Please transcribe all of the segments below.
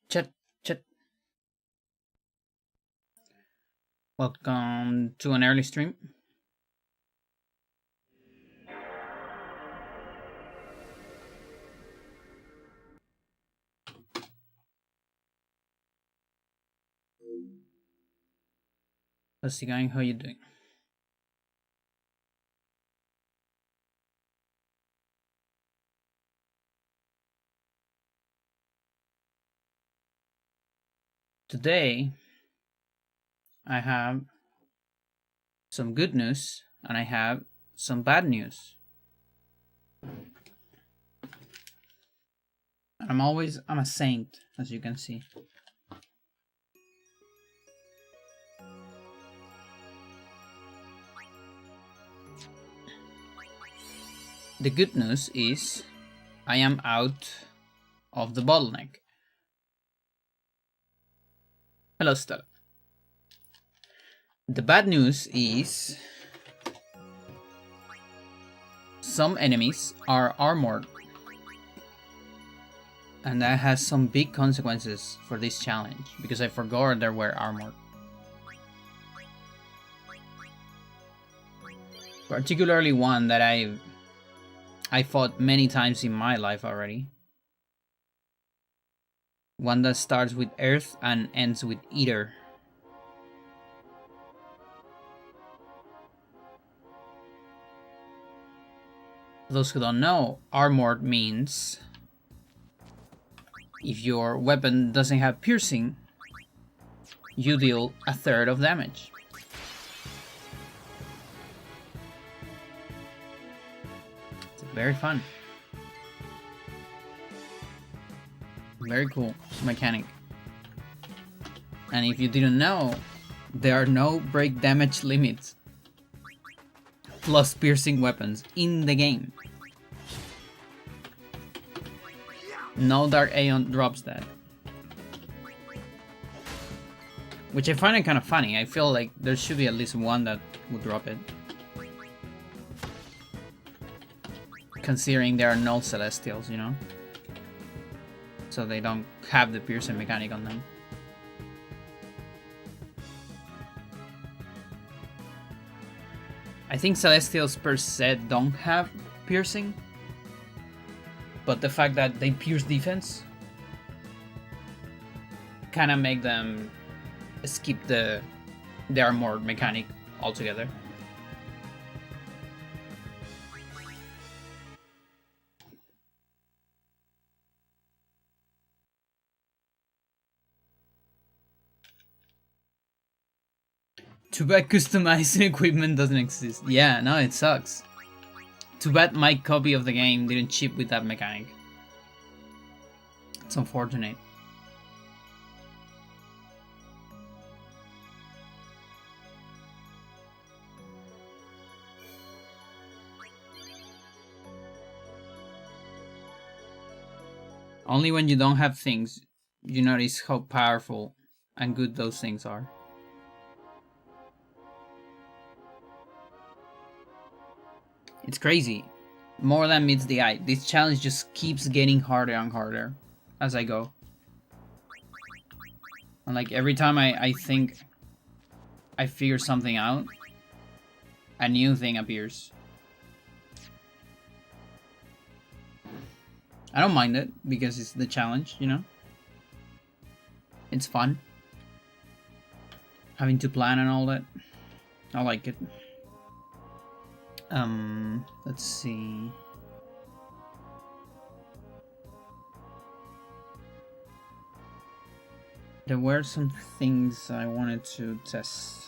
Chat, chat. Welcome to an early stream. How's it going? How you doing? Today, I have some good news and I have some bad news. I'm a saint, as you can see. The good news is I am out of the bottleneck. Hello, Stella. The bad news is some enemies are armored, and that has some big consequences for this challenge because I forgot there were armored. Particularly one that I fought many times in my life already. One that starts with Earth and ends with Ether. For those who don't know, armored means if your weapon doesn't have piercing, you deal a third of damage. It's very fun. Very cool mechanic. And if you didn't know, there are no break damage limits plus piercing weapons in the game. No Dark Aeon drops that. Which I find it kind of funny. I feel like there should be at least one that would drop it. Considering there are no Celestials, you know? So they don't have the piercing mechanic on them. I think Celestials per se don't have piercing, but the fact that they pierce defense kind of make them skip the armor mechanic altogether. Too bad customizing equipment doesn't exist. Yeah, no, it sucks. Too bad my copy of the game didn't ship with that mechanic. It's unfortunate. Only when you don't have things, you notice how powerful and good those things are. It's crazy. More than meets the eye. This challenge just keeps getting harder and harder as I go. And like every time I think I figure something out, a new thing appears. I don't mind it because it's the challenge, you know? It's fun. Having to plan and all that. I like it. Let's see. There were some things I wanted to test.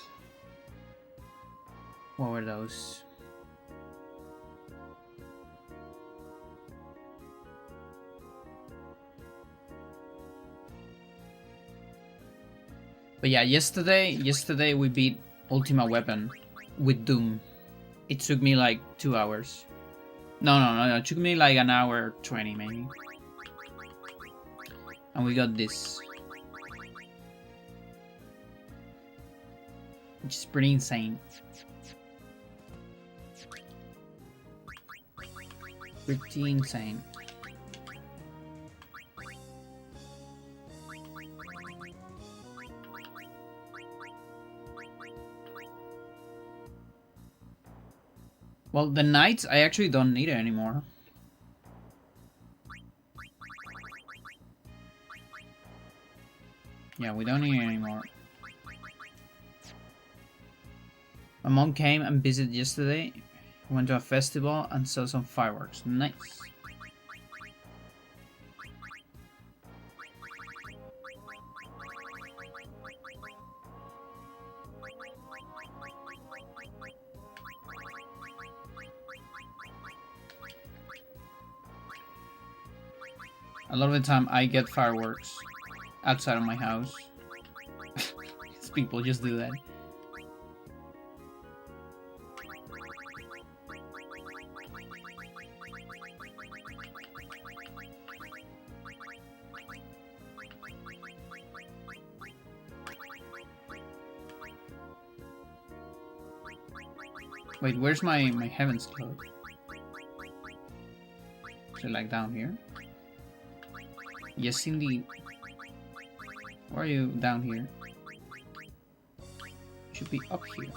What were those? But yeah, yesterday we beat Ultima Weapon with Doom. It took me like 2 hours. No, it took me like an hour 20 maybe. And we got this. Which is pretty insane. Pretty insane. Well, the knights, I actually don't need it anymore. Yeah, we don't need it anymore. My mom came and visited yesterday. Went to a festival and saw some fireworks. Nice. A lot of the time I get fireworks outside of my house. People just do that. Wait, where's my Heaven's Club? Is it like down here? Yes, indeed. Why are you down here? Should be up here.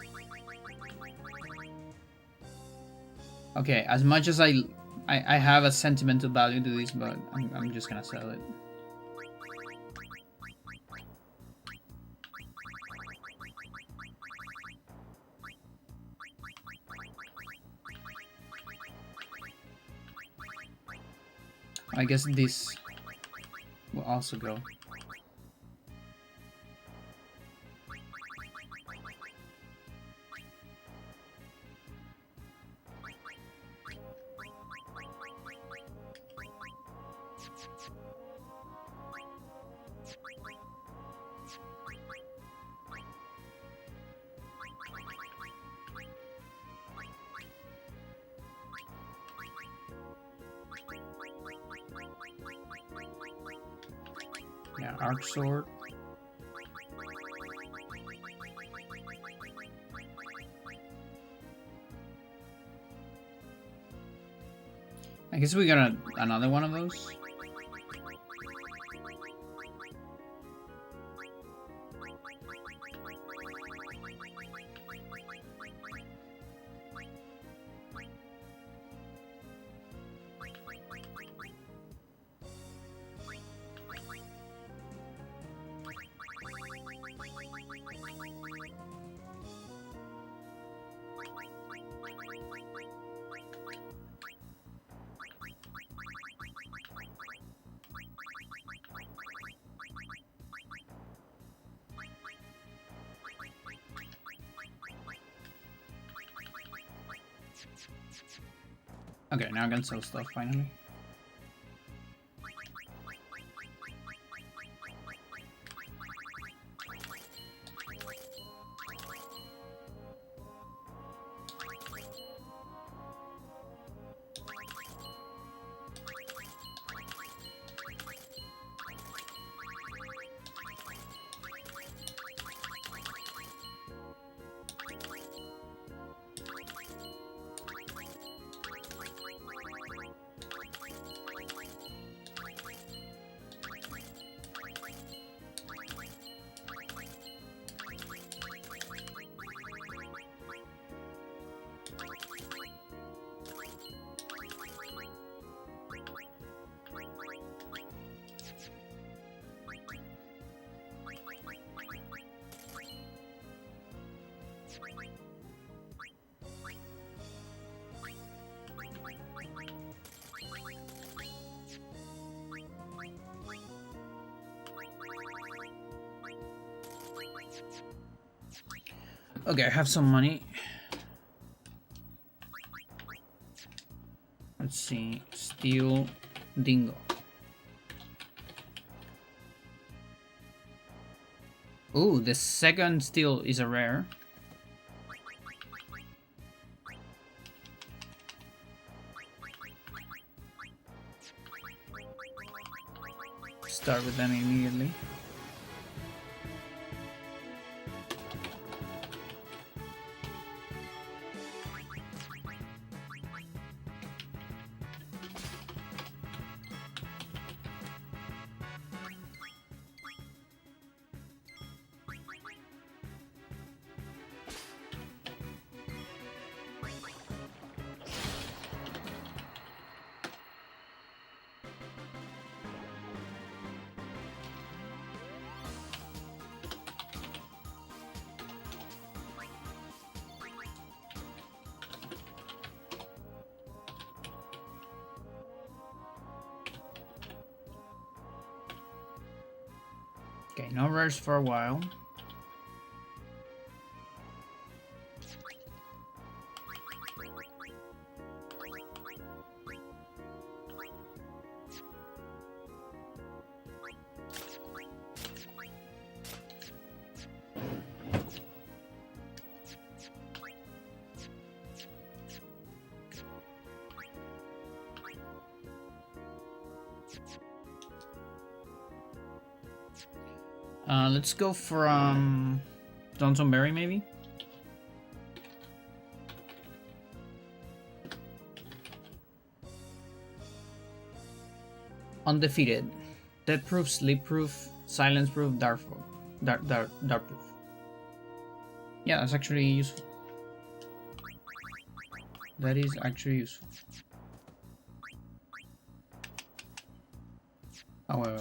Okay, as much as I have a sentimental value to this, but I'm just gonna sell it. I guess this will also go. Yeah, arc sword. I guess we got another one of those. Okay, now I can sell stuff finally. Okay, I have some money. Let's see. Steel Dingo. Ooh, the second steel is a rare. Start with them immediately. Okay, no rares for a while. Let's go from Johnson Berry, maybe. Undefeated. Death proof, sleep proof, silence proof, dark proof. Yeah, that's actually useful. That is actually useful. Oh, wait.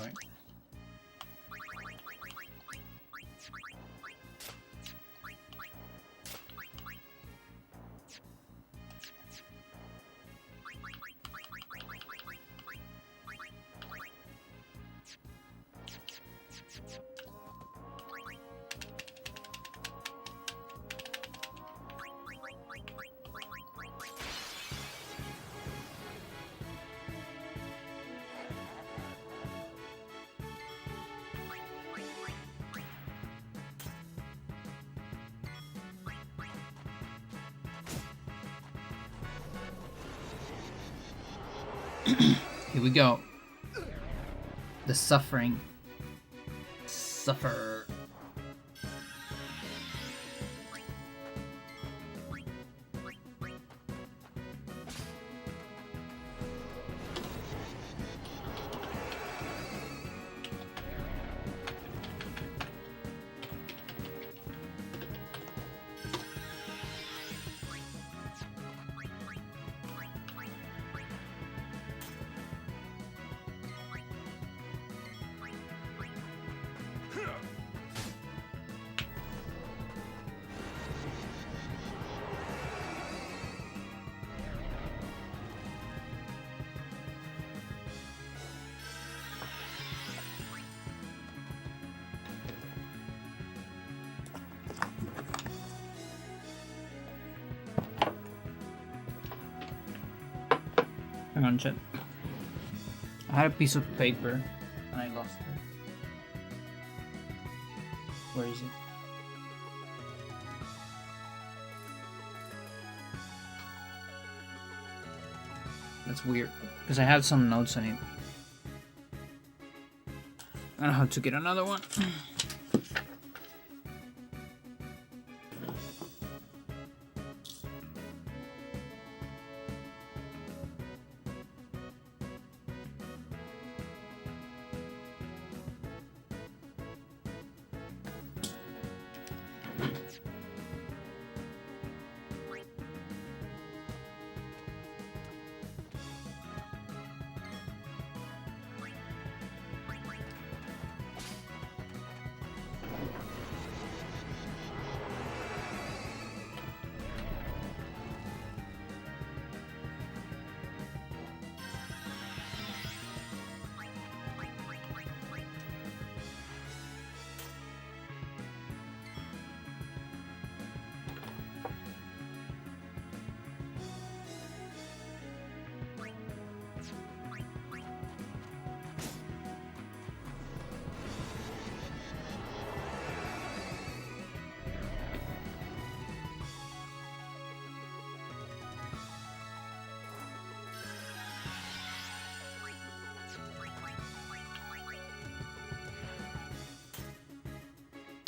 Here we go. The suffering. Suffer. Hang on, chat. I had a piece of paper and I lost it. Where is it? That's weird, because I had some notes on it. I don't know how to get another one.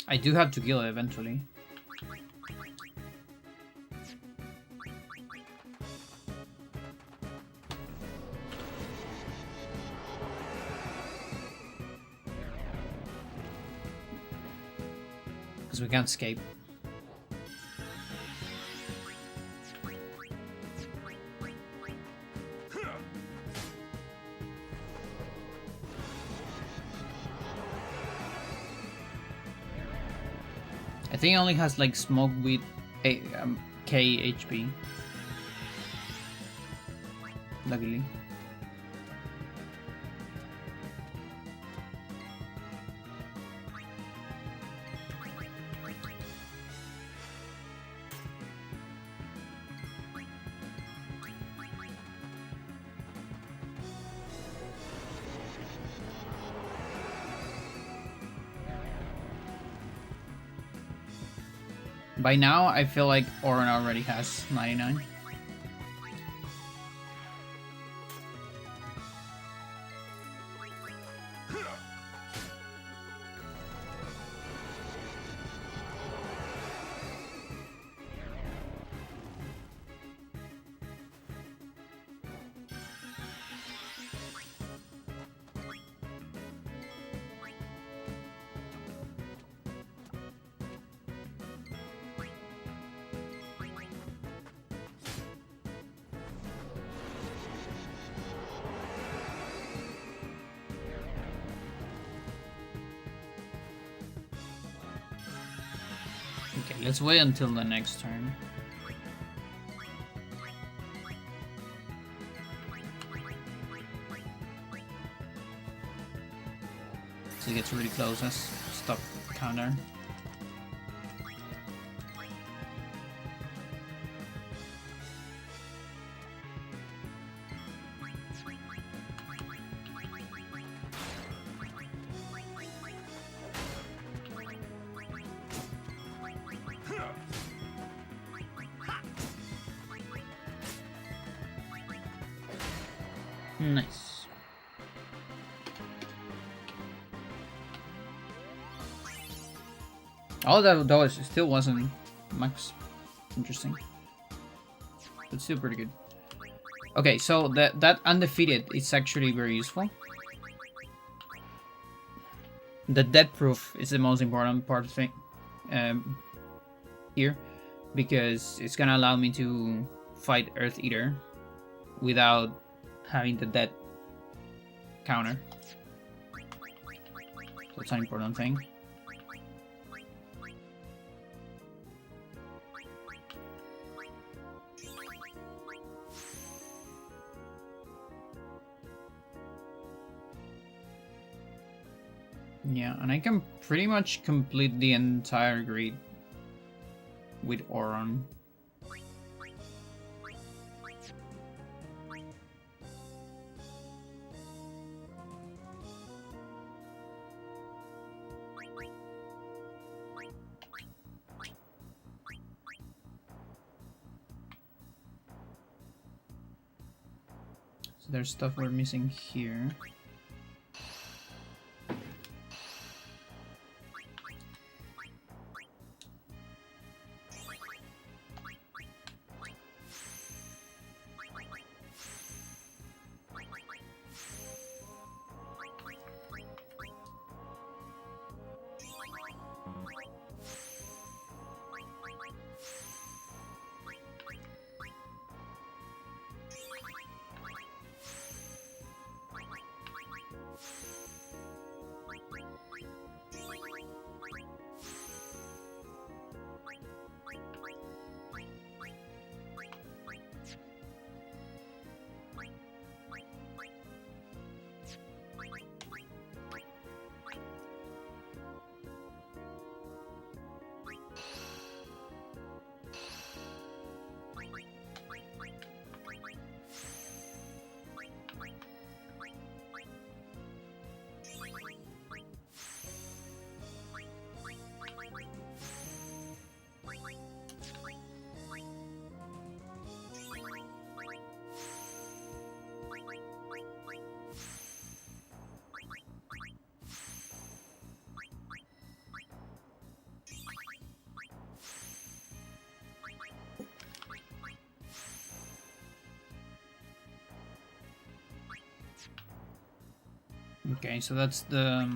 I do have to kill it eventually. Because we can't escape. I think it only has like smoke with K HP. Luckily. By now, I feel like Oron already has 99. Okay, let's wait until the next turn. So it gets really close. Let's stop counter. Nice. Oh, that was still wasn't max. Interesting, but still pretty good. Okay, so that undefeated is actually very useful. The death proof is the most important part of thing here, because it's gonna allow me to fight Earth Eater without having the death counter. So it's an important thing. Yeah, and I can pretty much complete the entire grid with Oron. So there's stuff we're missing here. Okay, so that's the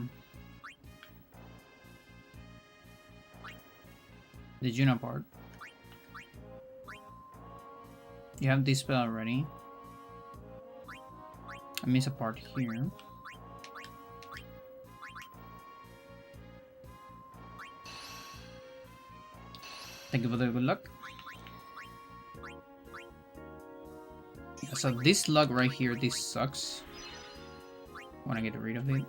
Juno part. You have this spell already. I miss a part here. Thank you for the good luck. So this luck right here, this sucks. I want to get rid of it.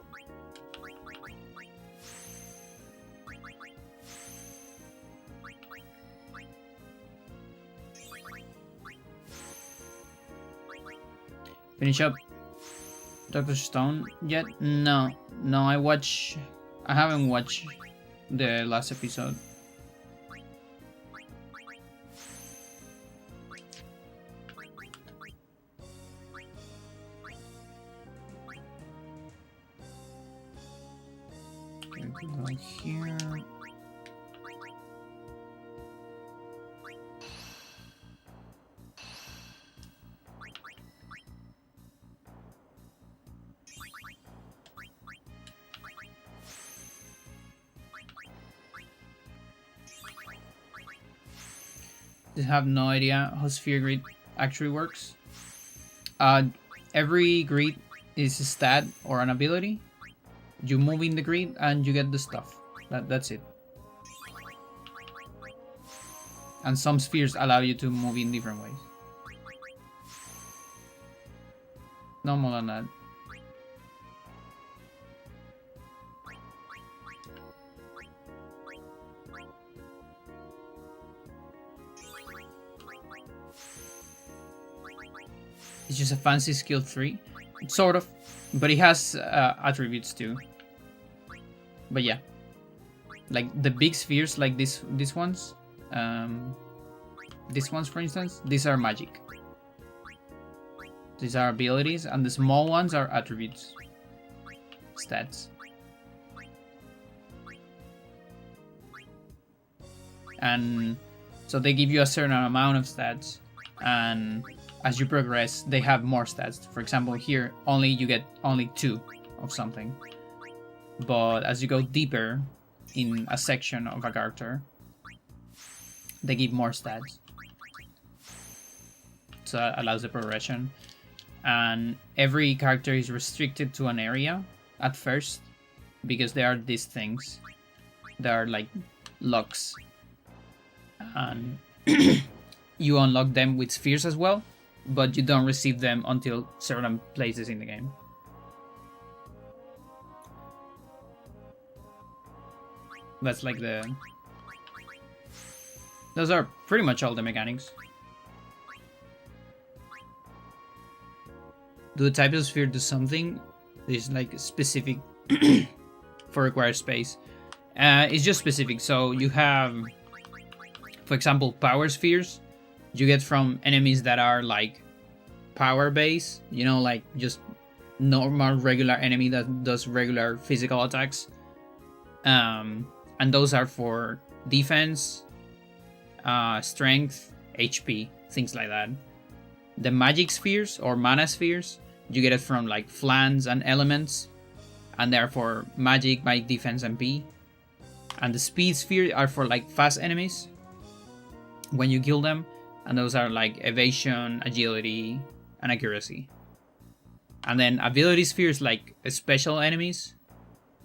Finish up Dr. Stone yet? No, I haven't watched the last episode. Go here. I have no idea how sphere grid actually works. Every grid is a stat or an ability. You move in the grid and you get the stuff. That's it. And some spheres allow you to move in different ways. No more than that. It's just a fancy skill 3. Sort of. But it has attributes too. But yeah. Like the big spheres like these ones. These ones for instance, these are magic. These are abilities, and the small ones are attributes. Stats. And so they give you a certain amount of stats, and as you progress, they have more stats. For example, here you get only 2 of something. But as you go deeper in a section of a character, they give more stats. So that allows the progression. And every character is restricted to an area at first, because there are these things. There are like locks. And you unlock them with spheres as well, but you don't receive them until certain places in the game. That's like those are pretty much all the mechanics. Do the type of sphere do something? There's like specific for required space. It's just specific. So you have, for example, power spheres. You get from enemies that are like power base. You know, like just normal regular enemy that does regular physical attacks. And those are for defense, strength, HP, things like that. The magic spheres or mana spheres, you get it from like flans and elements, and they're for magic, defense, and P. And the speed spheres are for like fast enemies when you kill them, and those are like evasion, agility, and accuracy. And then ability spheres like special enemies,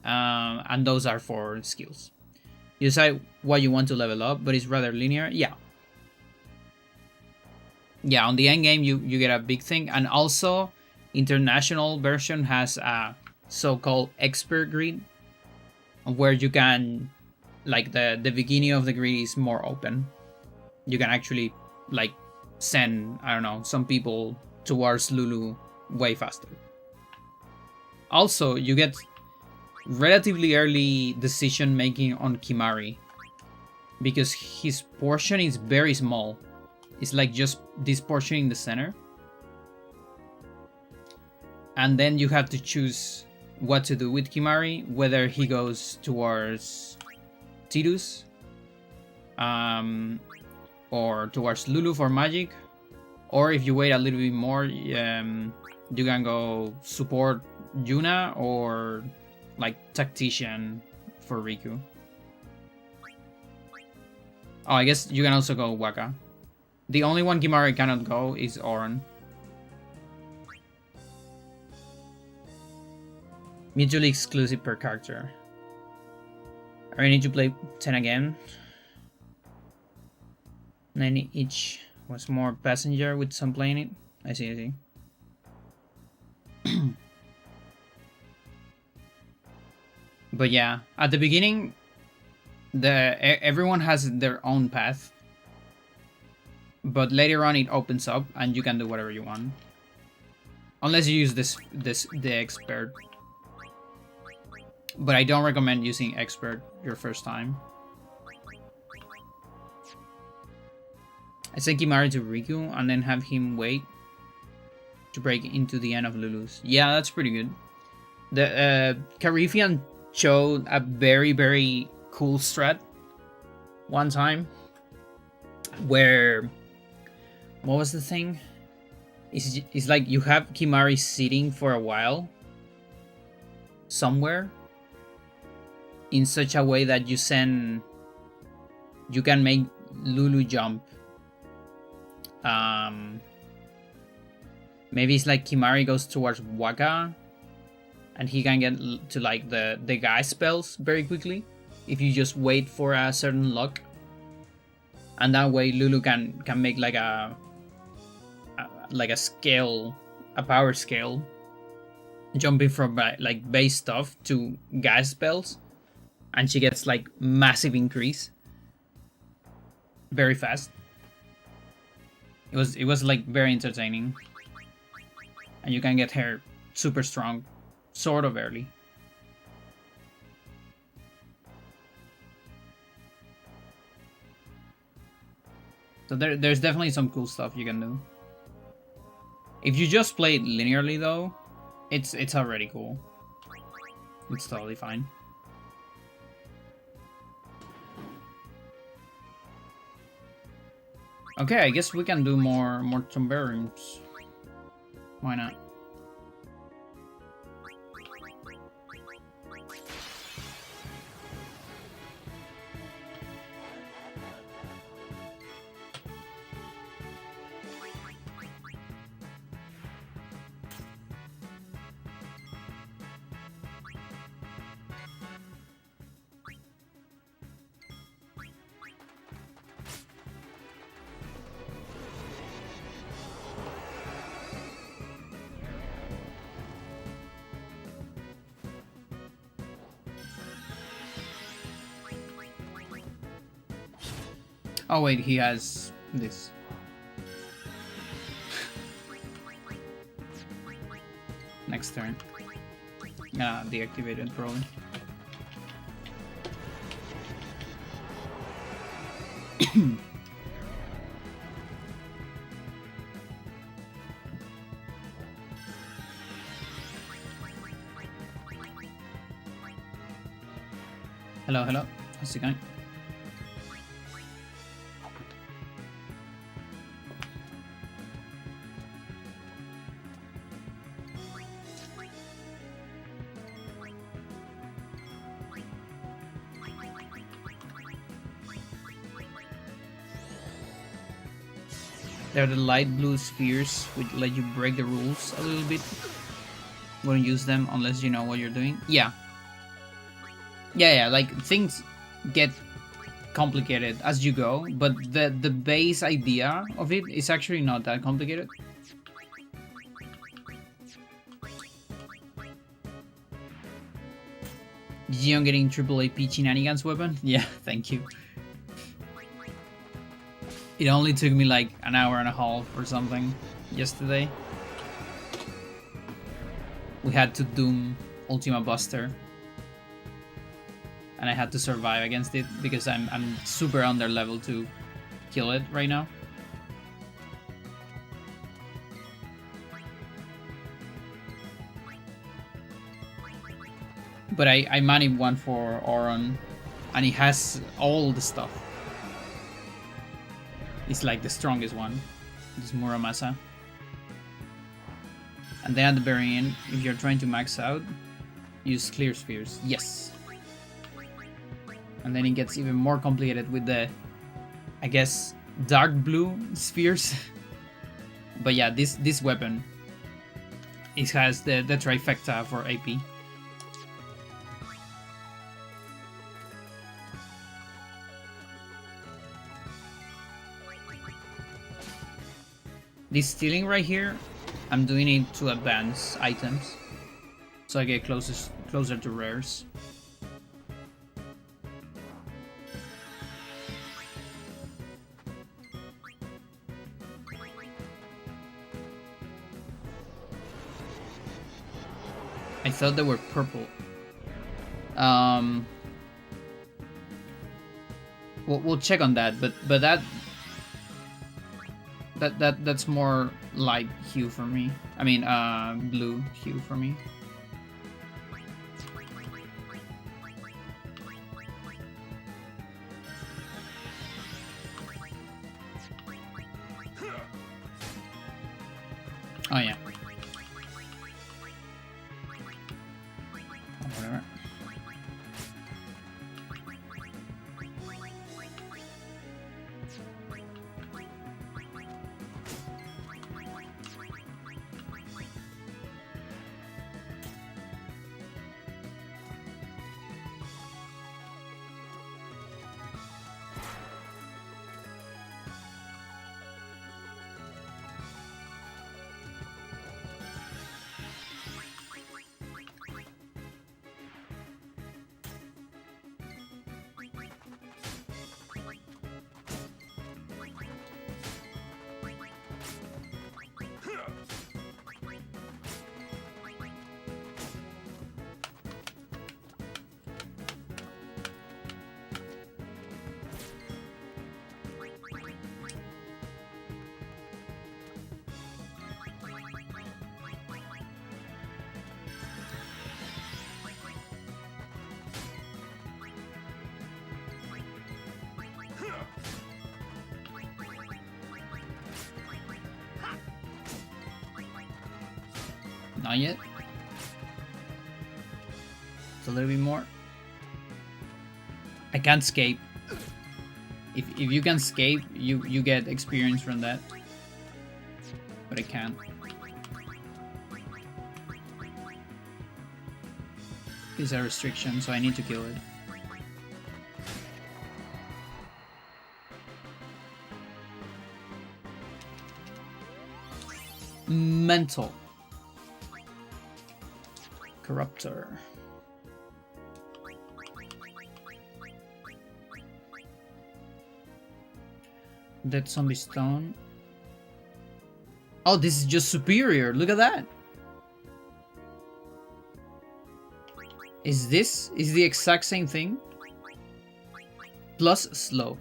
and those are for skills. You decide what you want to level up, but it's rather linear. Yeah, on the end game you get a big thing. And also international version has a so-called expert grid, where you can, like, the beginning of the grid is more open. You can actually like send, I don't know, some people towards Lulu way faster. Also, you get relatively early decision making on Kimahri, because his portion is very small. It's like just this portion in the center. And then you have to choose what to do with Kimahri, whether he goes towards Tidus, or towards Lulu for magic, or if you wait a little bit more, you can go support Yuna or like tactician for Riku. Oh, I guess you can also go Waka. The only one Kimahri cannot go is Auron. Mutually exclusive per character. I need to play 10 again. 90 each was more passenger with some playing it. I see. But yeah, at the beginning, everyone has their own path. But later on it opens up and you can do whatever you want. Unless you use the expert. But I don't recommend using expert your first time. I send Kimahri to Riku and then have him wait to break into the end of Lulu's. Yeah, that's pretty good. The Carifian showed a very, very cool strat one time where, what was the thing? It's like you have Kimahri sitting for a while somewhere in such a way that you can make Lulu jump. Maybe it's like Kimahri goes towards Waka and he can get to like the gas spells very quickly if you just wait for a certain lock, and that way Lulu can make like a scale, a power scale, jumping from like base stuff to gas spells, and she gets like massive increase very fast. It was like very entertaining, and you can get her super strong sort of early. So there's definitely some cool stuff you can do. If you just play it linearly though, it's already cool. It's totally fine. Okay, I guess we can do more Tombariums. Why not? Oh wait, he has this. Next turn. Deactivated probably. Hello. How's it going? They're the light blue spheres, which let you break the rules a little bit. Wouldn't use them unless you know what you're doing. Yeah, like things get complicated as you go, but the base idea of it is actually not that complicated. Gion getting triple AP shenanigans weapon? Yeah, thank you. It only took me like an hour and a half or something yesterday. We had to doom Ultima Buster, and I had to survive against it because I'm super under level to kill it right now. But I managed one for Auron, and he has all the stuff. It's like the strongest one. It's Muramasa. And then at the very end, if you're trying to max out, use clear spheres. Yes. And then it gets even more complicated with the, I guess, dark blue spheres. But yeah, this weapon, it has the trifecta for AP. This stealing right here, I'm doing it to advance items, so I get closer to rares. I thought they were purple. We'll check on that, but that's more light hue for me. I mean, blue hue for me. Oh yeah. Whatever. Not yet. It's a little bit more. I can't escape. If you can escape, you get experience from that. But I can't. It's a restriction, so I need to kill it. Mental. Corruptor. Dead zombie stone. Oh, this is just superior. Look at that. Is the exact same thing? Plus slow.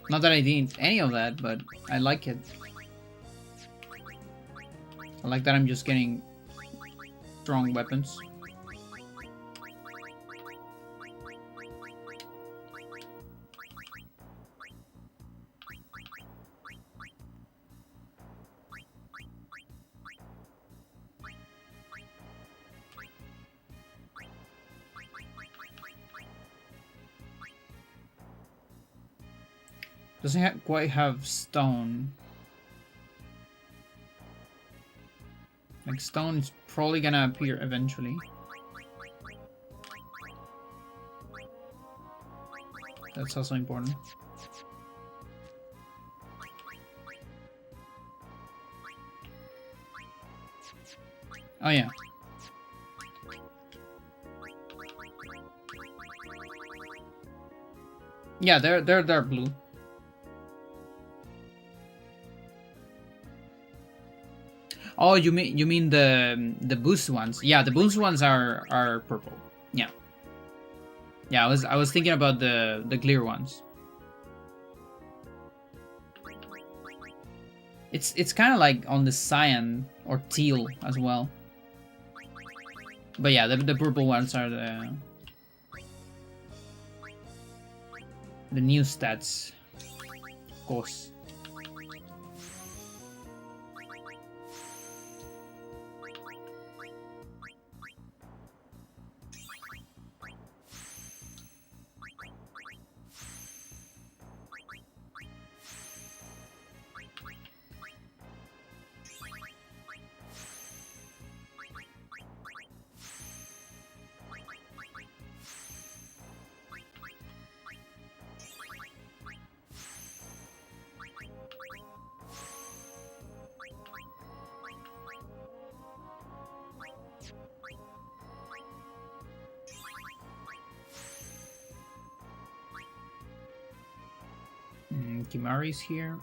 Not that I didn't any of that, but I like it. I like that I'm just getting strong weapons. Doesn't quite have stone. Like, stone is probably gonna appear eventually. That's also important. Oh yeah. Yeah, they're blue. Oh, you mean the boost ones? Yeah, the boost ones are purple. Yeah. Yeah, I was thinking about the clear ones. It's kind of like on the cyan or teal as well. But yeah, the purple ones are the new stats, of course. Kimari's here.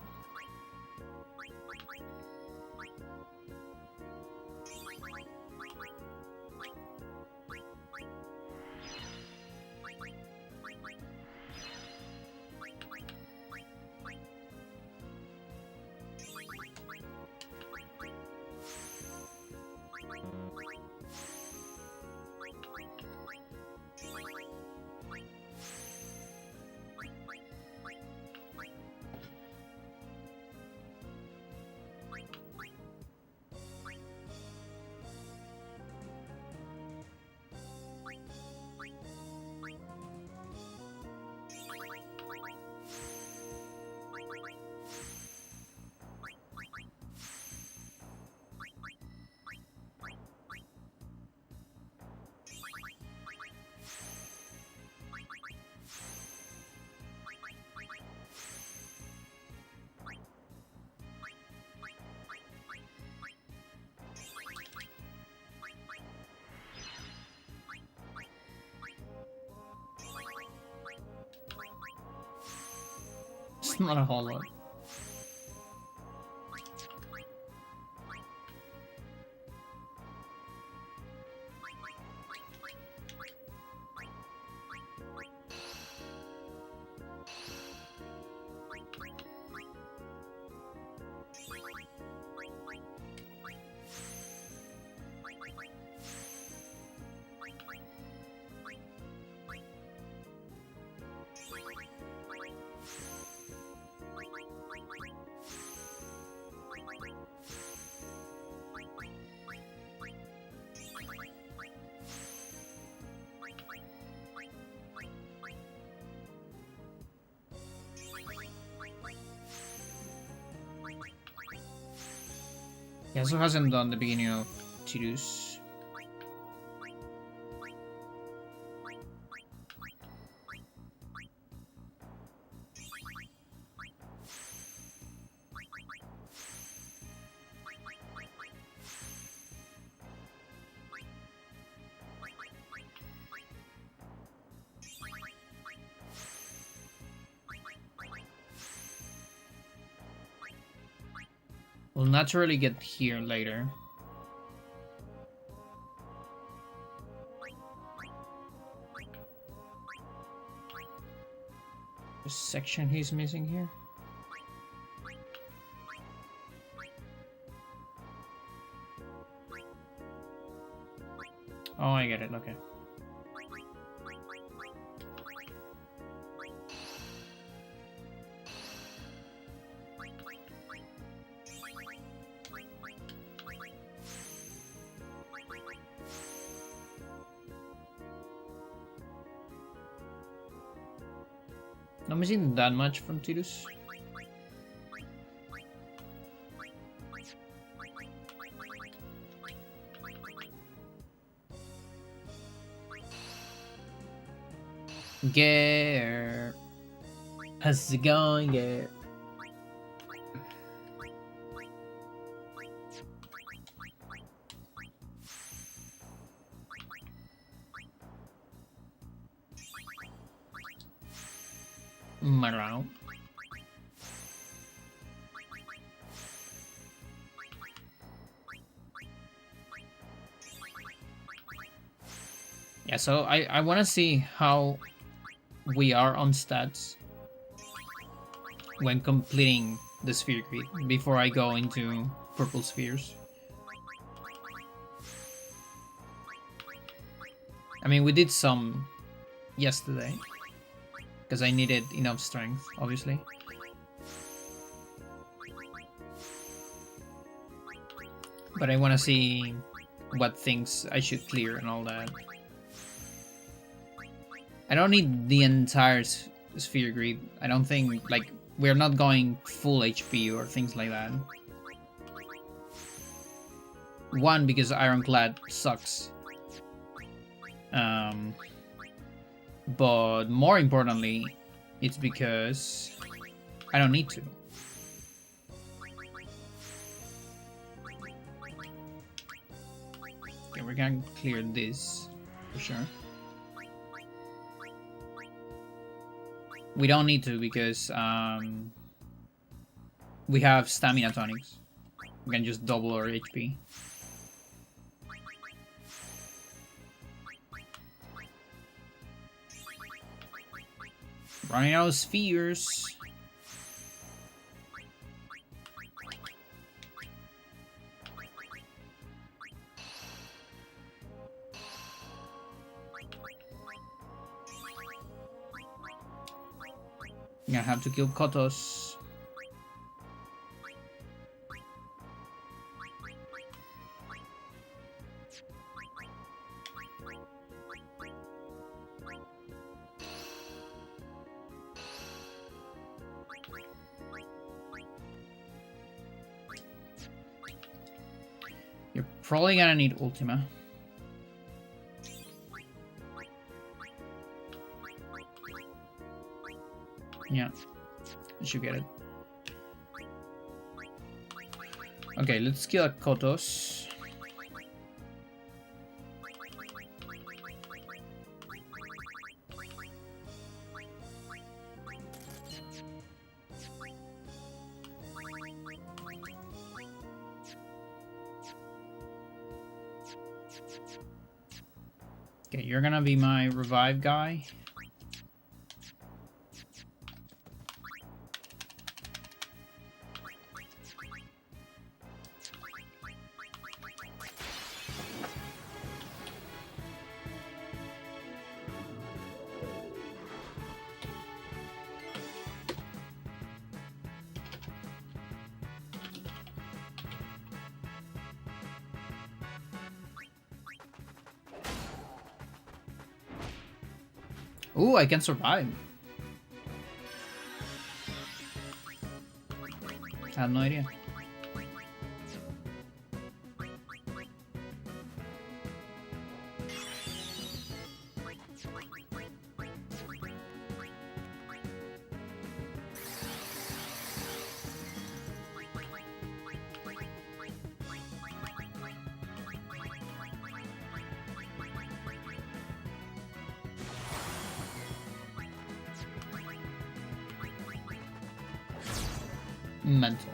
Not a whole lot. He also hasn't done the beginning of Tidus. We'll naturally get here later. The section he's missing here. Oh, I get it, okay. Not missing that much from Tidus. Gare. How's it going, Gare? Marrow. Yeah, so I want to see how we are on stats when completing the sphere grid before I go into purple spheres. I mean, we did some yesterday because I needed enough strength, obviously. But I want to see what things I should clear and all that. I don't need the entire sphere grid. I don't think, like, we're not going full HP or things like that. One, because Ironclad sucks. But more importantly, it's because I don't need to. Okay, we're gonna clear this for sure. We don't need to because we have stamina tonics. We can just double our HP. Running out of spheres. I have to kill Kotos. You're probably gonna need Ultima. Yeah, I should get it. Okay, let's kill Kotos. Okay, you're gonna be my revive guy. Ooh, I can survive. I have no idea. Mental.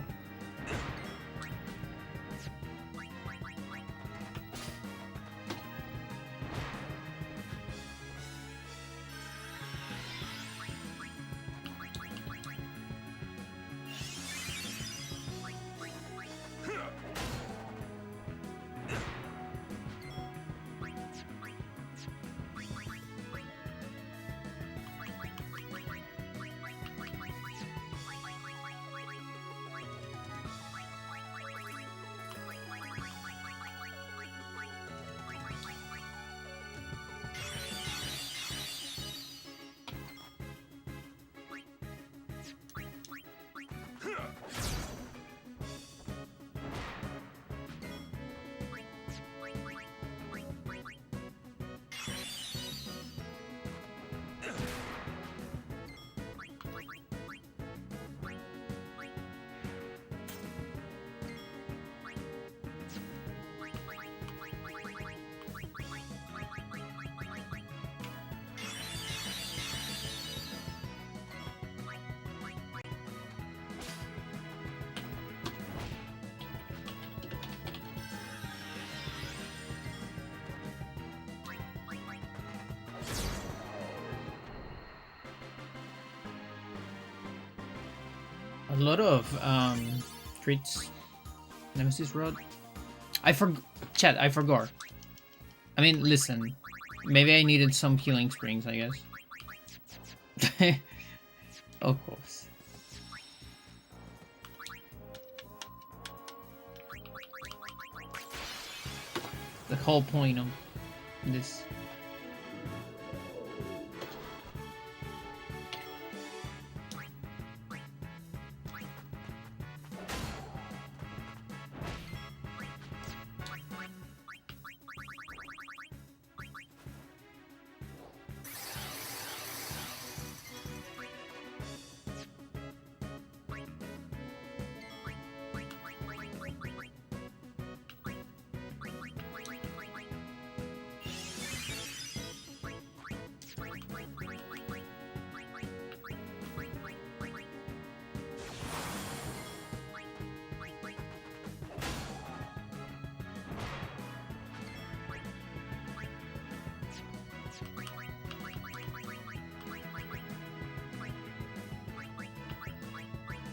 A lot of treats. Nemesis Rod. I Chat, I forgot. I mean, listen. Maybe I needed some healing springs, I guess. Of course. The whole point of this.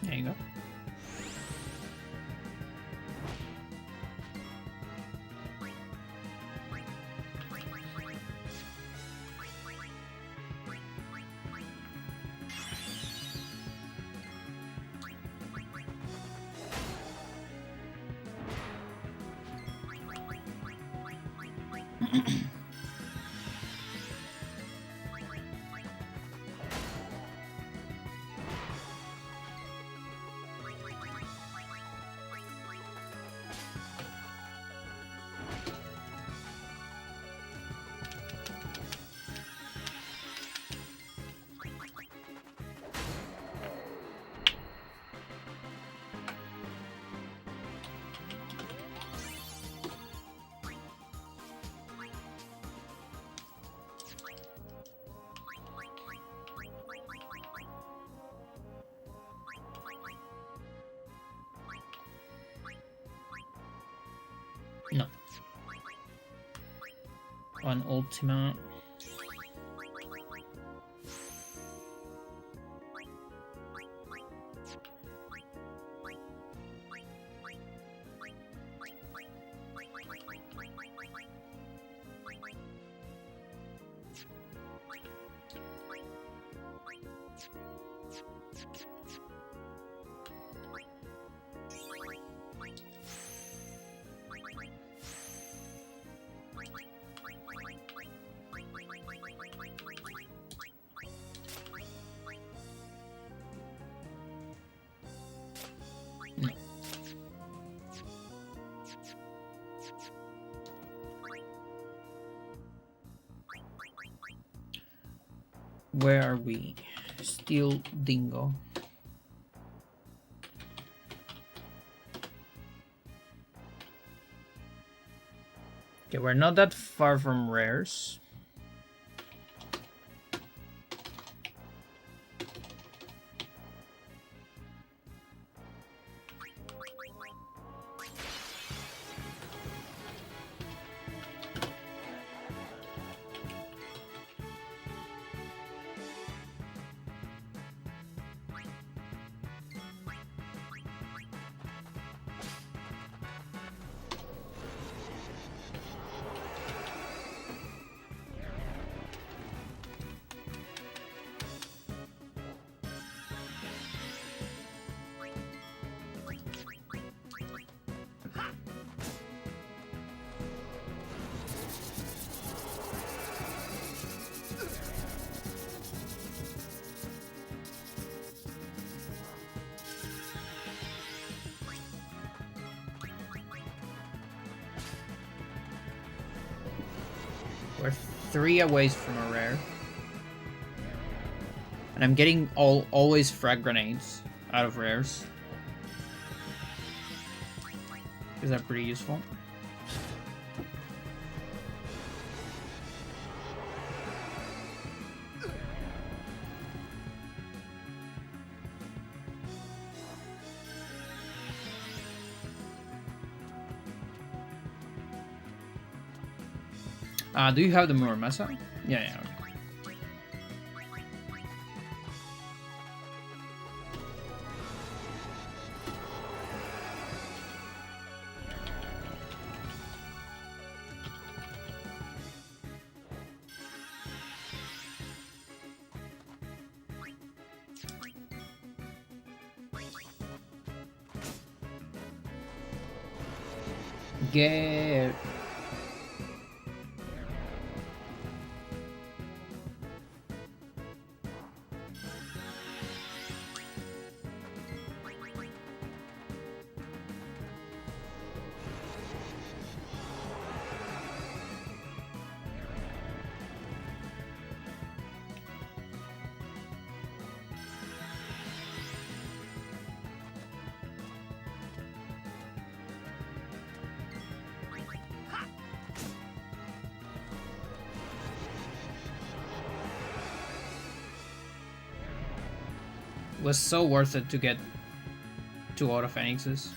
There you go. No. on Ultima. Where are we? Steel Dingo. Okay, we're not that far from rares. We're 3 away from a rare. And I'm getting always frag grenades out of rares. Because they're pretty useful. Do you have the Muramasa? Yeah, okay. Get... was so worth it to get 2 Auto Phoenixes.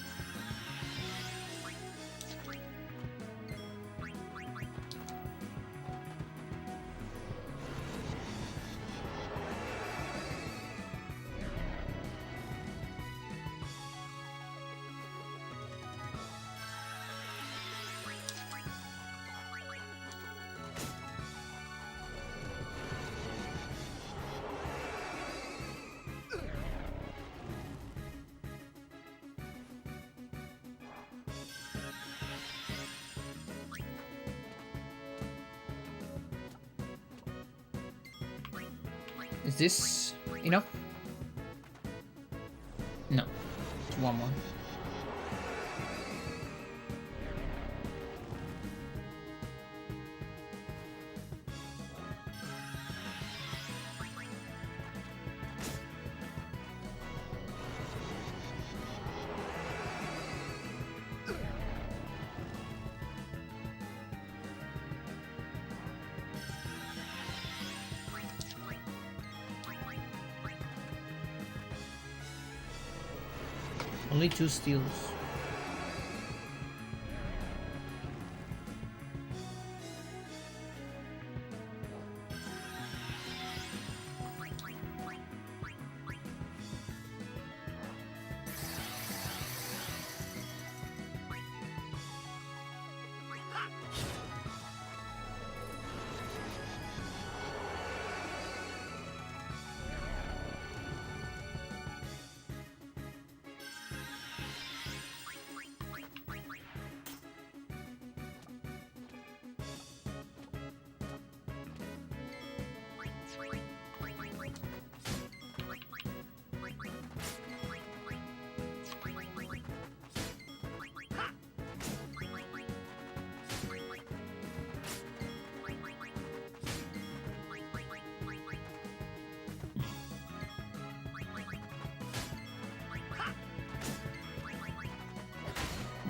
Is this enough? No. It's 1 more. Only 2 steals.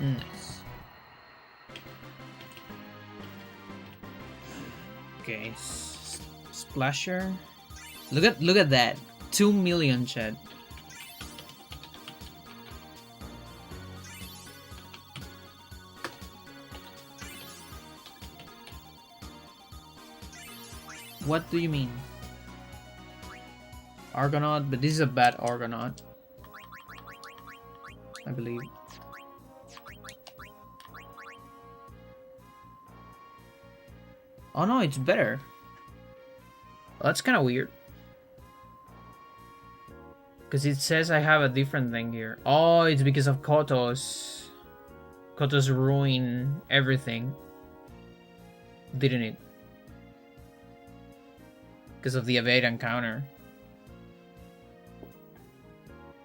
Nice. Okay, Splasher. Look at that. 2 million, chat. What do you mean? Argonaut, but this is a bad Argonaut, I believe. Oh no, it's better. Well, that's kind of weird. Because it says I have a different thing here. Oh, it's because of Kotos. Kotos ruined everything. Didn't it? Because of the evade and counter.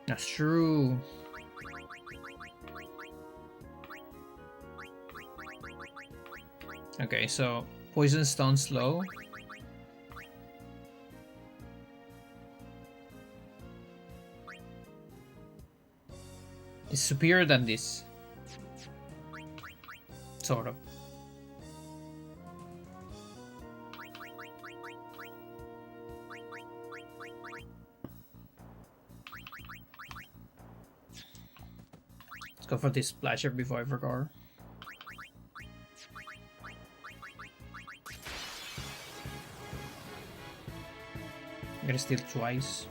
That's true. Okay, so Poison Stone slow. It's superior than this. Sort of. Let's go for this splasher before I forgot. I'm gonna steal twice.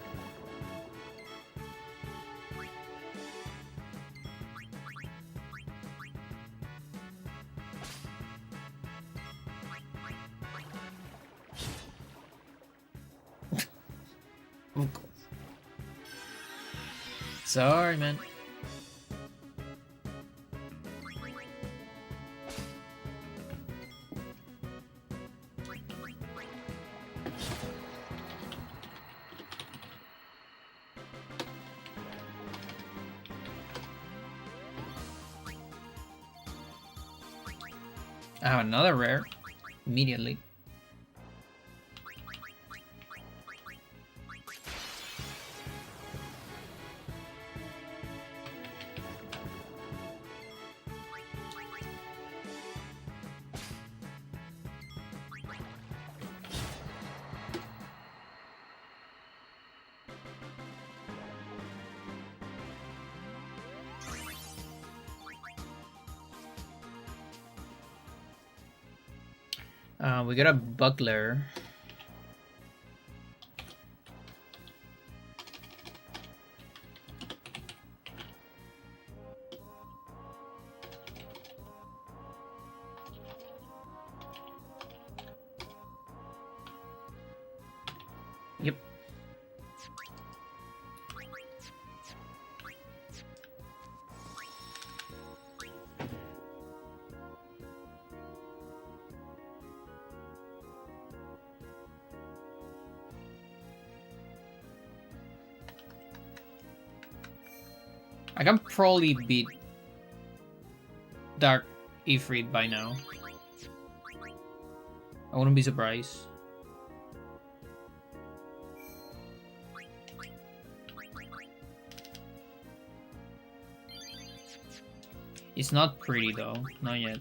Oh, God. Sorry, man. I have another rare immediately. We got a buckler. Yep. I can probably beat Dark Ifrit by now. I wouldn't be surprised. It's not pretty though, not yet.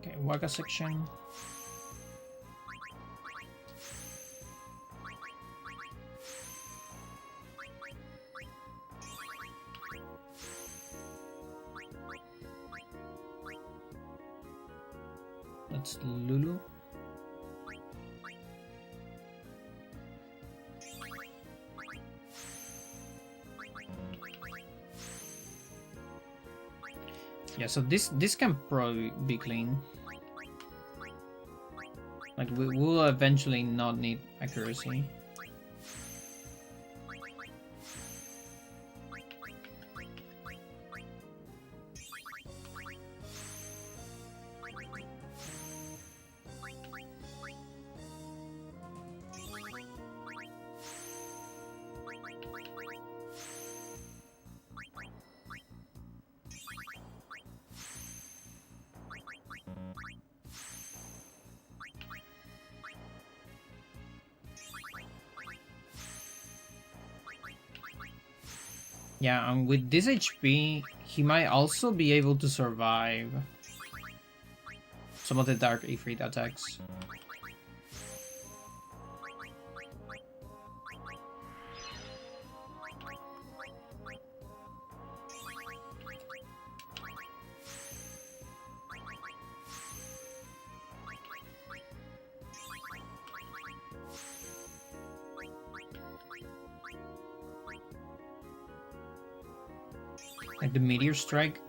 Okay, Waka section. That's Lulu. Yeah, so this can probably be clean. Like, we will eventually not need accuracy. Yeah, and with this HP, he might also be able to survive some of the Dark Ifrit attacks. Like the Meteor Strike.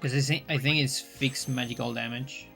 Because I think it's fixed magical damage.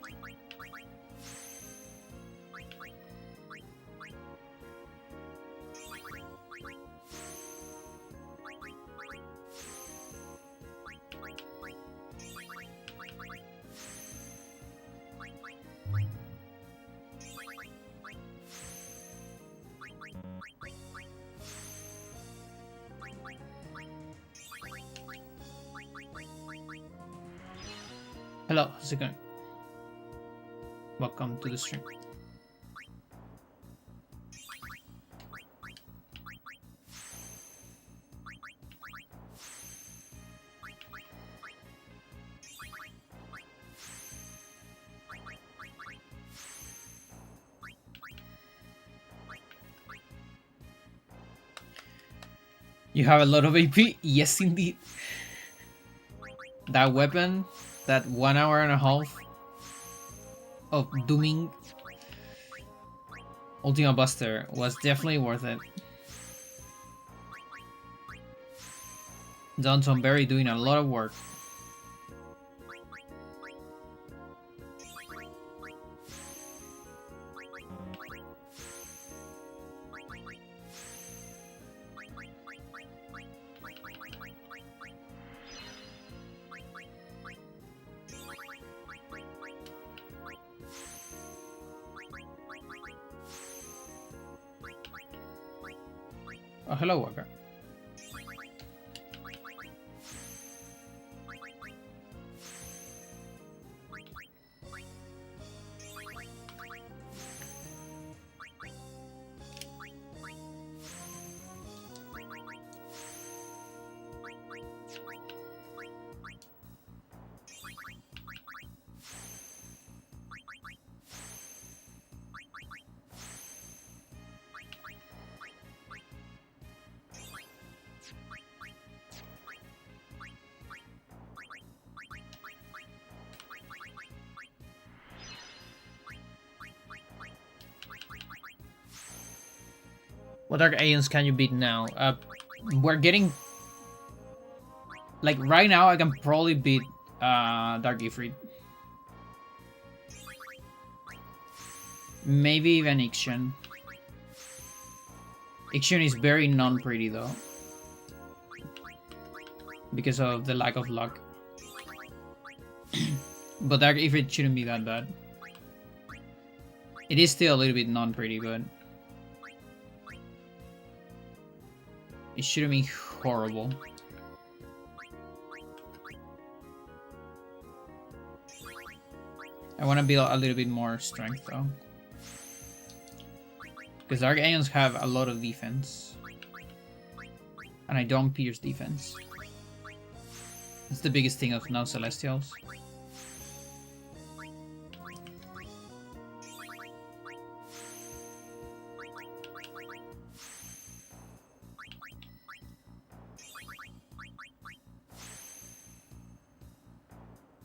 Hello, how's it going? Welcome to the stream. You have a lot of AP? Yes, indeed. That weapon, that 1 hour and a half of dooming Ultima Buster was definitely worth it. Johnson Berry doing a lot of work. Oh, hello, Walker. What Dark Aeons can you beat now? We're getting... Like, right now I can probably beat Dark Ifrit. Maybe even Ixion. Ixion is very non-pretty though. Because of the lack of luck. But Dark Ifrit shouldn't be that bad. It is still a little bit non-pretty, but... it shouldn't be horrible. I want to build a little bit more strength though. Because Dark Aeons have a lot of defense. And I don't pierce defense. That's the biggest thing of no Celestials.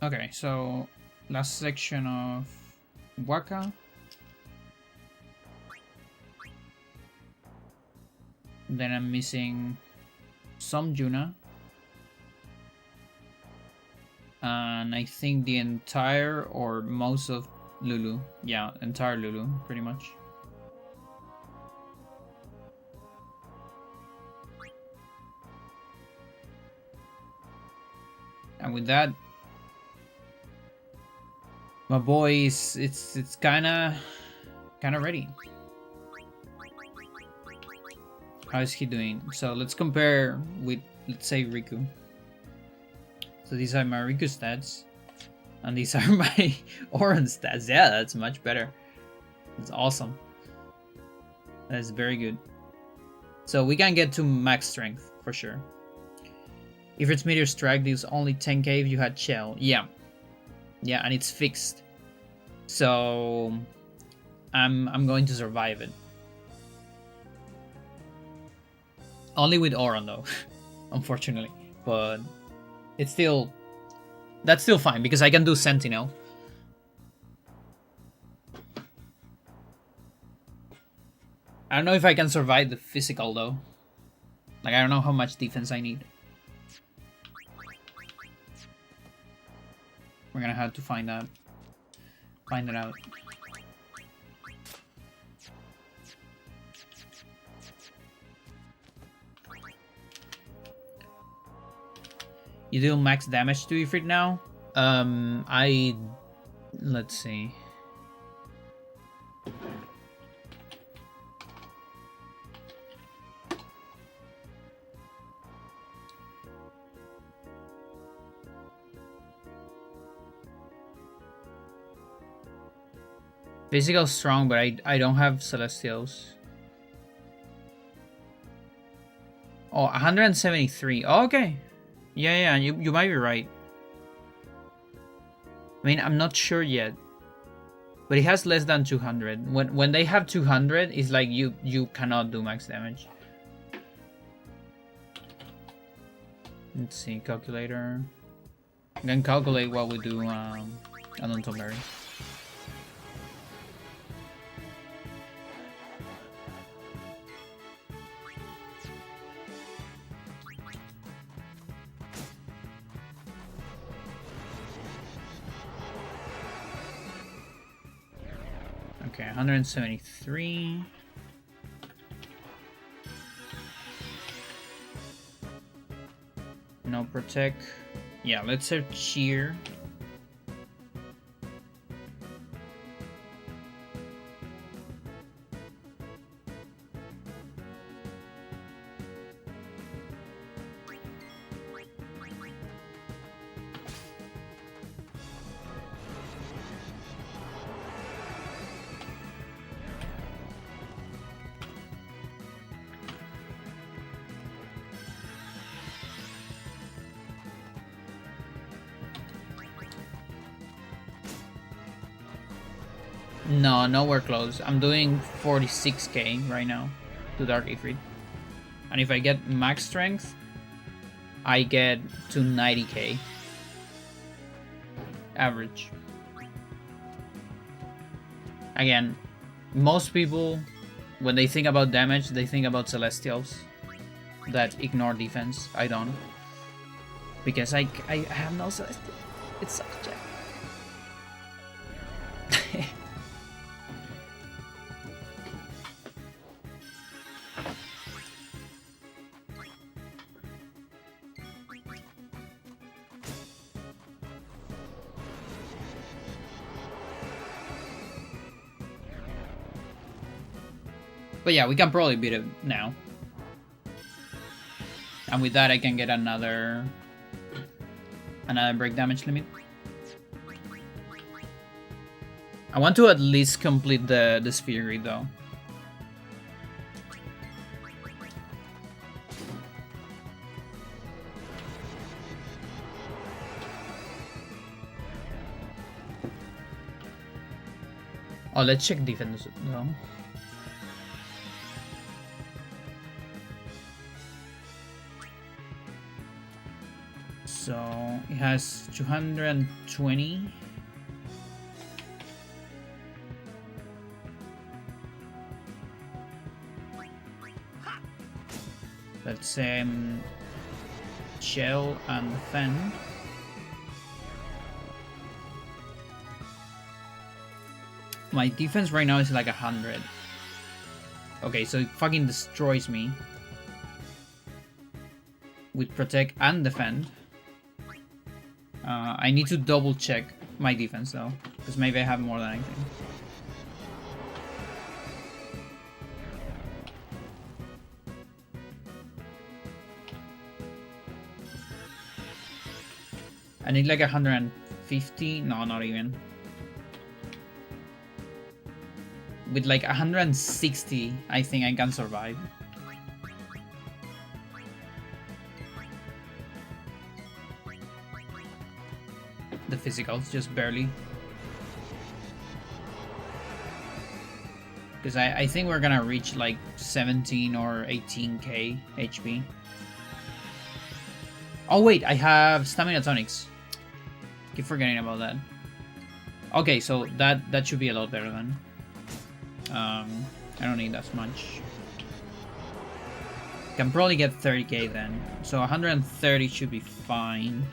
Okay, so last section of Waka. Then I'm missing some Juna. And I think the entire or most of Lulu. Yeah, entire Lulu, pretty much. And with that, my boy it's kinda ready. How is he doing? So let's compare with, let's say, Riku. So these are my Riku stats. And these are my Auron stats. Yeah, that's much better. That's awesome. That's very good. So we can get to max strength for sure. If it's Meteor Strike, deals only 10k if you had Shell. Yeah. Yeah, and it's fixed. So I'm going to survive it. Only with Auron though, unfortunately. But it's still, that's still fine because I can do Sentinel. I don't know if I can survive the physical though. Like, I don't know how much defense I need. We're gonna have to find it out. You deal max damage to Ifrit now? Let's see. Physical strong, but I don't have Celestials. Oh, 173. Oh, okay. Yeah, you might be right. I mean, I'm not sure yet. But it has less than 200. When they have 200, it's like you cannot do max damage. Let's see, calculator. Then calculate what we do on Berry. Okay, 173. No protect. Yeah, let's search cheer. No, nowhere close. I'm doing 46k right now to Dark Ifrit. And if I get max strength, I get to 90k. Average. Again, most people, when they think about damage, they think about Celestials that ignore defense. I don't. Because I have no Celestial. It sucks, Jack. But yeah, we can probably beat it now. And with that, I can get another break damage limit. I want to at least complete the sphere grid though. Oh, let's check defense though. So it has 220. Let's say Shell and Defend. My defense right now is like 100. Okay, so it fucking destroys me. With protect and defend. I need to double check my defense though. Because maybe I have more than anything. I need like 150. No, not even. With like 160, I think I can survive. The physicals, just barely. Because I think we're gonna reach like 17 or 18k HP. Oh wait, I have stamina tonics. Keep forgetting about that. Okay, so that should be a lot better then. I don't need that much. Can probably get 30k then. So 130 should be fine.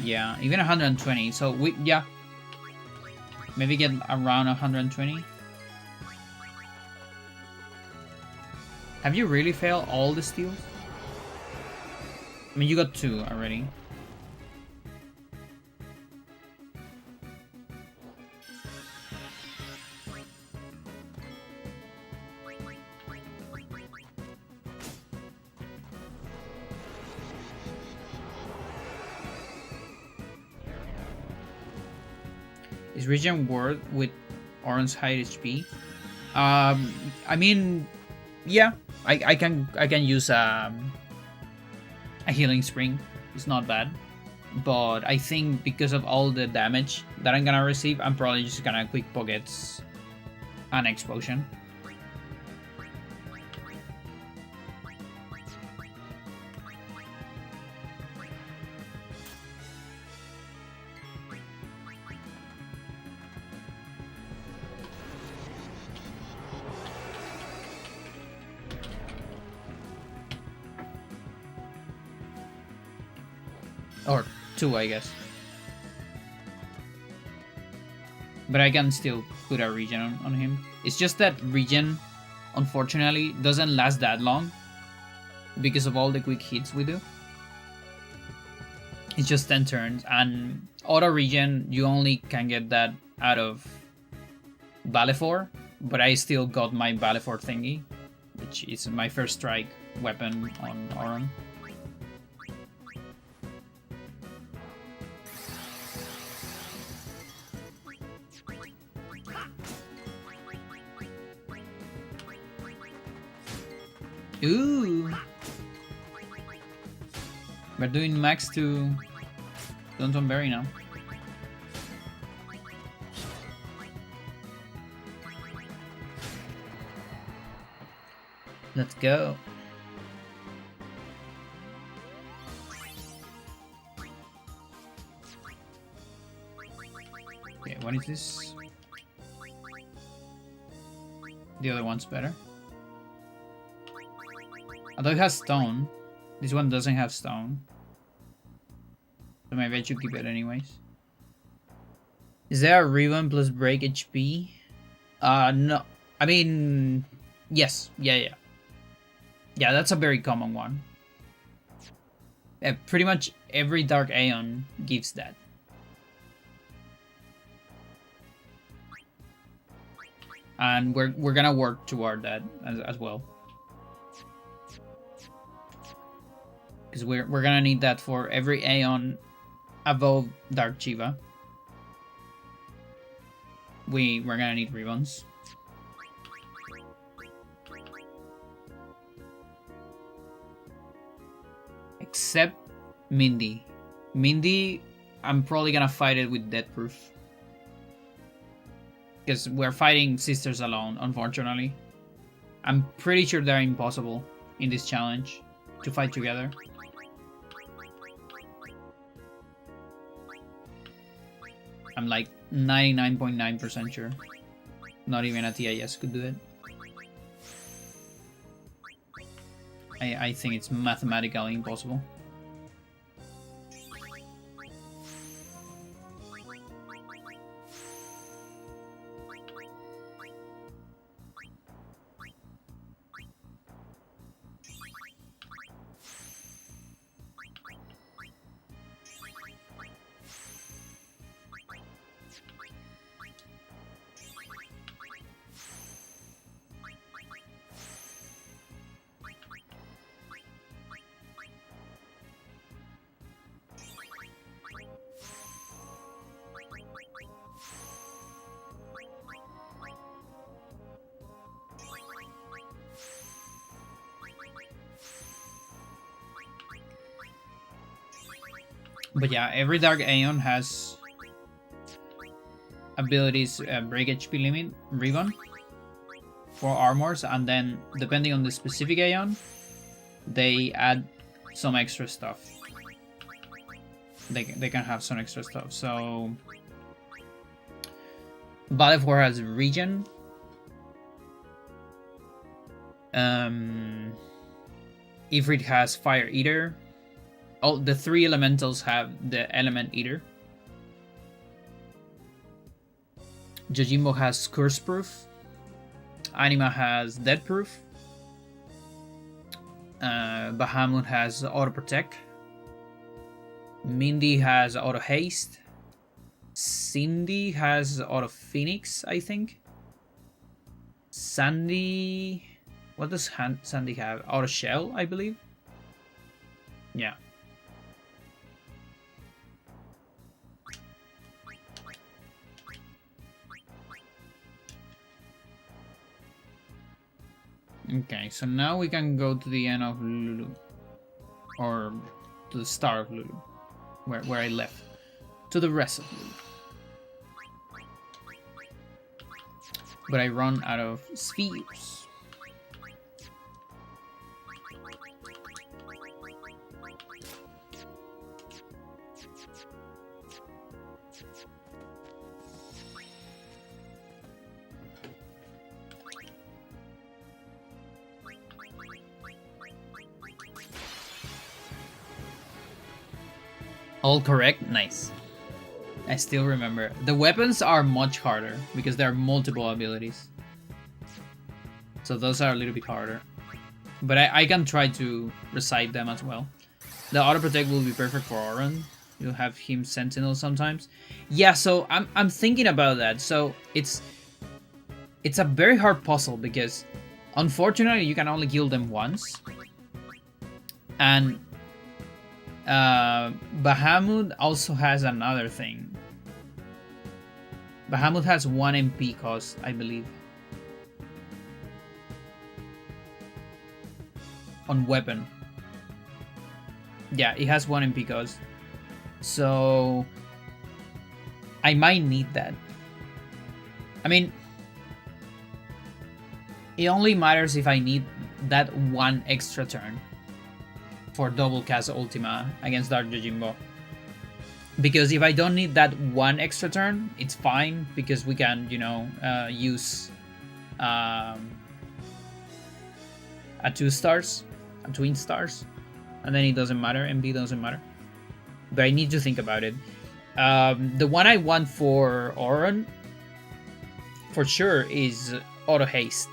Yeah, even 120. So we, yeah. Maybe get around 120. Have you really failed all the steals? I mean, you got 2 already. Is Regen worth with Oran's high HP? I mean, yeah, I can use a healing spring. It's not bad, but I think because of all the damage that I'm gonna receive, I'm probably just gonna quick pockets an explosion. Or 2, I guess. But I can still put a regen on him. It's just that regen, unfortunately, doesn't last that long because of all the quick hits we do. It's just 10 turns, and auto regen, you only can get that out of Valefor, but I still got my Valefor thingy, which is my first strike weapon on Auron. Ooh! We're doing max to Downton Berry now. Let's go. Okay, what is this? The other one's better. Although it has stone. This one doesn't have stone. So maybe I should keep it anyways. Is there a Riven plus break HP? No. I mean, yes. Yeah. Yeah, that's a very common one. Pretty much every Dark Aeon gives that. And we're gonna work toward that as well. Because we're gonna need that for every Aeon above Dark Chiva. We're gonna need ribbons. Except Mindy. Mindy, I'm probably gonna fight it with Death Proof. Because we're fighting sisters alone, unfortunately. I'm pretty sure they're impossible in this challenge to fight together. I'm like 99.9% sure. Not even a TIS could do it. I think it's mathematically impossible. But yeah, every Dark Aeon has abilities, break HP limit, ribbon for armors, and then depending on the specific Aeon, they add some extra stuff. They can have some extra stuff. So Ballet of War has regen. Ifrit has Fire Eater. Oh, the 3 elementals have the Element Eater. Yojimbo has Curse Proof. Anima has Death Proof. Bahamut has Auto Protect. Mindy has Auto Haste. Cindy has Auto Phoenix, I think. Sandy... What does Sandy have? Auto Shell, I believe. Yeah. Okay, so now we can go to the end of Lulu. Or to the start of Lulu. Where I left. To the rest of Lulu. But I run out of spheres. All correct? Nice. I still remember. The weapons are much harder because there are multiple abilities. So those are a little bit harder. But I can try to recite them as well. The Auto Protect will be perfect for Auron. You'll have him Sentinel sometimes. Yeah, so I'm thinking about that. So it's a very hard puzzle because unfortunately you can only kill them once. And Bahamut also has another thing. Bahamut has 1 MP cost, I believe. On weapon. Yeah, it has 1 MP cost. So I might need that. I mean, it only matters if I need that 1 extra turn for double cast Ultima against Dark Yojimbo. Because if I don't need that 1 extra turn, it's fine because we can, you know, use a 2 stars, a twin stars, and then it doesn't matter. MP doesn't matter. But I need to think about it. The one I want for Auron, for sure, is Auto Haste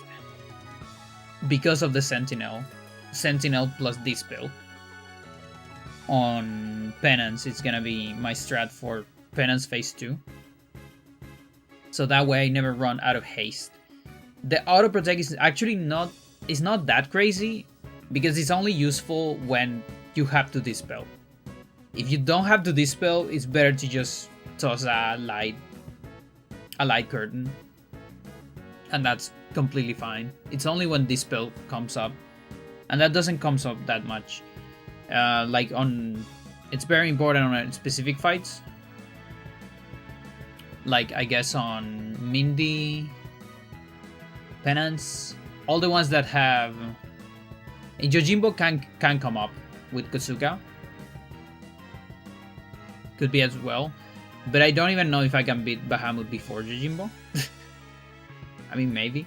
because of the Sentinel. Sentinel plus Dispel. On Penance, it's gonna be my strat for Penance phase 2. So that way I never run out of haste. The Auto Protect is actually not that crazy because it's only useful when you have to Dispel. If you don't have to Dispel, it's better to just toss a light curtain. And that's completely fine. It's only when Dispel comes up. And that doesn't come up that much. Like it's very important on specific fights. Like I guess on Mindy, Penance, all the ones that have. And Yojimbo can come up with Kozuka. Could be as well, but I don't even know if I can beat Bahamut before Yojimbo. I mean, maybe.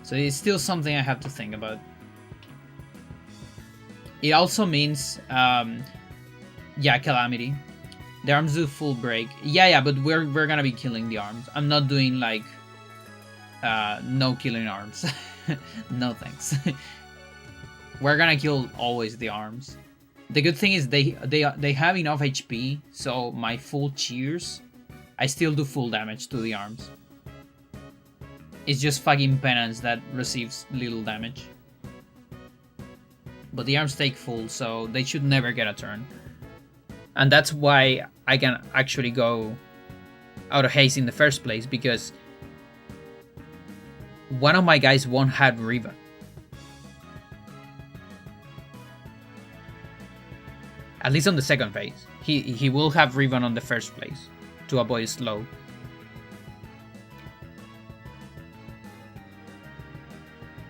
So it's still something I have to think about. It also means, yeah, Calamity. The arms do full break. Yeah, but we're gonna be killing the arms. I'm not doing like, no killing arms. No thanks. We're gonna kill always the arms. The good thing is they have enough HP, so my full cheers, I still do full damage to the arms. It's just fucking Penance that receives little damage. But the arms take full, so they should never get a turn. And that's why I can actually go Auto Haste in the first place, because one of my guys won't have Riven. At least on the second phase. He will have Riven on the first place to avoid slow.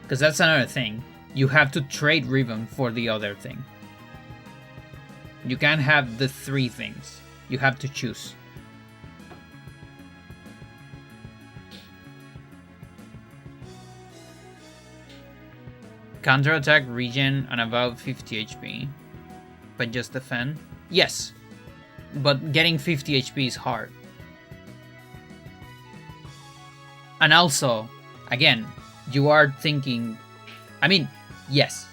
Because that's another thing. You have to trade Riven for the other thing. You can't have the three things. You have to choose. Counterattack, regen, and about 50 HP. But just defend? Yes. But getting 50 HP is hard. And also, again, you are thinking... I mean, yes.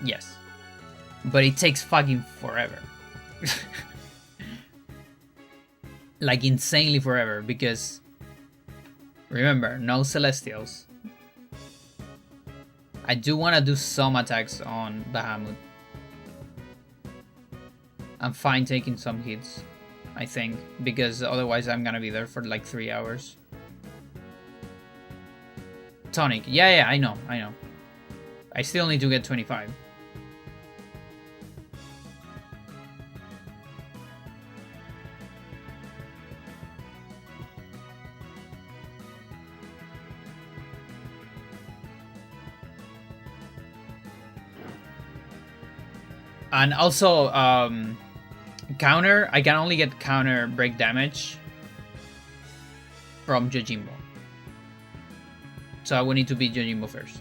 Yes. But it takes fucking forever. Like, insanely forever, because... Remember, no Celestials. I do want to do some attacks on Bahamut. I'm fine taking some hits, I think, because otherwise I'm gonna be there for like 3 hours. Tonic, yeah, I know. I still need to get 25. And also, counter, I can only get counter break damage from Yojimbo. So I will need to beat Yojimbo first.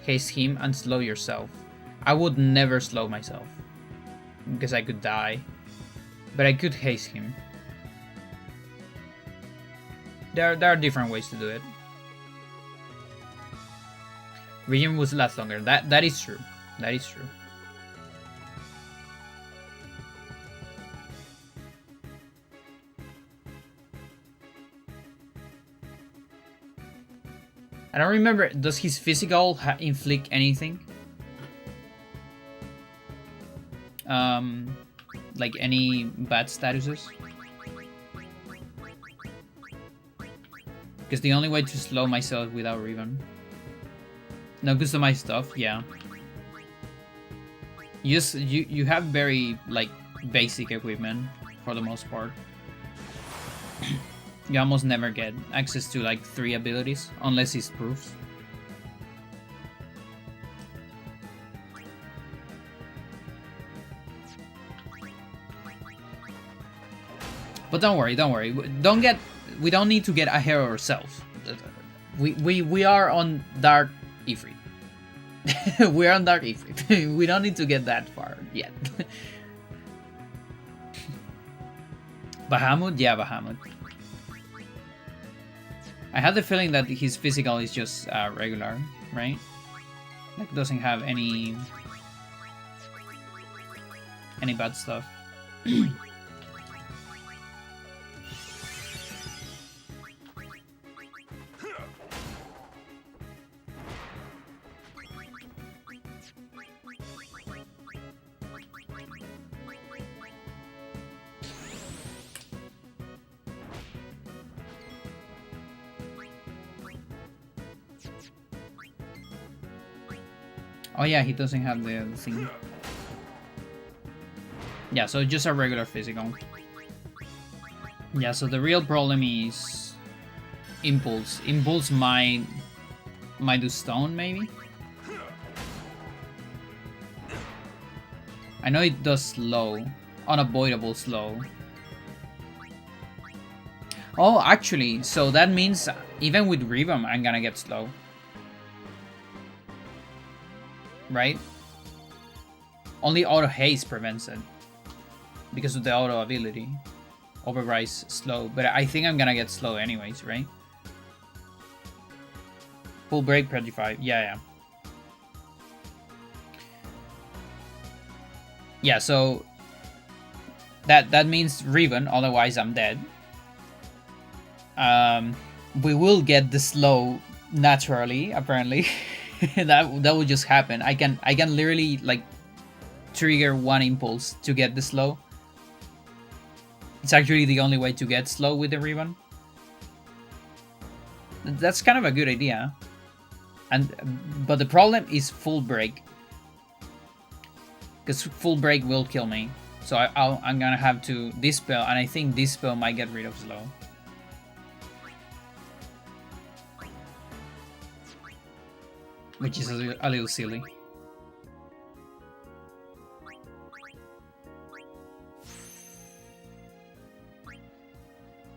Haste him and slow yourself. I would never slow myself, because I could die. But I could haste him. There are different ways to do it. Regen would last longer. That is true. That is true. I don't remember. Does his physical inflict anything? Like any bad statuses? Because the only way to slow myself without Riven. No customized stuff, yeah. You have very like basic equipment for the most part. You almost never get access to like 3 abilities unless it's proofs. But don't worry. We don't need to get ahead of ourselves. We are on Dark Ifrit. We're on Dark Ifrit. We don't need to get that far yet. Bahamut? Yeah, Bahamut. I have the feeling that his physical is just regular, right? Like, doesn't have any bad stuff. Oh yeah, he doesn't have the thing. Yeah, so just a regular physical. Yeah, so the real problem is Impulse. Impulse might do stone, maybe? I know it does slow. Unavoidable slow. Oh, actually, so that means even with Riven, I'm gonna get slow. Right? Only auto haste prevents it because of the auto ability. Overrides slow, but I think I'm gonna get slow anyways, right? Full break, Predify. Yeah. Yeah, so that means Riven, otherwise I'm dead. We will get the slow naturally, apparently. that will just happen. I can literally like trigger one impulse to get the slow. It's actually the only way to get slow with the Riven. That's kind of a good idea. But the problem is full break. Because full break will kill me. So I'm gonna have to dispel, and I think dispel might get rid of slow. Which is a little silly.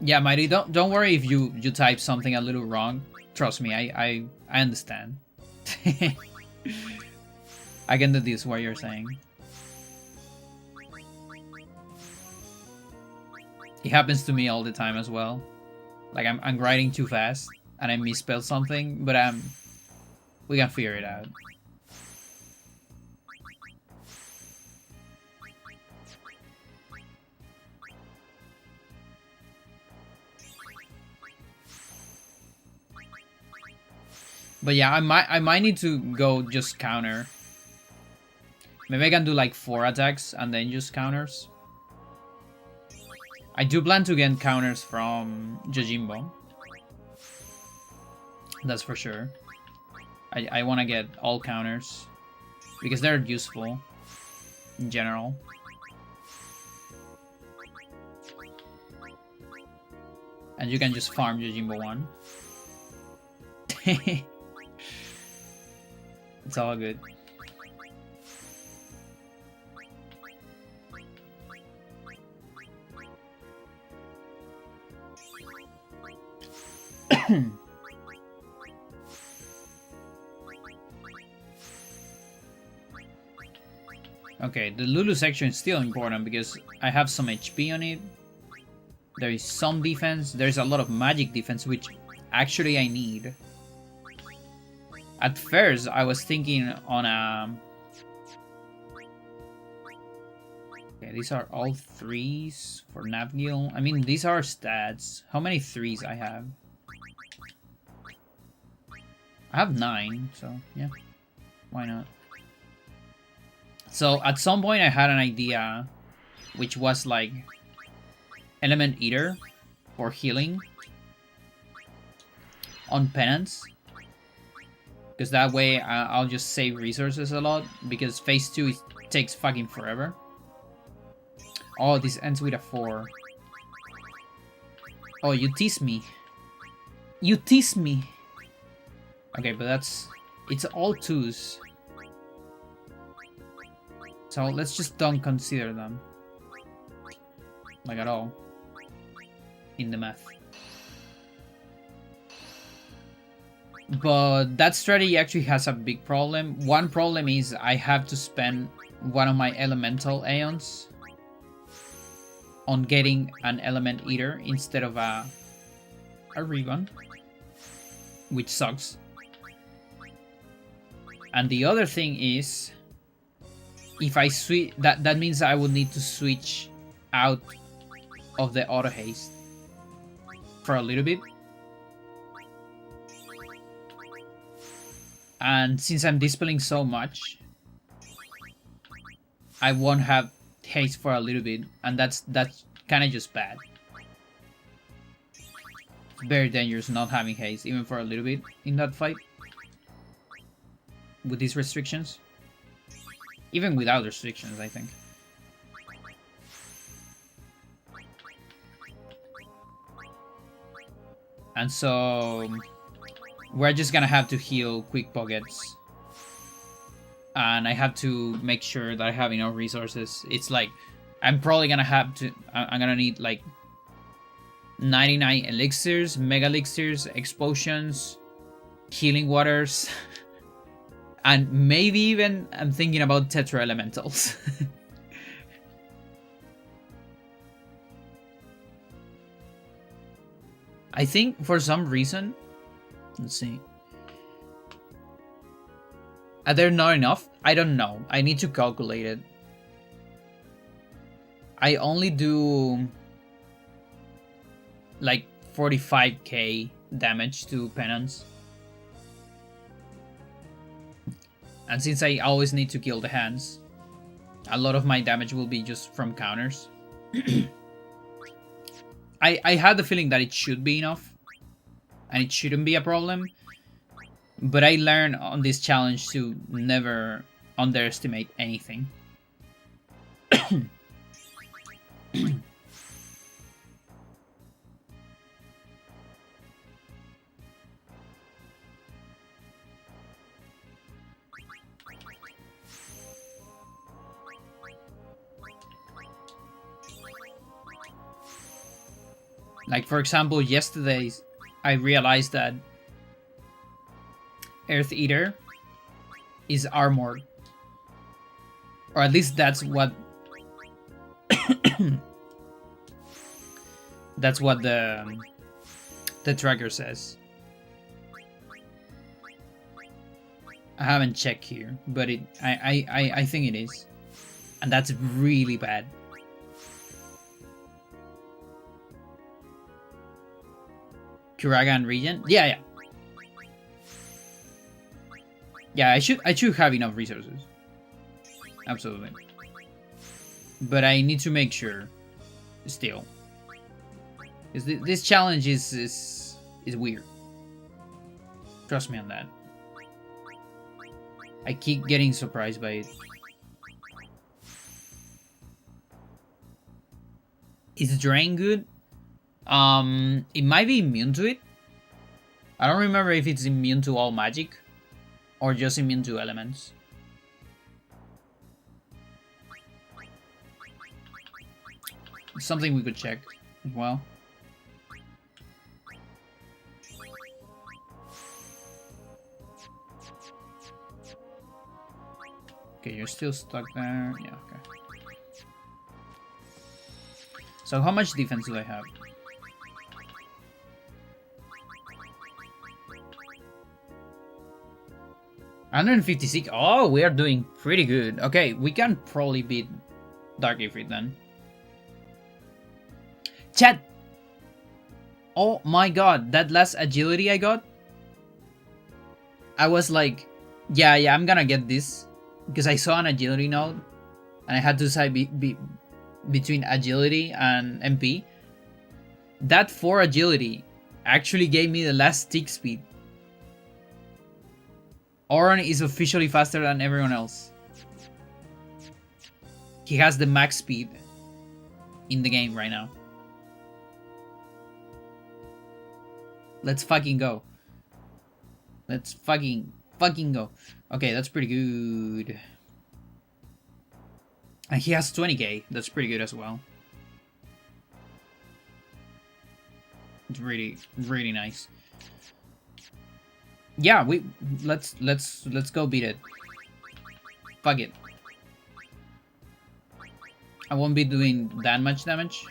Yeah, Mighty, don't worry if you type something a little wrong. Trust me, I understand. I can deduce what you're saying. It happens to me all the time as well. Like I'm writing too fast and I misspelled something, but we can figure it out. But yeah, I might need to go just counter. Maybe I can do like 4 attacks and then just counters. I do plan to get counters from Yojimbo. That's for sure. I want to get all counters because they're useful in general. And you can just farm Yojimbo 1. It's all good. Okay, the Lulu section is still important because I have some HP on it. There is some defense. There's a lot of magic defense, which actually I need. At first, I was thinking on a... Okay, these are all 3s for Navgil. I mean, these are stats. How many 3s I have? I have 9, so yeah. Why not? So at some point I had an idea, which was like Element Eater for healing on Penance. Because that way I'll just save resources a lot, because phase 2 takes fucking forever. Oh, this ends with a 4. Oh, you tease me. You tease me. Okay, but that's... It's all 2s. So let's just don't consider them. Like at all. In the math. But that strategy actually has a big problem. One problem is I have to spend one of my elemental Aeons on getting an Element Eater instead of a Rigon, which sucks. And the other thing is, if I switch, that means I would need to switch out of the auto haste for a little bit. And since I'm dispelling so much, I won't have haste for a little bit, and that's kind of just bad. Very dangerous not having haste, even for a little bit in that fight. With these restrictions. Even without restrictions, I think. And so... we're just gonna have to heal quick pockets. And I have to make sure that I have enough resources. It's like... I'm probably gonna have to... I'm gonna need like... 99 elixirs, mega elixirs, explosions, healing waters... And maybe even I'm thinking about Tetra Elementals. I think for some reason... Let's see. Are there not enough? I don't know. I need to calculate it. I only do... like 45k damage to Penance. And since I always need to kill the hands, a lot of my damage will be just from counters. I had the feeling that it should be enough. and it shouldn't be a problem. But I learned on this challenge to never underestimate anything. Like, for example, yesterday I realized that Earth Eater is armored. Or at least that's what that's what the tracker says. I haven't checked here, but I think it is. And that's really bad. Kuragan region? Yeah. Yeah, I should have enough resources. Absolutely. But I need to make sure still. This challenge is weird. Trust me on that. I keep getting surprised by it. Is Drain good? It might be immune to it. I don't remember if it's immune to all magic or just immune to elements. It's something we could check as well. Okay, you're still stuck there. Yeah, okay. So how much defense do I have? 156. Oh, we are doing pretty good. Okay, we can probably beat Dark Ifrit then. Chat! Oh my god, that last agility I got, I was like, yeah, I'm gonna get this. Because I saw an agility node, and I had to decide between agility and MP. That 4 agility actually gave me the last tick speed. Auron is officially faster than everyone else. He has the max speed in the game right now. Let's fucking go. Let's fucking go. Okay, that's pretty good. And he has 20k. That's pretty good as well. It's really, really nice. Yeah, let's go beat it. Fuck it. I won't be doing that much damage.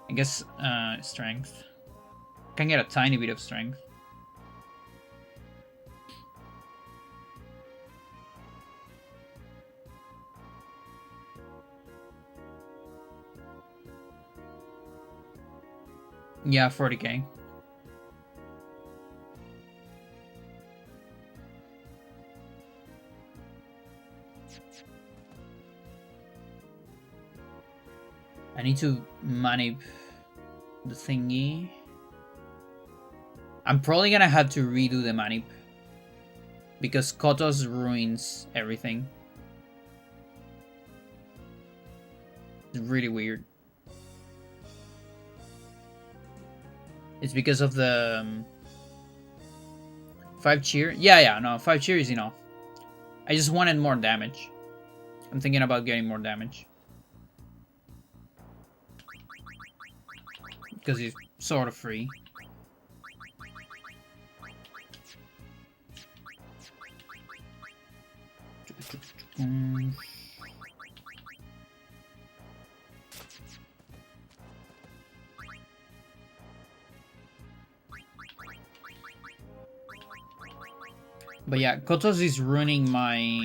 I guess strength. Can get a tiny bit of strength. Yeah, 40k. I need to manip the thingy. I'm probably gonna have to redo the manip because Kotos ruins everything. It's really weird. It's because of the 5 cheer. Yeah, no, 5 cheer is enough. I just wanted more damage. I'm thinking about getting more damage. Because it's sort of free. But yeah, Kotos is ruining my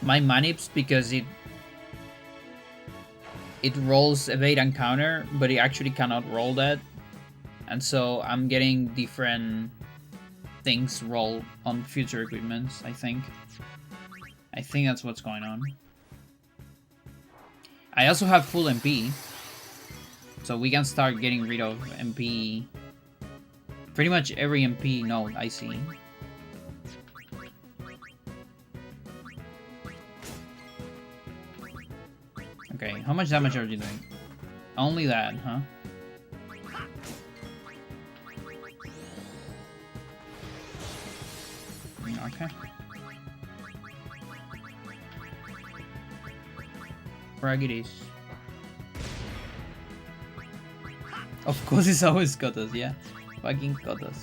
manips because it rolls evade and counter, but it actually cannot roll that. And so I'm getting different things roll on future equipments, I think. I think that's what's going on. I also have full MP, So we can start getting rid of MP. Pretty much every MP node I see. Okay, how much damage are you doing? Only that, huh? Okay. Frag it is. Of course it's always Kotos, yeah. Fucking Kotos.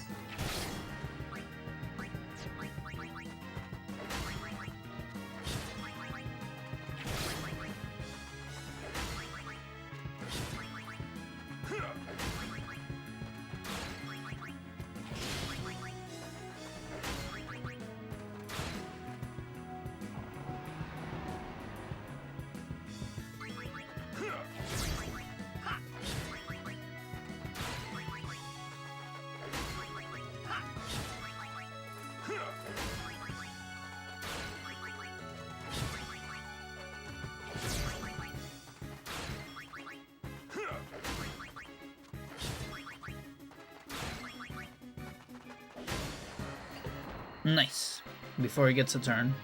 Nice. Before he gets a turn.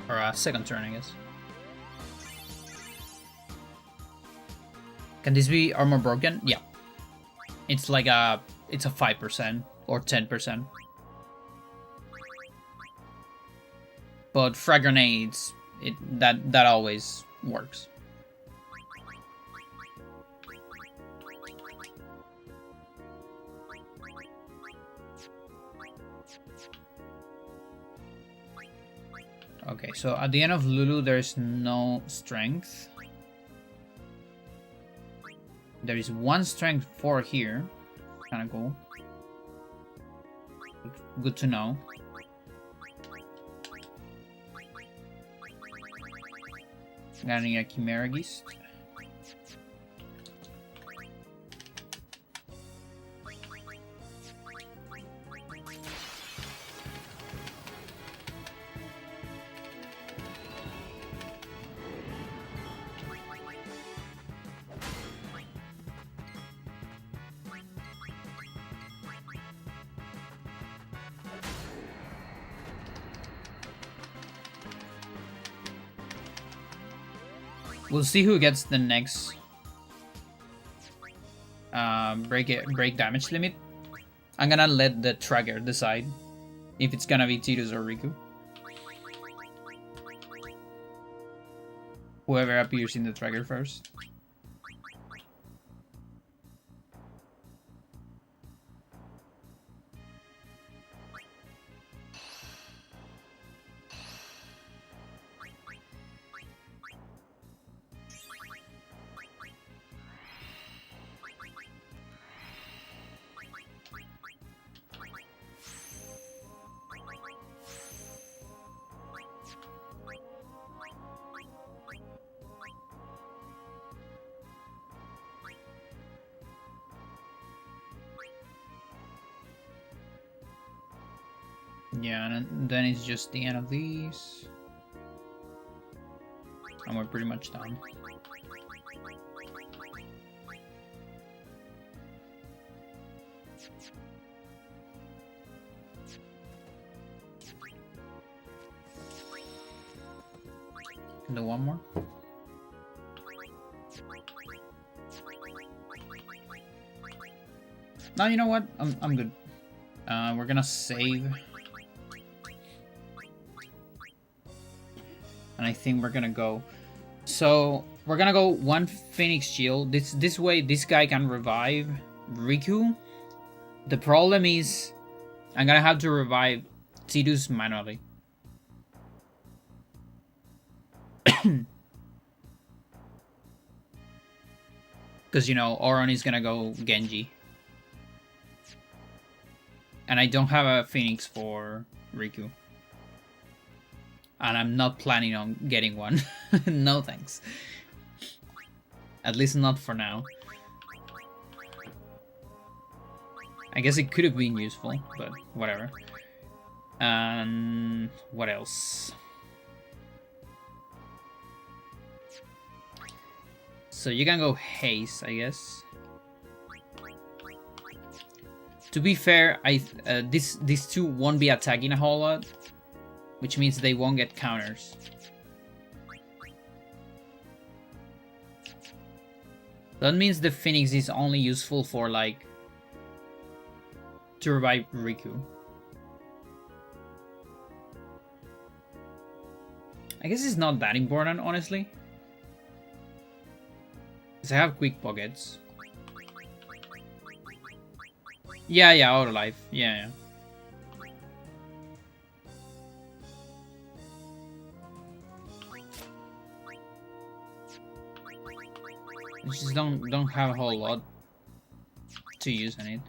Or a second turn, I guess. Can this be armor broken? Yeah. It's like a... It's a 5% or 10%. But frag grenades, that always works. Okay, so at the end of Lulu, there's no strength. There is one strength 4 here. Kind of cool. Good to know. Getting a Chimera Geist. We'll see who gets the next break damage limit. I'm gonna let the tracker decide if it's gonna be Tidus or Riku. Whoever appears in the tracker first. Yeah, and then it's just the end of these. And we're pretty much done. Can do one more. No, you know what? I'm good. We're gonna save. And I think we're gonna go. So we're gonna go one Phoenix Shield. This way, this guy can revive Riku. The problem is, I'm gonna have to revive Tidus manually. Because, you know, Auron is gonna go Genji. And I don't have a Phoenix for Riku. And I'm not planning on getting one. No thanks. At least not for now. I guess it could have been useful, but whatever. What else? So you can go Haste, I guess. To be fair, these two won't be attacking a whole lot, which means they won't get counters. That means the Phoenix is only useful for like to revive Riku. I guess it's not that important, honestly. Because I have quick pockets. Yeah, auto life. Yeah. I just don't have a whole lot to use on it.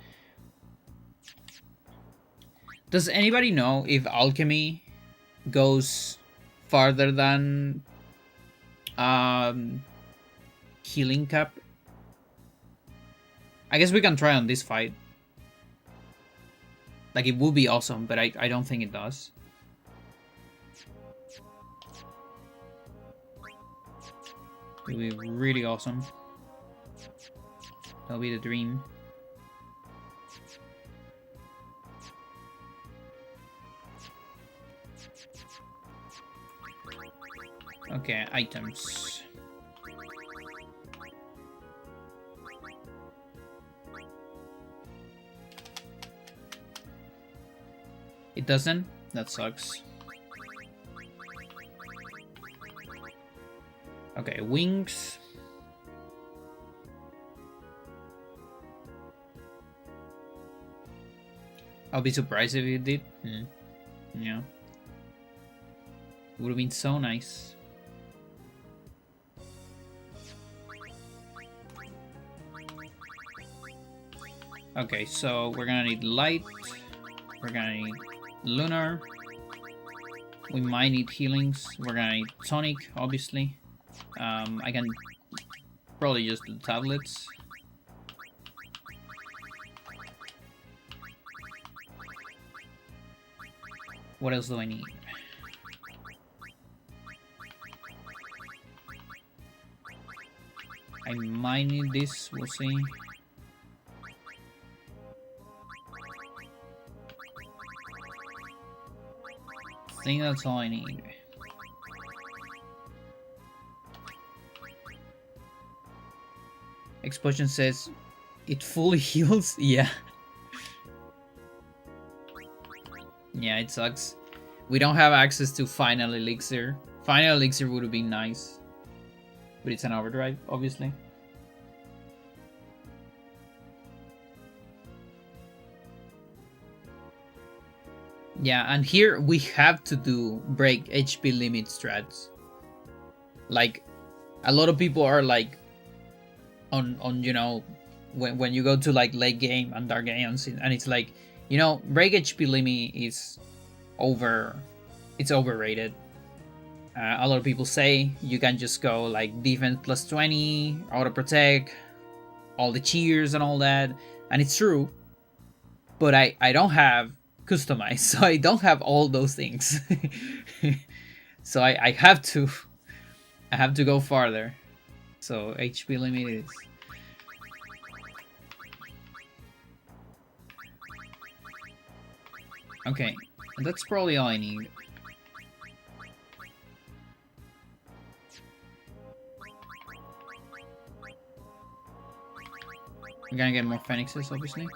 Does anybody know if alchemy goes farther than healing cap? I guess we can try on this fight. Like, it would be awesome, but I don't think it does. It would be really awesome. That'll be the dream. Okay, items. It doesn't? That sucks. Okay, wings. I'll be surprised if it did. Yeah. It would have been so nice. Okay, so we're gonna need light. We're gonna need lunar. We might need healings. We're gonna need tonic, obviously. I can probably use the tablets. What else do I need? I might need this, we'll see. I think that's all I need. Explosion says it fully heals. Yeah. Yeah, it sucks. We don't have access to Final Elixir. Final Elixir would have been nice. But it's an overdrive, obviously. Yeah, and here we have to do break HP limit strats. Like, a lot of people are like, on you know, when you go to like late game and dark games, and it's like, you know, break HP limit is it's overrated. A lot of people say you can just go like defense plus 20, auto protect, all the cheers and all that, and it's true. But I don't have customized, so I don't have all those things. So I have to go farther. So HP limit is. Okay, that's probably all I need. I'm gonna get more phoenixes, obviously.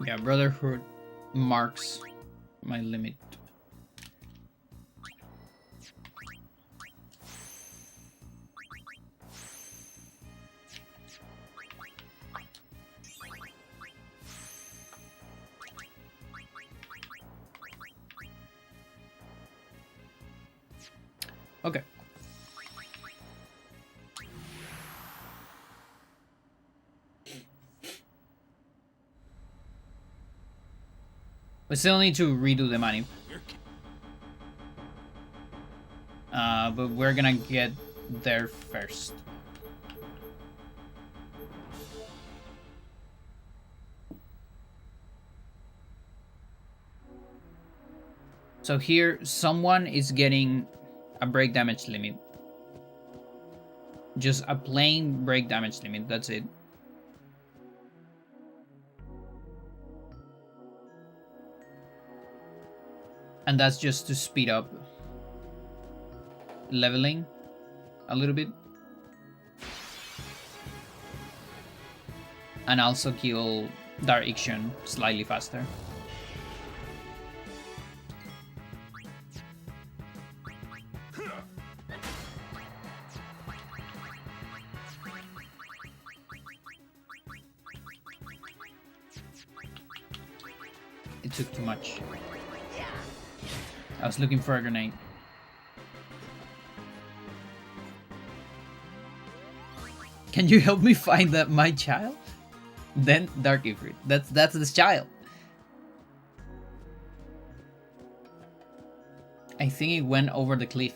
Yeah, Brotherhood marks my limit. We still need to redo the money. But we're gonna get there first. So here, someone is getting a break damage limit. Just a plain break damage limit, that's it. And that's just to speed up leveling a little bit. And also kill Dark Ixion slightly faster. It took too much. I was looking for a grenade. Can you help me find that my child? Then Dark Ifrit. That's this child. I think it went over the cliff.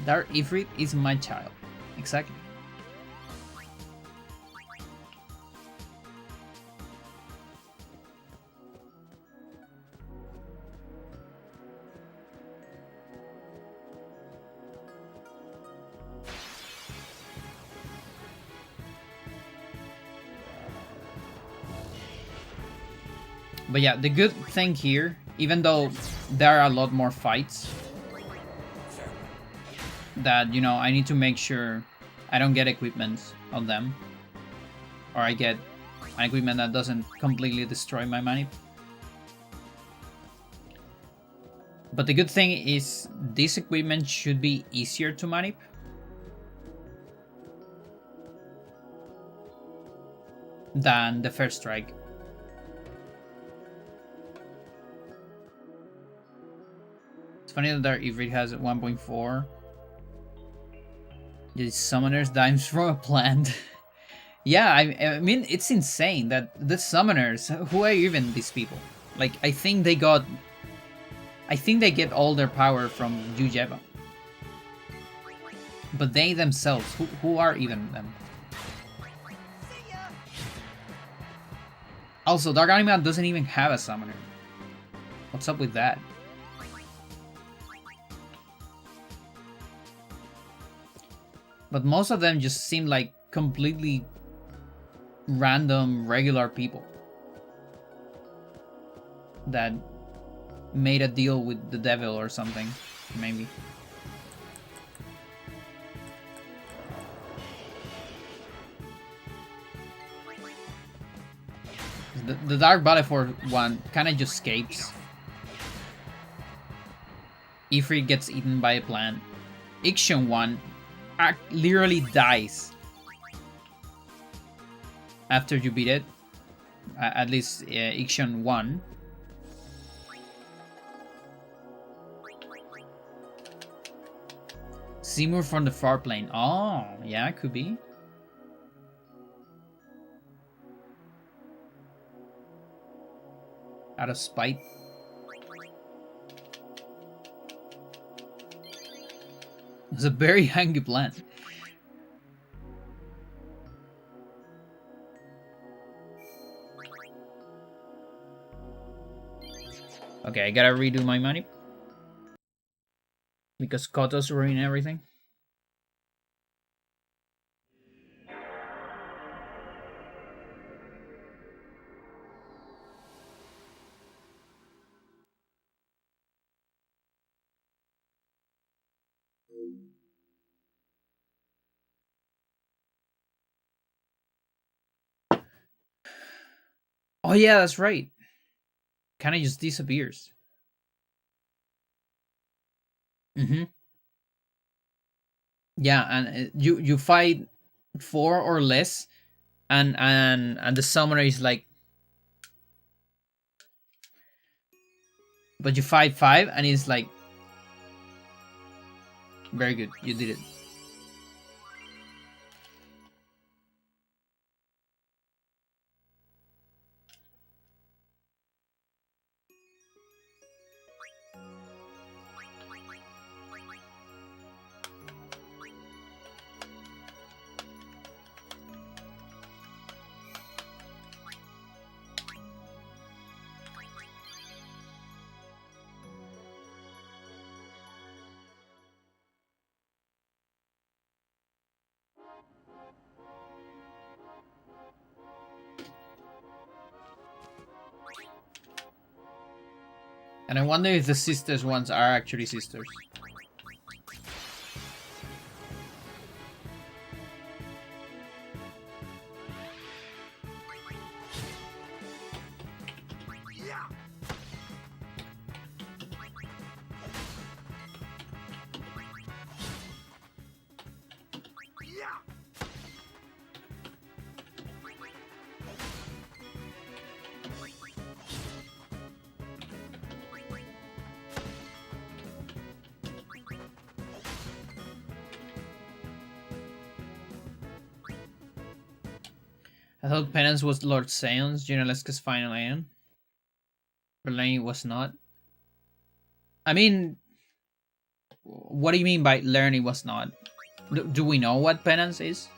Dark Ifrit is my child. Exactly. But yeah, the good thing here, even though there are a lot more fights, that, you know, I need to make sure I don't get equipment on them. Or I get an equipment that doesn't completely destroy my manip. But the good thing is this equipment should be easier to manip. Than the first strike. It's funny that Ifrit has 1.4. The summoners dimes from a plant. Yeah, I mean, it's insane that the summoners, who are even these people? Like, I think they get all their power from Yujeva. But they themselves, who are even them? Also, Dark Anima doesn't even have a summoner. What's up with that? But most of them just seem like completely random, regular people that made a deal with the devil or something, maybe. The Dark Balefor one kind of just escapes. Ifrit gets eaten by a plant. Ixion one literally dies after you beat it. At least Ixion 1. Seymour from the far plane. Oh, yeah, it could be. Out of spite. It's a very hangy plant. Okay, I gotta redo my money. Because Kotos ruined everything. Oh yeah, that's right. Kind of just disappears. Mm-hmm. Yeah, and you fight 4 or less, and the summoner is like But you fight 5 and it's like... Very good, you did it. And I wonder if the sisters ones are actually sisters. I thought Penance was Lord Seon's, Junalesca's final aim. Berlani was not. I mean, what do you mean by Lerny was not? Do we know what Penance is?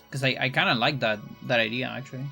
Because I kind of like that idea, actually.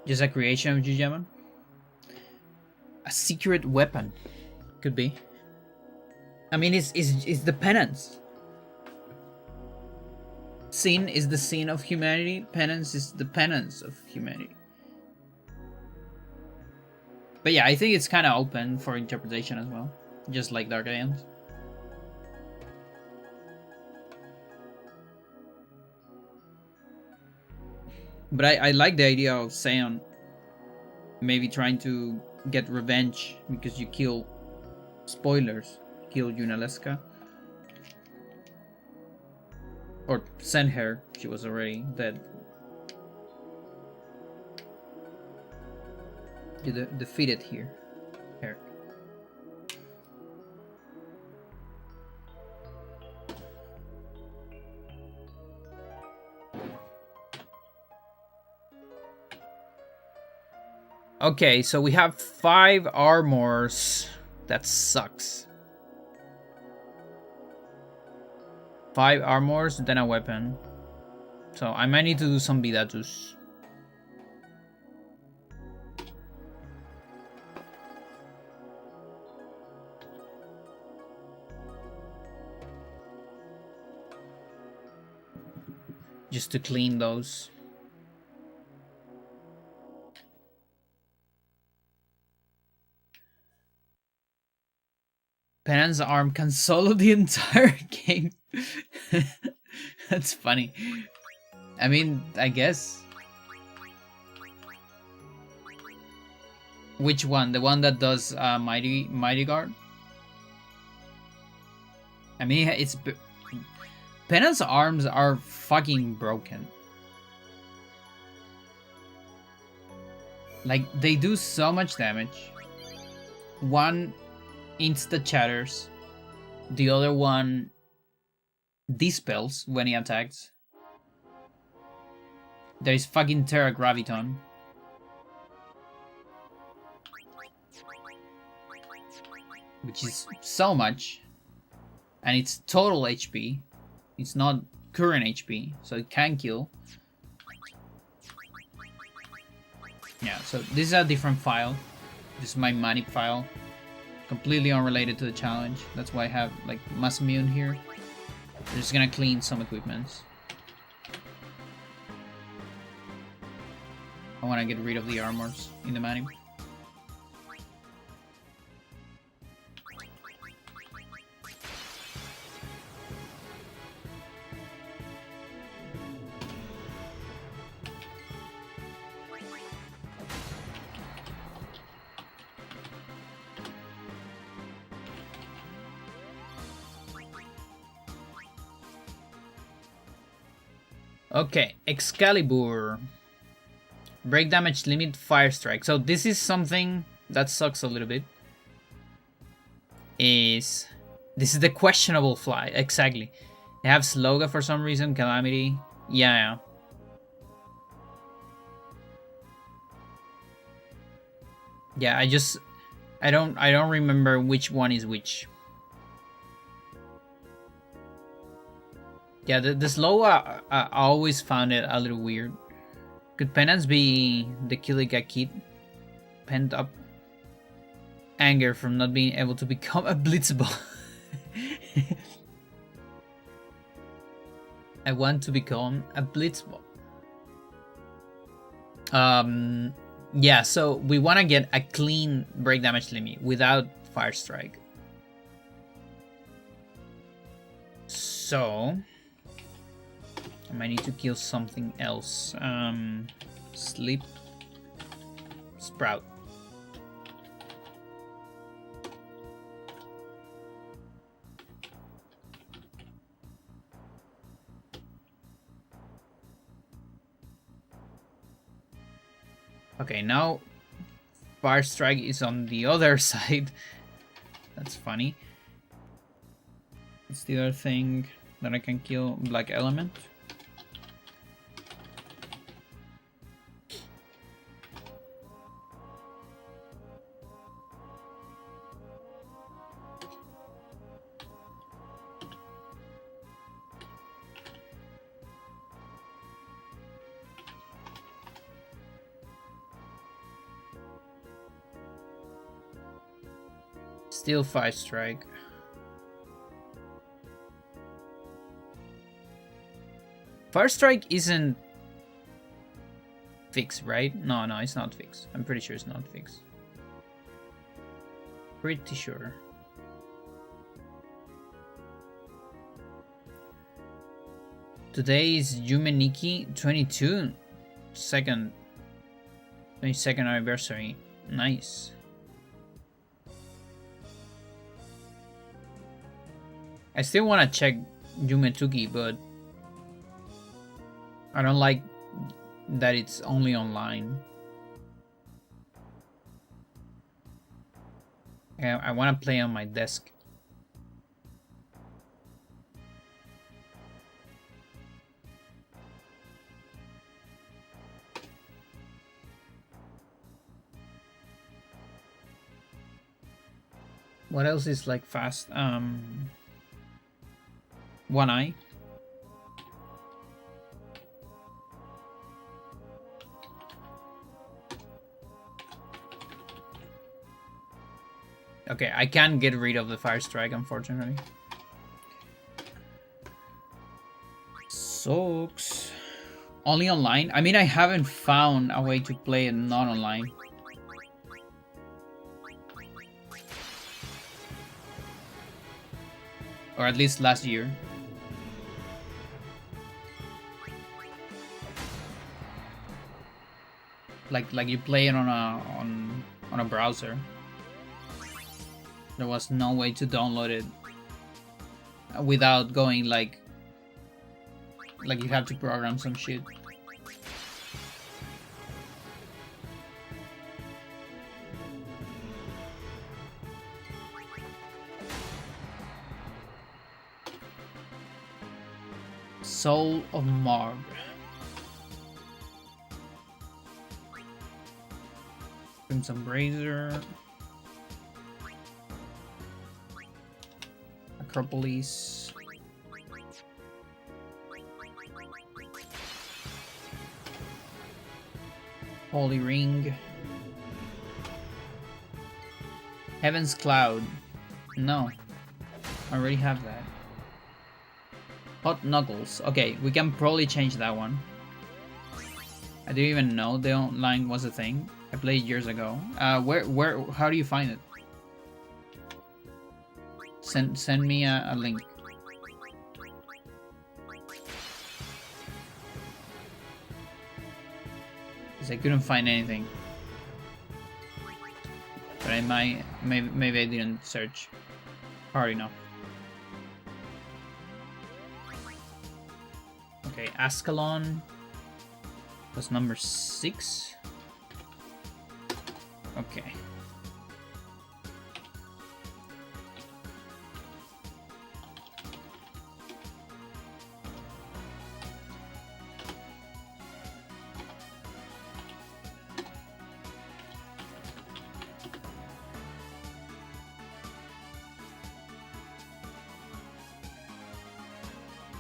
Just a creation of Jujamon? A secret weapon. Could be. I mean, it's the penance. Sin is the sin of humanity. Penance is the penance of humanity. But yeah, I think it's kind of open for interpretation as well. Just like Dark Aeons. But I like the idea of Seon maybe trying to get revenge because you kill... Spoilers. Kill Junalesca. Or send her. She was already dead. You defeated here. Here. Okay, so we have 5 armors. That sucks. 5 armors, then a weapon. So I might need to do some Vidatus. Just to clean those. Penance's arm can solo the entire game. That's funny. I mean, I guess. Which one? The one that does Mighty Guard? I mean, it's... Penance's arms are fucking broken. Like, they do so much damage. One insta chatters. The other one dispels when he attacks. There's fucking Terra Graviton. Which is so much. And it's total HP. It's not current HP, so it can kill. Yeah, so this is a different file. This is my Manip file. Completely unrelated to the challenge. That's why I have like Masamune here. We're just gonna clean some equipments. I wanna get rid of the armors in the menu. Okay, Excalibur. Break damage limit, fire strike. So this is something that sucks a little bit. This is the questionable fly, exactly. They have Sloga for some reason, Calamity. Yeah. Yeah, I don't remember which one is which. Yeah, the slow I always found it a little weird. Could penance be the Killiga Kid? Pent up anger from not being able to become a Blitzball. I want to become a Blitzball. Yeah, so we want to get a clean break damage limit without fire strike. So I might need to kill something else. Sleep. Sprout. Okay, now Fire Strike is on the other side. That's funny. What's the other thing that I can kill? Black Element. Still 5 strike. Fire strike isn't fixed, right? No, it's not fixed. I'm pretty sure it's not fixed. Pretty sure. Today is Yume Nikki 22 22nd anniversary. Nice. I still want to check Yumetuki, but I don't like that it's only online. I want to play on my desk. What else is like fast? One Eye. Okay, I can't get rid of the Fire Strike, unfortunately. Sucks. Only online? I mean, I haven't found a way to play it not online. Or at least last year. Like you play it on a browser. There was no way to download it without going like you have to program some shit. Soul of Marg. Crimson Brazier. Acropolis. Holy Ring. Heaven's Cloud. No. I already have that. Hot Knuckles. Okay, we can probably change that one. I didn't even know the online was a thing. I played years ago. How do you find it? Send me a link. Because I couldn't find anything. But I might, maybe I didn't search hard enough. Okay, Ascalon was number 6. Okay.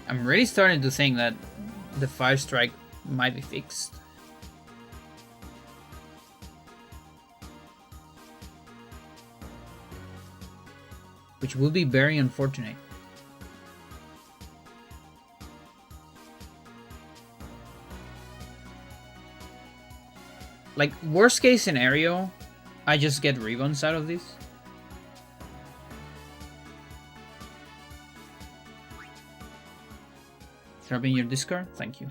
I'm really starting to think that the Fire Strike might be fixed. Which would be very unfortunate. Like, worst case scenario, I just get ribbons out of this. Dropping your discard? Thank you.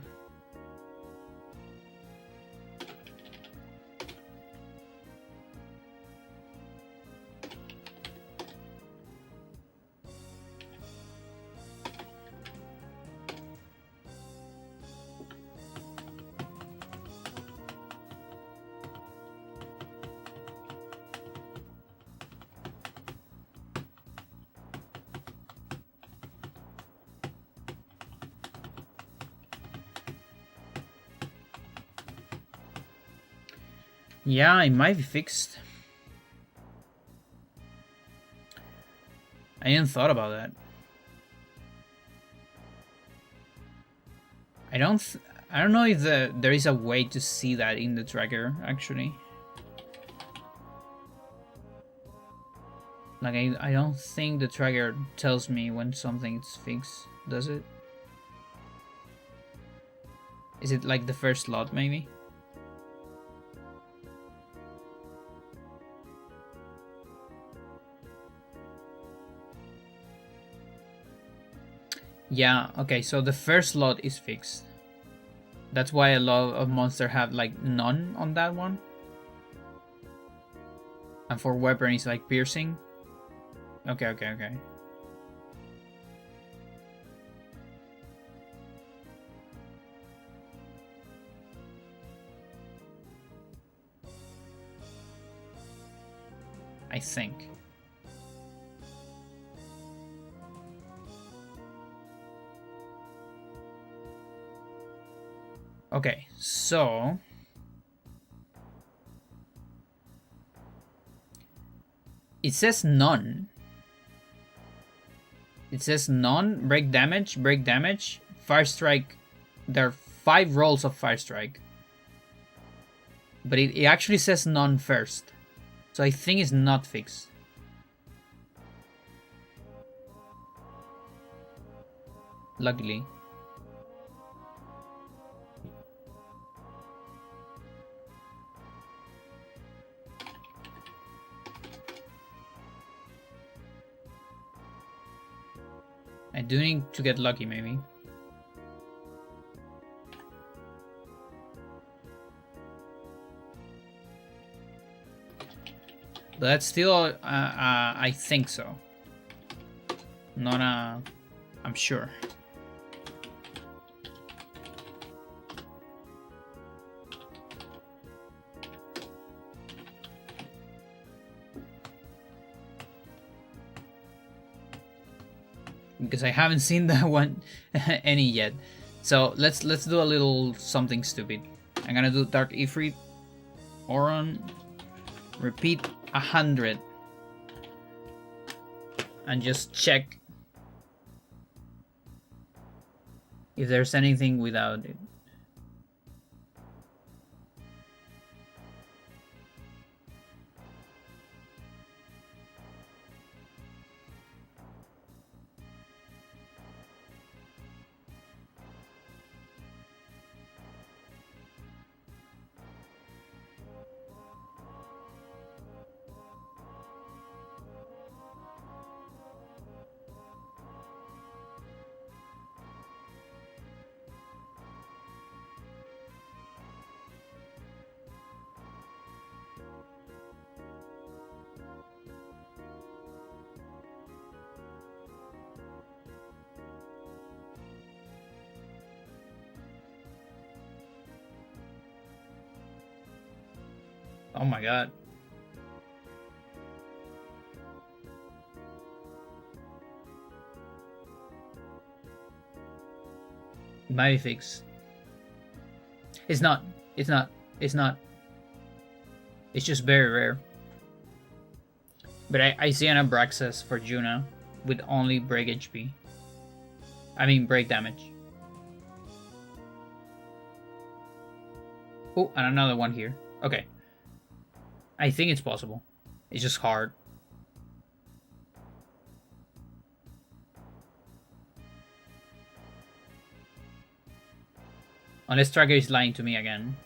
Yeah, it might be fixed. I didn't thought about that. I don't know if there is a way to see that in the tracker, actually. Like, I don't think the tracker tells me when something's fixed, does it? Is it like the first slot, maybe? Yeah, okay, so the first slot is fixed. That's why a lot of monsters have like none on that one. And for weapon it's like piercing. Okay. I think. Okay, so it says none. It says none, break damage, Fire Strike. There are 5 rolls of Fire Strike. But it actually says none first. So I think it's not fixed. Luckily. I do need to get lucky, maybe. But that's still, I think so. Not I'm sure. Because I haven't seen that one any yet. So let's do a little something stupid. I'm gonna do Dark Ifrit, Oron, repeat 100, and just check if there's anything without it. Oh my god. It might be fixed. It's not. It's not. It's not. It's just very rare. But I see an Abraxas for Juna with only break HP. I mean break damage. Oh, and another one here. Okay. I think it's possible. It's just hard. Unless Tracker is lying to me again.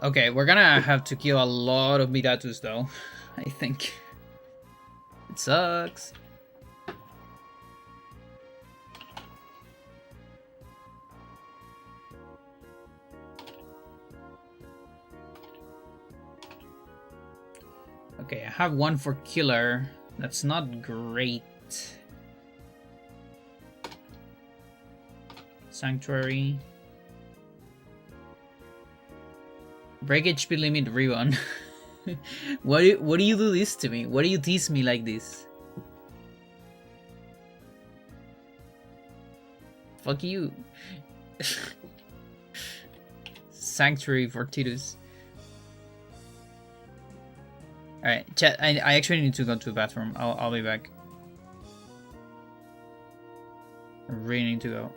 Okay, we're gonna have to kill a lot of Miratus though, I think. It sucks. Okay, I have one for killer. That's not great. Sanctuary. Break HP limit rerun. What do you do this to me? What do you tease me like this? Fuck you. Sanctuary for Tidus. Alright, chat, I actually need to go to the bathroom. I'll be back. I really need to go.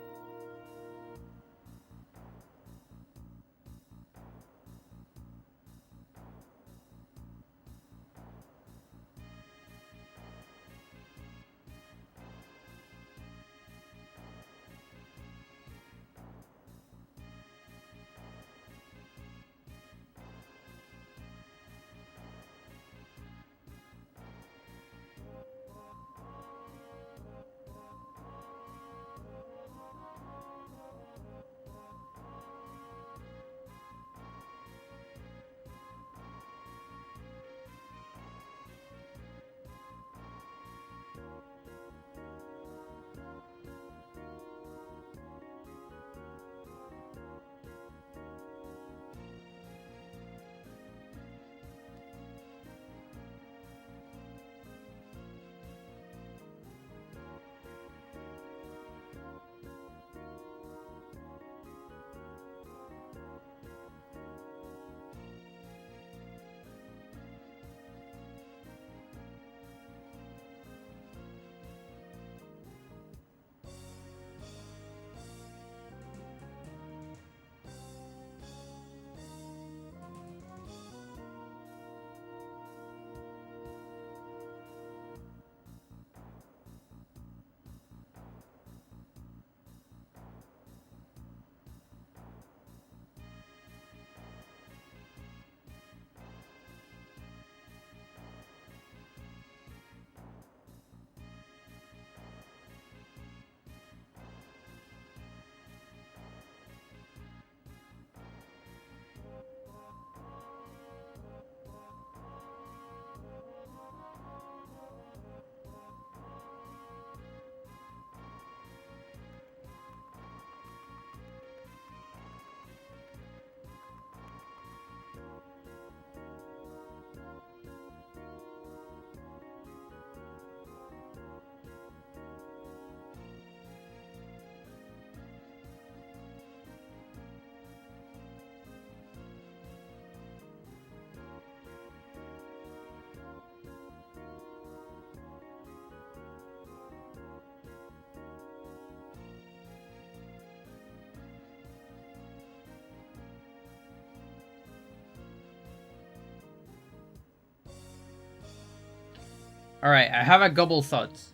Alright, I have a couple thoughts.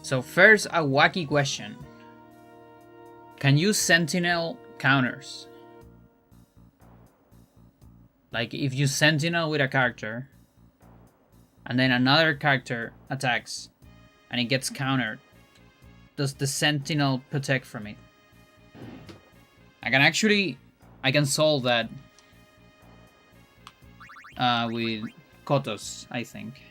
So first, a wacky question. Can you sentinel counters? Like, if you sentinel with a character, and then another character attacks, and it gets countered, does the sentinel protect from it? I can solve that with Kotos, I think.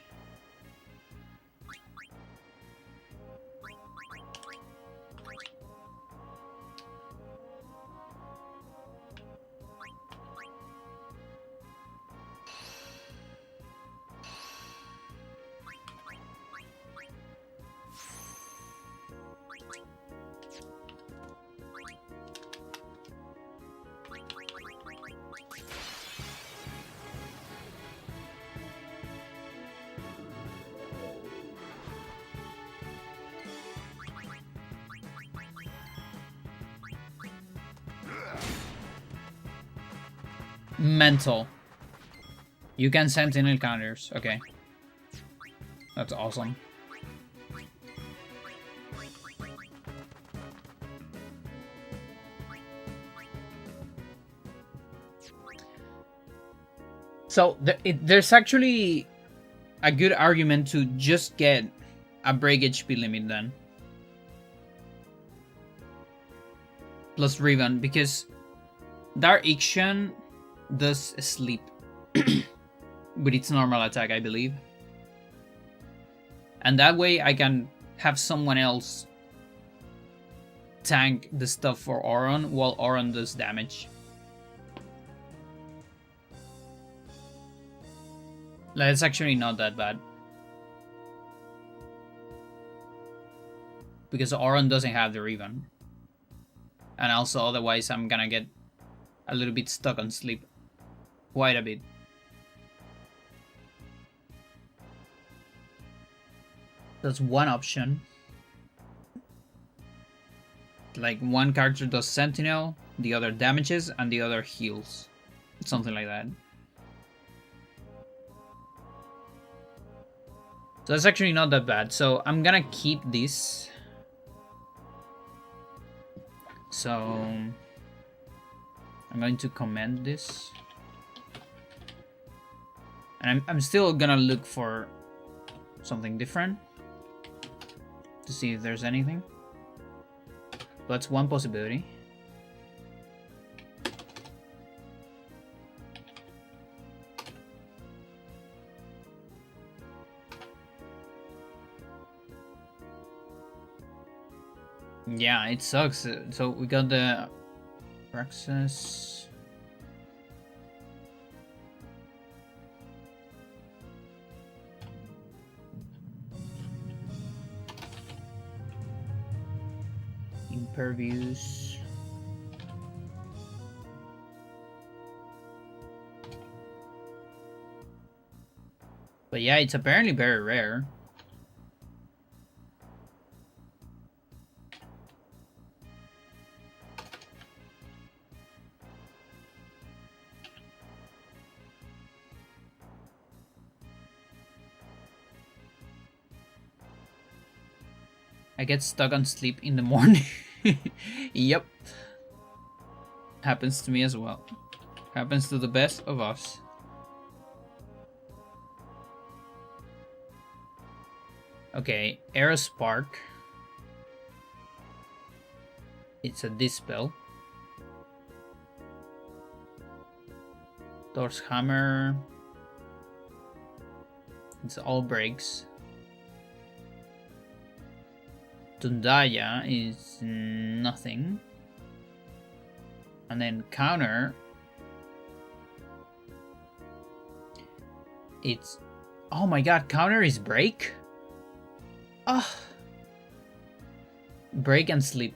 Mental. You can sentinel counters. Okay. That's awesome. So there's actually a good argument to just get a break HP limit then. Plus Riven, because Dark Ixion does sleep with its normal attack, I believe. And that way I can have someone else tank the stuff for Auron while Auron does damage. Like, it's actually not that bad. Because Auron doesn't have the Riven. And also otherwise I'm gonna get a little bit stuck on sleep. Quite a bit. That's one option. Like, one character does Sentinel, the other damages, and the other heals. Something like that. So that's actually not that bad. So I'm gonna keep this. So I'm going to comment this. And I'm still gonna look for something different to see if there's anything. That's one possibility. Yeah, it sucks. So we got the Praxis. Impervious. But yeah, it's apparently very rare. I get stuck on sleep in the morning. Yep. Happens to me as well. Happens to the best of us. Okay, Aerospark. It's a Dispel. Thor's Hammer. It's all breaks. Tundaya is nothing. And then counter. It's... Oh my god, counter is break? Ah. Break and sleep.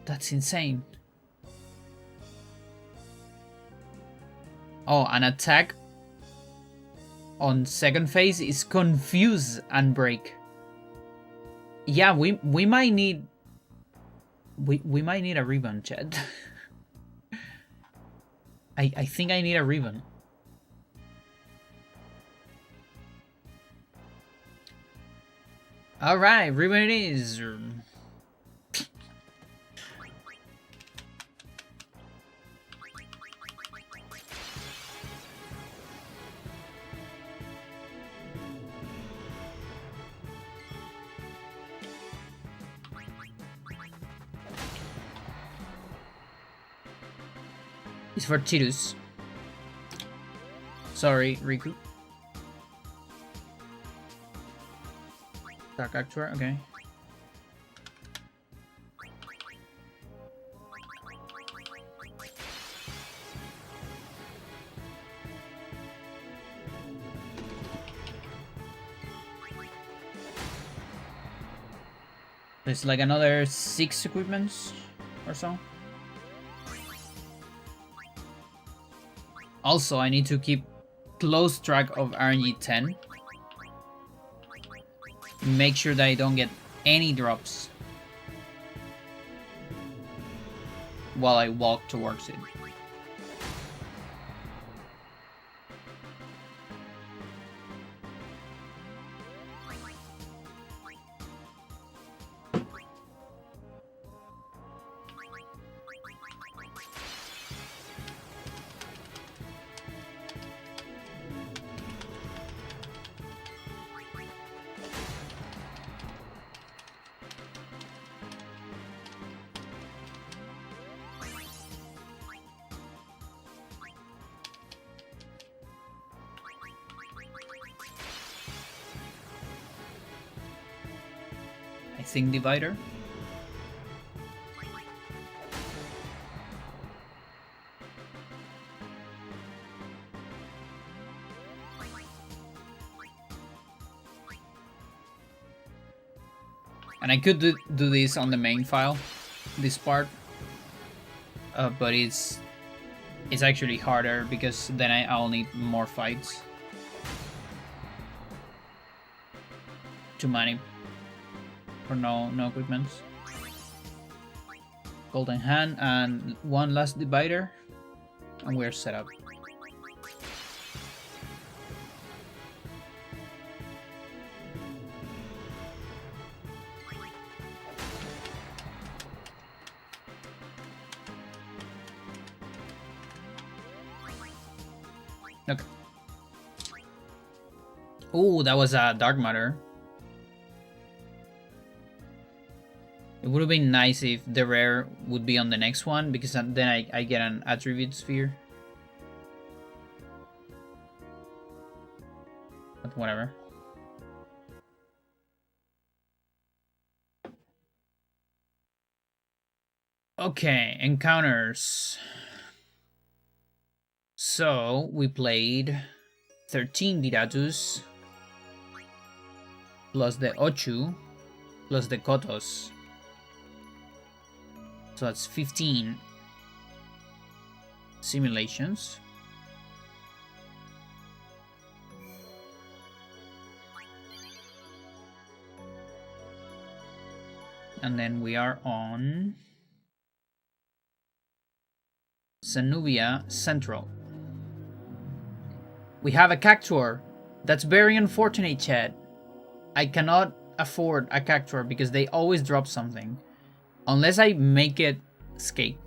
That's insane. Oh, an attack on second phase is confuse and break. Yeah, we might need we might need a Riven, Chad. I think I need a Riven. Alright, Riven it is. It's for Tidus. Sorry, Riku. Dark Actuar, okay. There's like another 6 equipments or so. Also, I need to keep close track of RNG 10. Make sure that I don't get any drops while I walk towards it. I think divider. And I could do this on the main file, this part, but it's actually harder because then I'll need more fights to manip for no equipments. Golden Hand and one last divider, and we're set up. Okay. Oh, that was a Dark Matter. It would have been nice if the rare would be on the next one, because then I get an attribute sphere. But whatever. Okay, encounters. So we played 13 Diratus plus the Ochu plus the Kotos. So that's 15 simulations. And then we are on Zenuvia Central. We have a Cactuar. That's very unfortunate, Chad. I cannot afford a Cactuar because they always drop something. Unless I make it escape.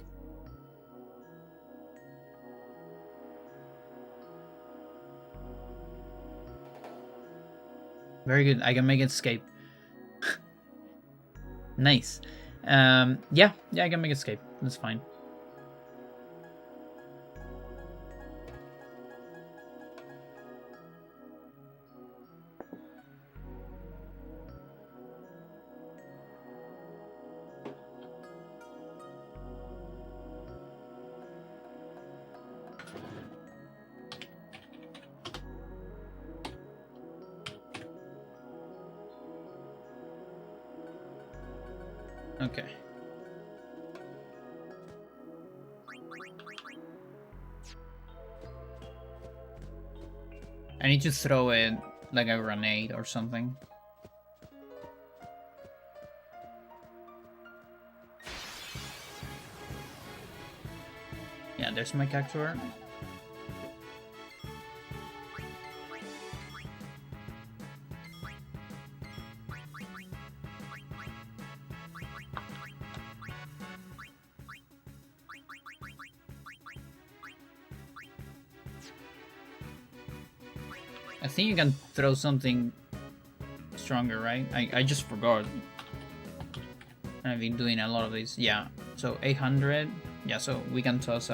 Very good. I can make it escape. Nice. Yeah, I can make it escape. That's fine. Okay. I need to throw it like a grenade or something. Yeah, there's my Cactuar. I think you can throw something stronger, right? I just forgot. I've been doing a lot of these. Yeah, so 800. Yeah, so we can toss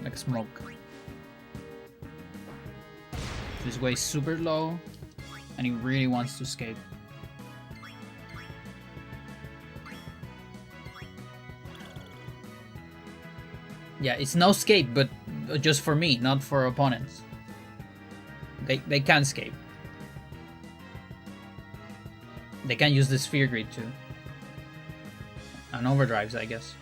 like smoke. This way is super low, and he really wants to escape. Yeah, it's no escape, but just for me, not for opponents. They can escape. They can use the sphere grid too. And overdrives, I guess.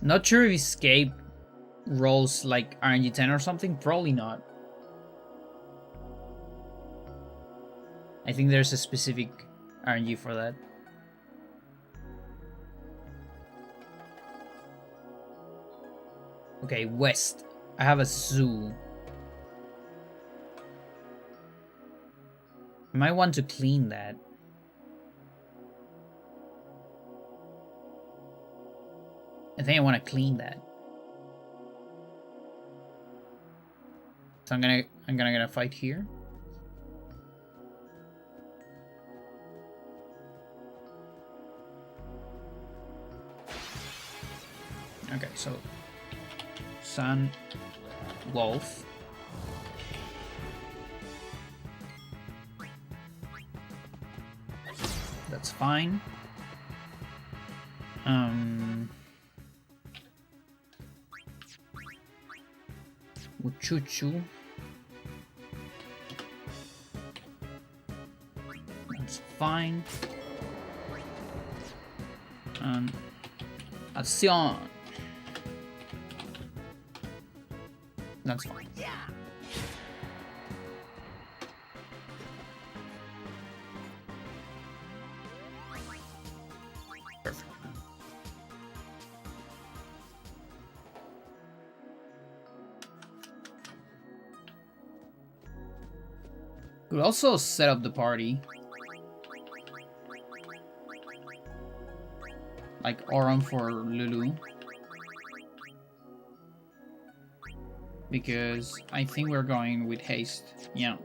Not sure if escape rolls like RNG 10 or something. Probably not. I think there's a specific RNG for that. Okay, west. I have a zoo. I might want to clean that. I think I want to clean that. So I'm gonna get a fight here. Okay, so Sun Wolf. That's fine. Uchuchu. That's fine. Action. That's fine. Yeah. Perfect. Could also set up the party. Like Aurum for Lulu. Because I think we're going with haste. Yeah.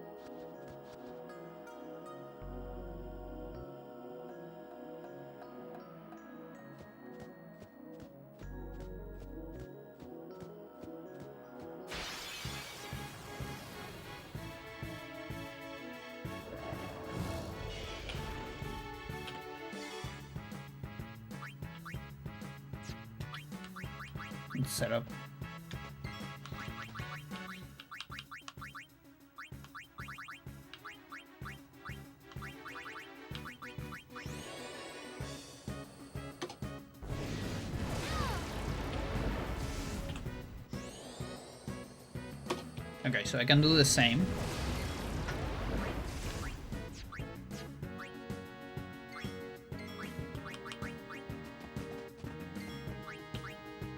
Let's set up. Okay, so I can do the same.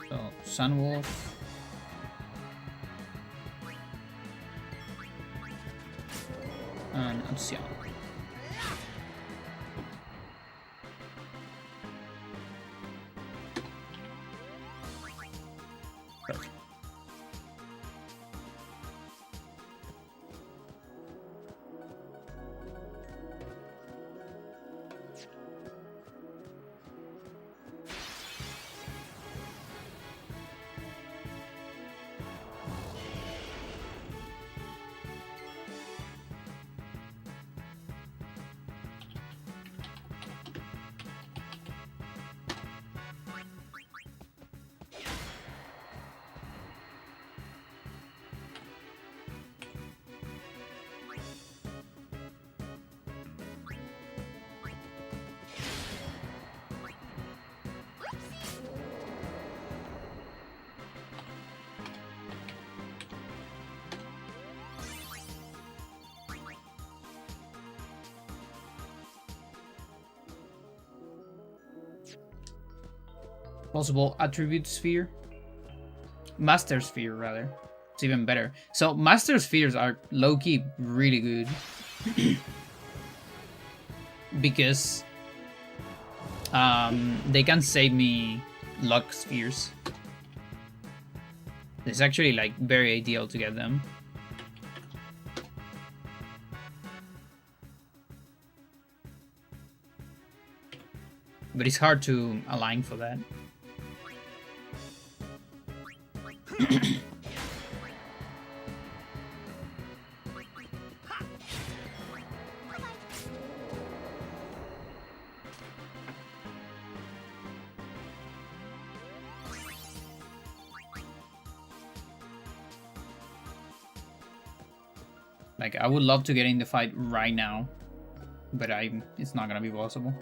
So, Sunwolf. And Ancian. Perfect. Possible attribute sphere. Master sphere, rather. It's even better. So master spheres are low-key really good. Because they can save me luck spheres. It's actually like very ideal to get them. But it's hard to align for that. Like, I would love to get in the fight right now, but it's not gonna be possible.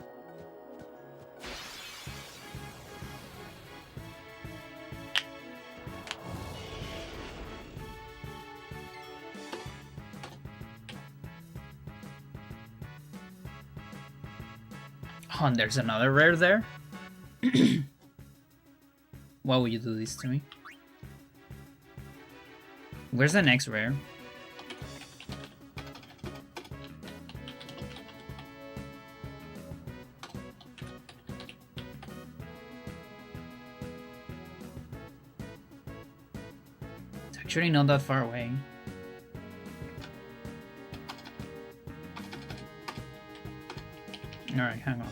Oh, and there's another rare there? Why would you do this to me? Where's the next rare? It's actually not that far away. Alright, hang on.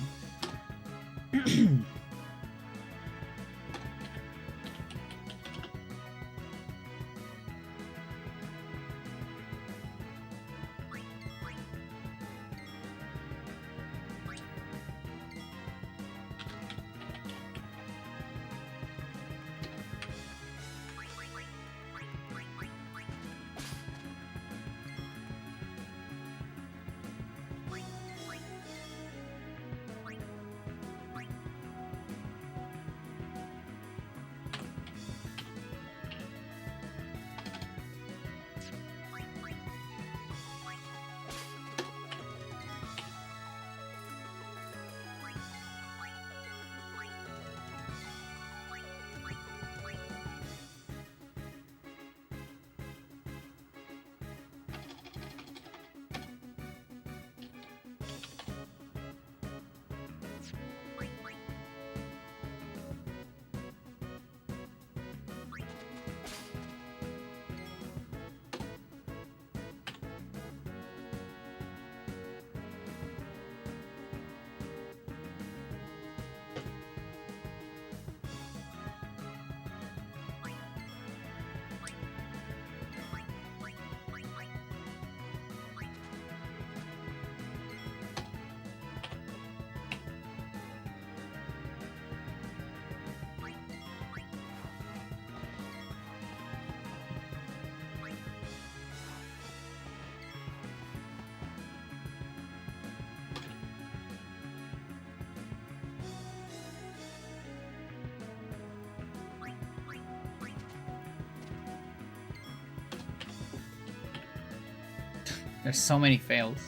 There's so many fails.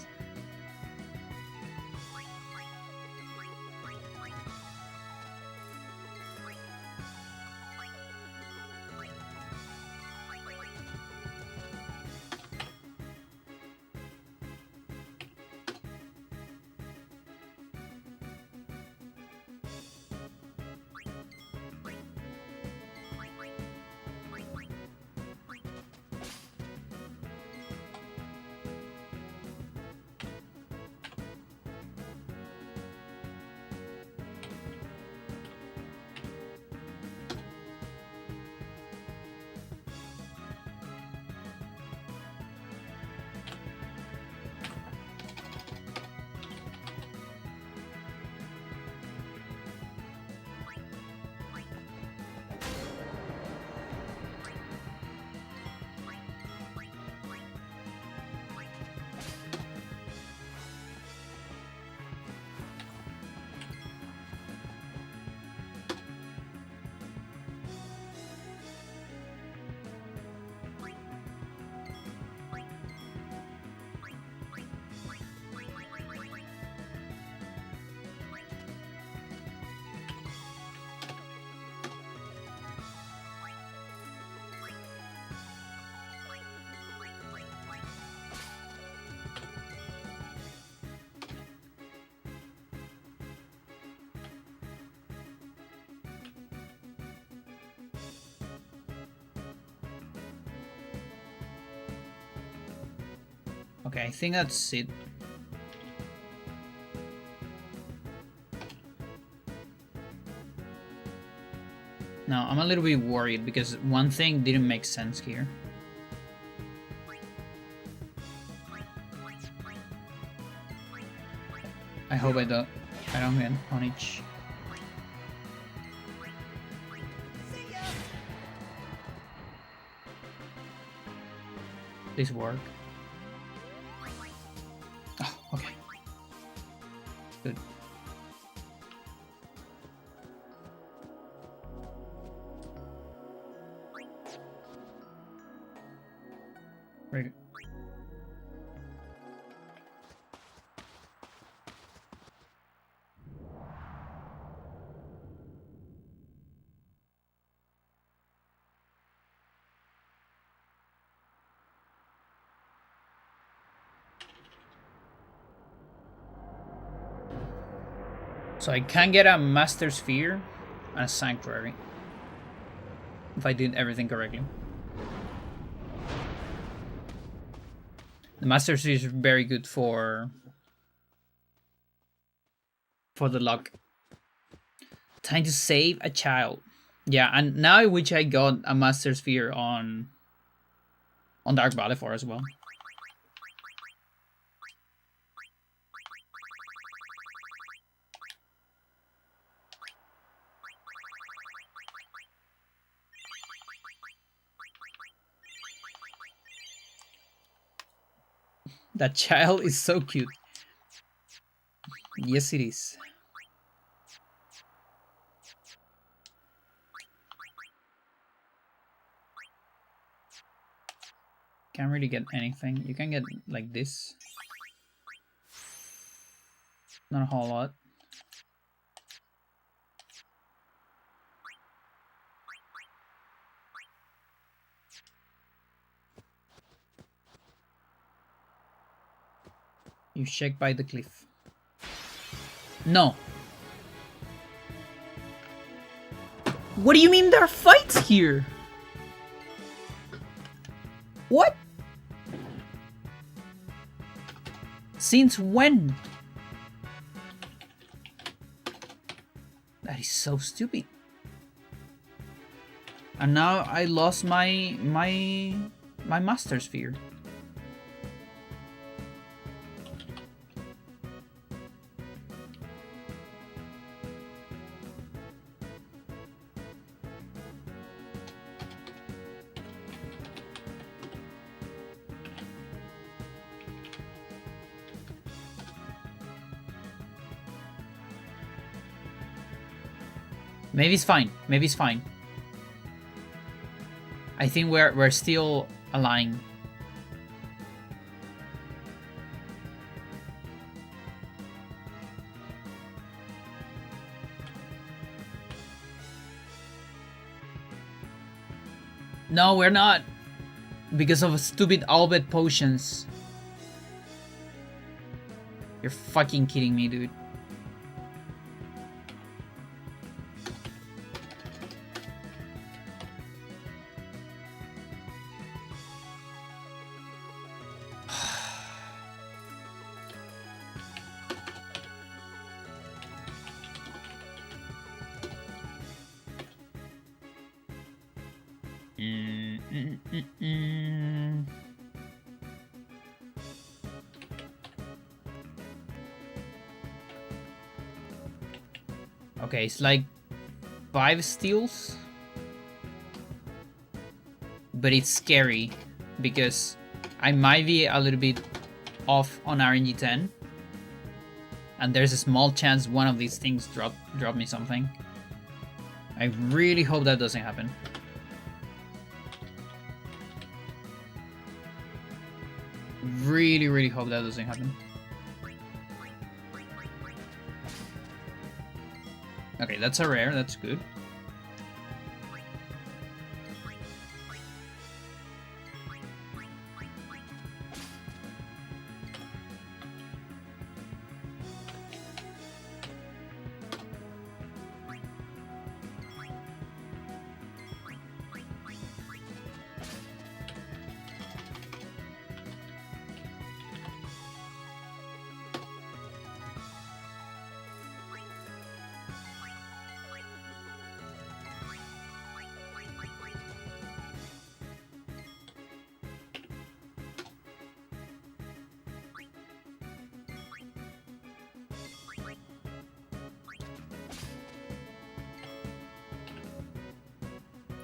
Okay, I think that's it. Now, I'm a little bit worried because one thing didn't make sense here. I hope I don't get punished. Please work. Oh, okay. Good. Very good. So I can get a Master Sphere and a Sanctuary if I did everything correctly. The Master Sphere is very good for the luck. Time to save a child. Yeah, and now I wish I got a Master Sphere on Dark Valley as well. That child is so cute. Yes, it is. Can't really get anything. You can get like this. Not a whole lot. You shake by the cliff. No. What do you mean there are fights here? What? Since when? That is so stupid. And now I lost my Master Sphere. Maybe it's fine. Maybe it's fine. I think we're still aligned. No, we're not. Because of stupid Albert potions. You're fucking kidding me, dude. Okay, it's like 5 steals. But it's scary because I might be a little bit off on RNG 10. And there's a small chance one of these things drop me something. I really hope that doesn't happen. Really hope that doesn't happen. Okay, that's a rare, that's good.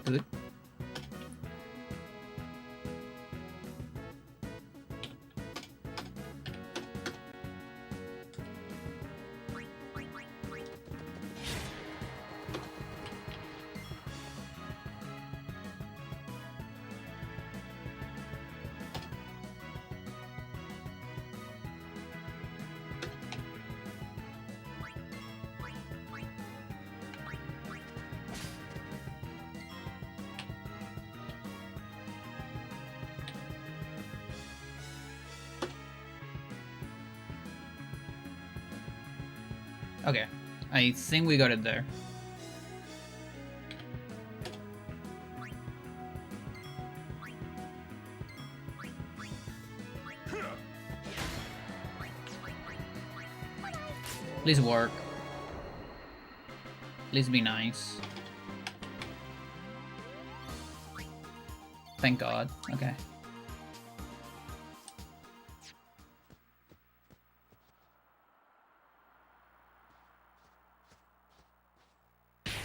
Good. Okay, I think we got it there. Please work. Please be nice. Thank God. Okay.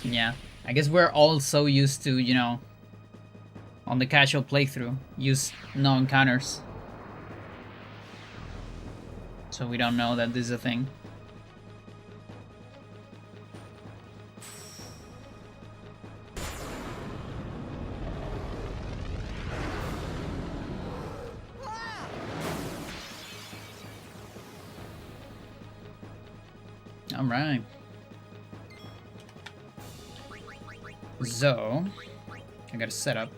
Yeah, I guess we're all so used to, you know, on the casual playthrough, use no encounters. So we don't know that this is a thing. Alright. So, I gotta set up.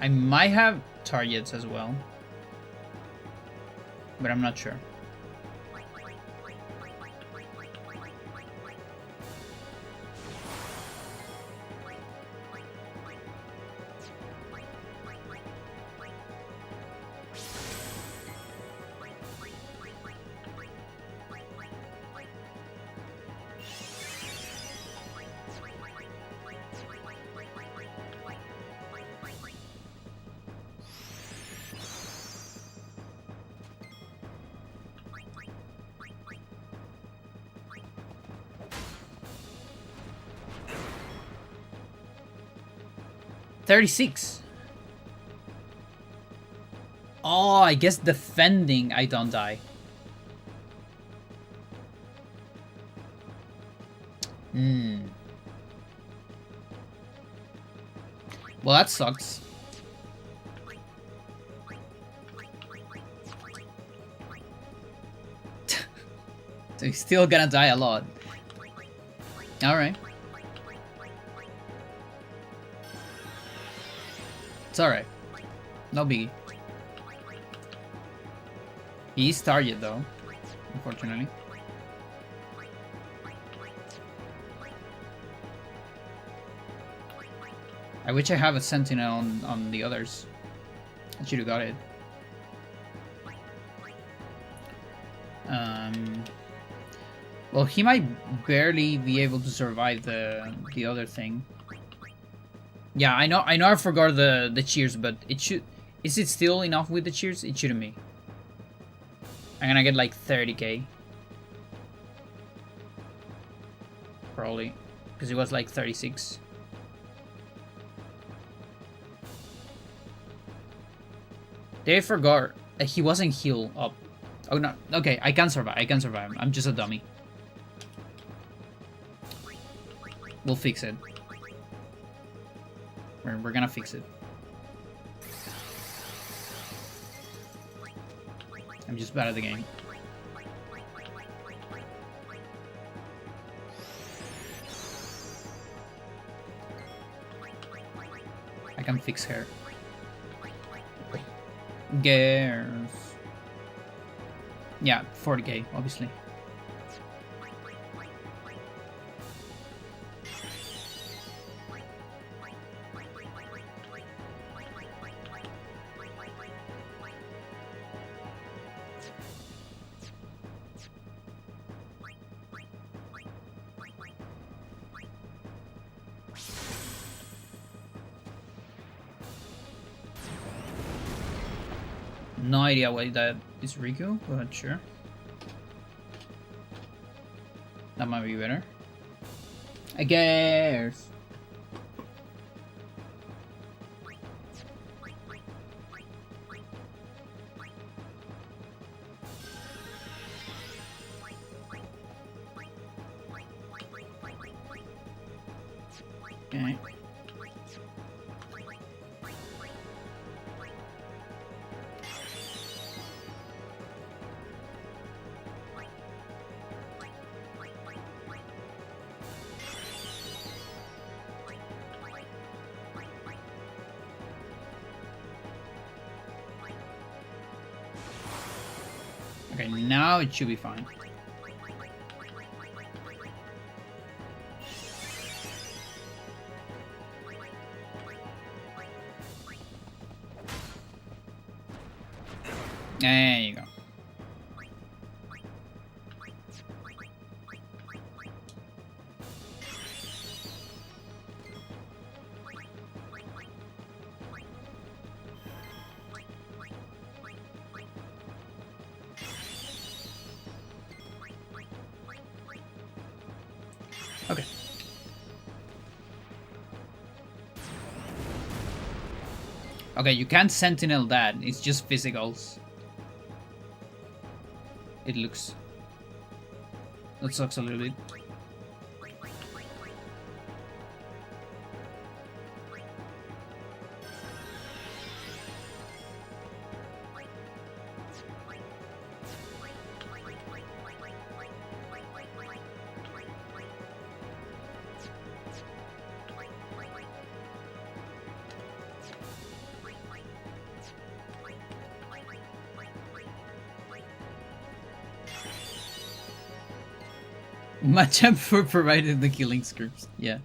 I might have targets as well, but I'm not sure. $36. Oh, I guess defending I don't die. Well, that sucks. So he's still gonna die a lot. Alright. It's alright. No biggie. He's target though, unfortunately. I wish I have a sentinel on the others. I should have got it. Well, he might barely be able to survive the other thing. Yeah, I know I forgot the cheers, but it should. Is it still enough with the cheers? It shouldn't be. I'm gonna get like 30k. Probably. Because it was like 36. They forgot he wasn't healed up. Oh no, okay, I can survive. I can survive. I'm just a dummy. We'll fix it. We're gonna fix it. I'm just bad at the game. I can fix her. Girls. Yeah, 40k, obviously. No idea why that is Riku, but sure. That might be better. I guess. Okay. Okay, now it should be fine. There you go. Okay. Okay, you can't sentinel that. It's just physicals. It looks. That sucks a little bit. Machamp for providing the killing scripts. Yeah.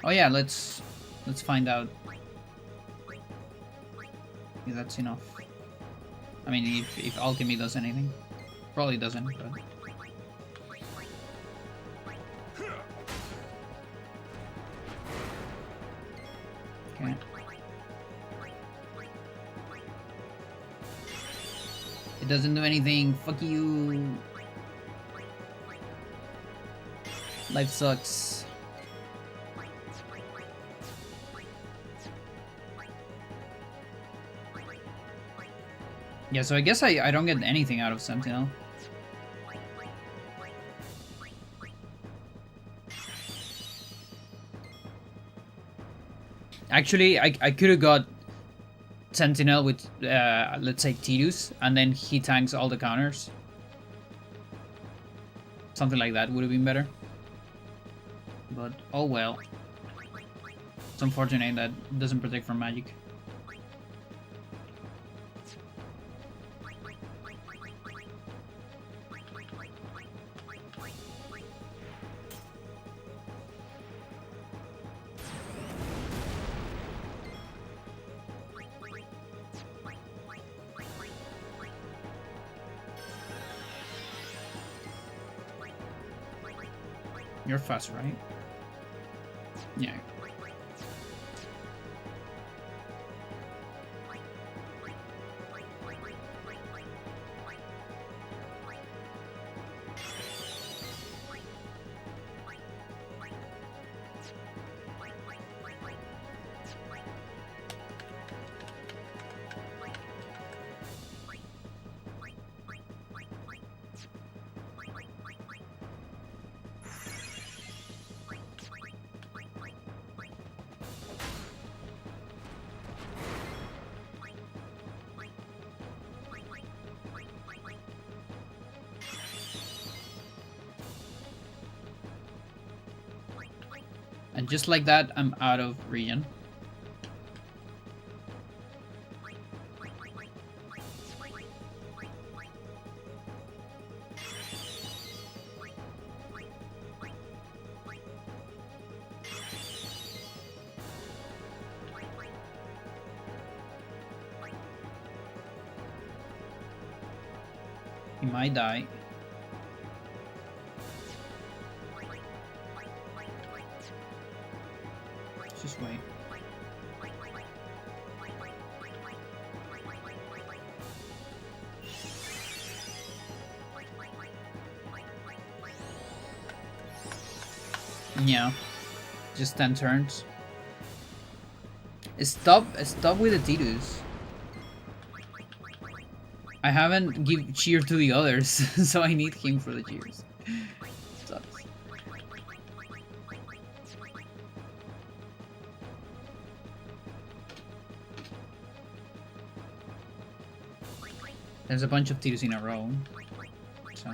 Oh yeah, let's find out if that's enough. I mean, if alchemy does anything, probably doesn't. But okay. It doesn't do anything. Fuck you. Life sucks. Yeah, so I guess I don't get anything out of Sentinel. Actually, I could have got Sentinel with, let's say, Tidus, and then he tanks all the counters. Something like that would have been better. But, oh well. It's unfortunate that it doesn't protect from magic. You're fast, right? Yeah. And just like that, I'm out of region. He might die. Just wait. Yeah. Just 10 turns. Stop with the Tidus. I haven't give cheer to the others, so I need him for the cheers. Sucks. There's a bunch of Tidus in a row, so...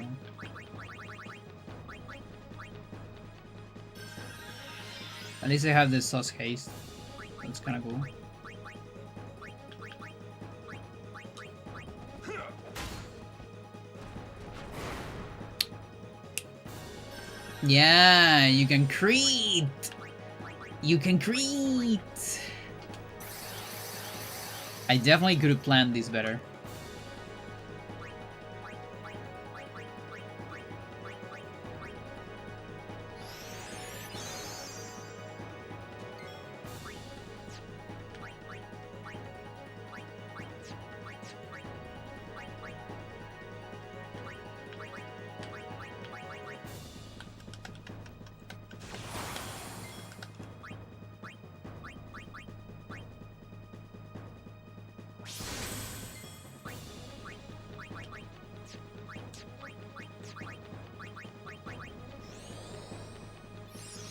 At least I have this sus haste. That's kind of cool. Yeah, you can creep. You can creep. I definitely could have planned this better.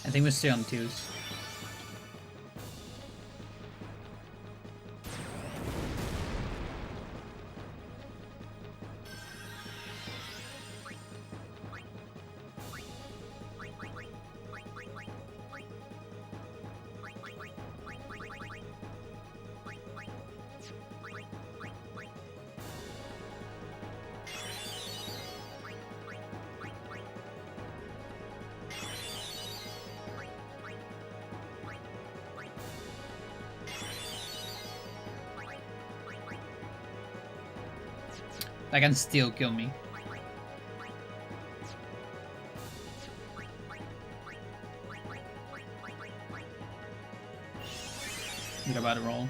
I think we stay on twos. That can still kill me. Good about a roll.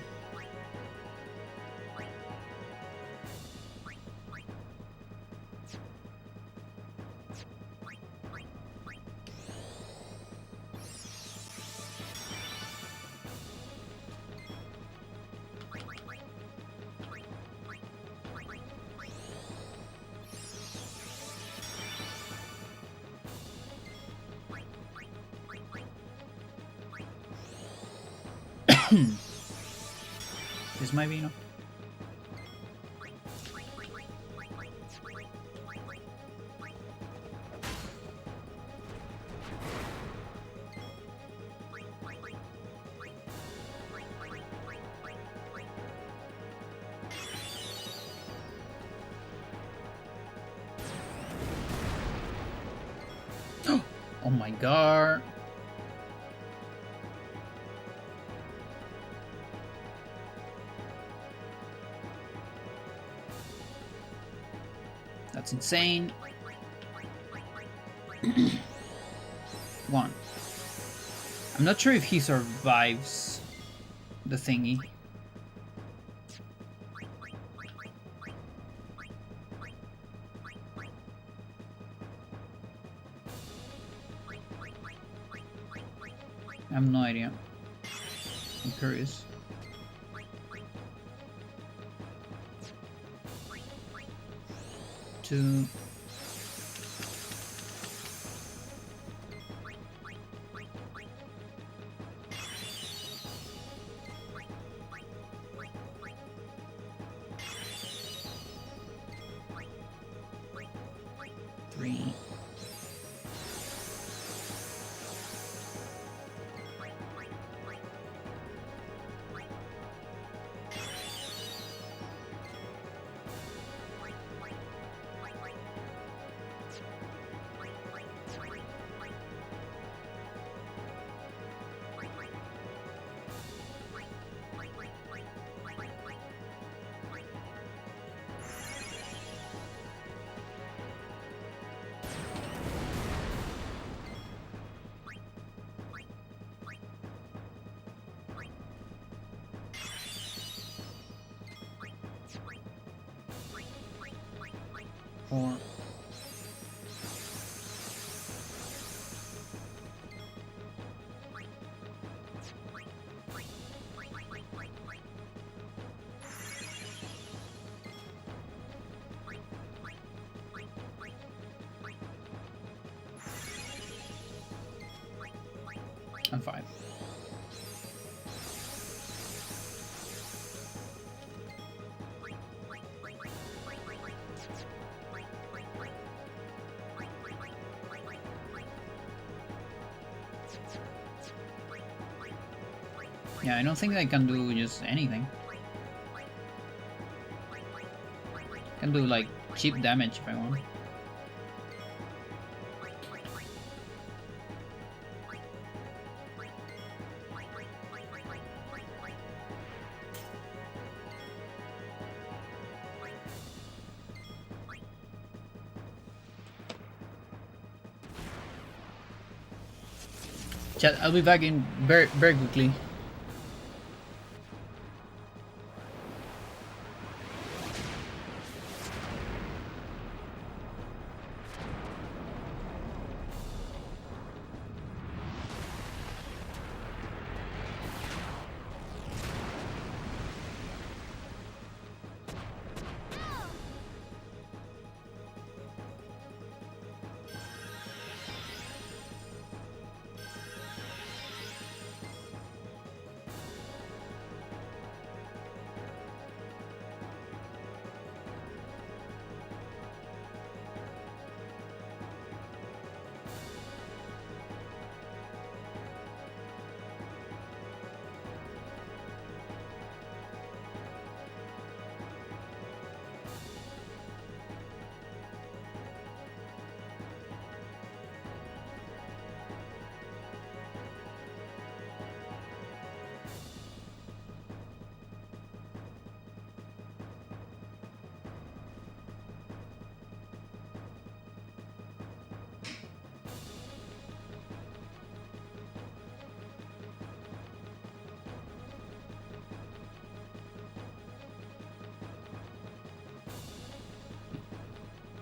This might be enough. Oh my god. That's insane. One. I'm not sure if he survives the thingy. I have no idea. I'm curious. Two. Three. 4. And 5. Yeah, I don't think I can do just anything. I can do like cheap damage if I want. Chat, I'll be back in very quickly.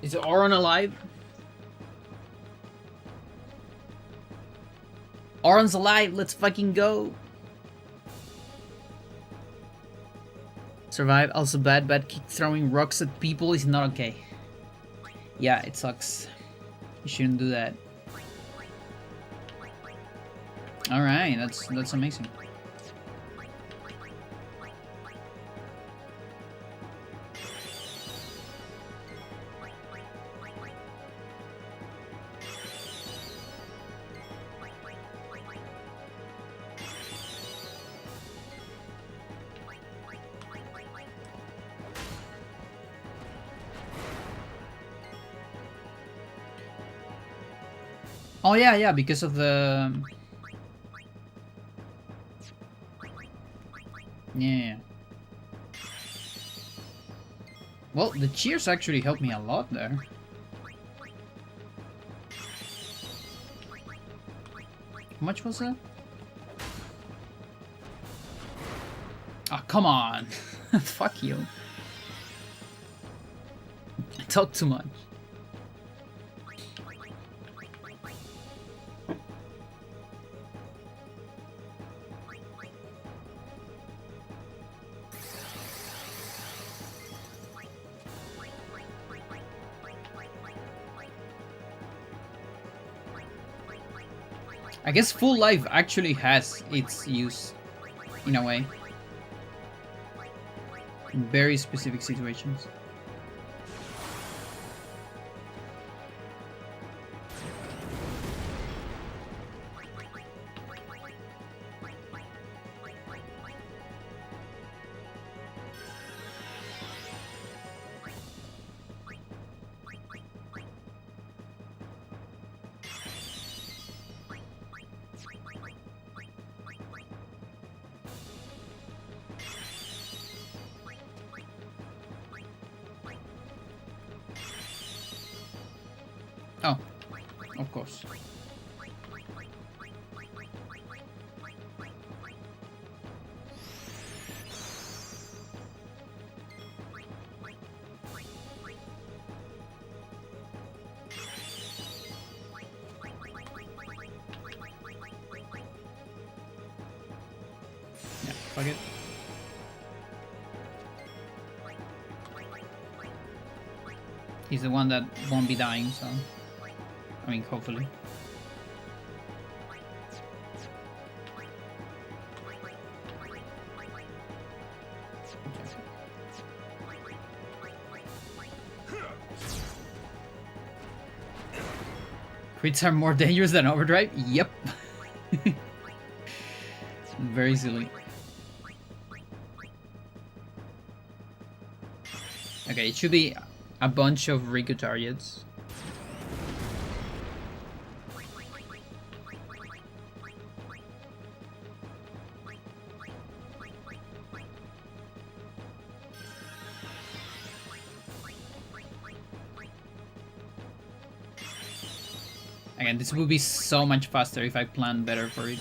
Is Auron alive? Auron's alive, let's fucking go. Survive, also bad kick throwing rocks at people is not okay. Yeah, it sucks. You shouldn't do that. Alright, that's amazing. Oh yeah, because of the... Yeah. Well, the cheers actually helped me a lot there. How much was that? Oh, come on. Fuck you. I talk too much. I guess full life actually has its use, in a way. In very specific situations. Oh, of course. Fuck it. He's the one that won't be dying, so... I mean, hopefully. Crits are more dangerous than Overdrive? Yep. Very silly. Okay, it should be a bunch of Riku targets. Again, this would be so much faster if I planned better for it.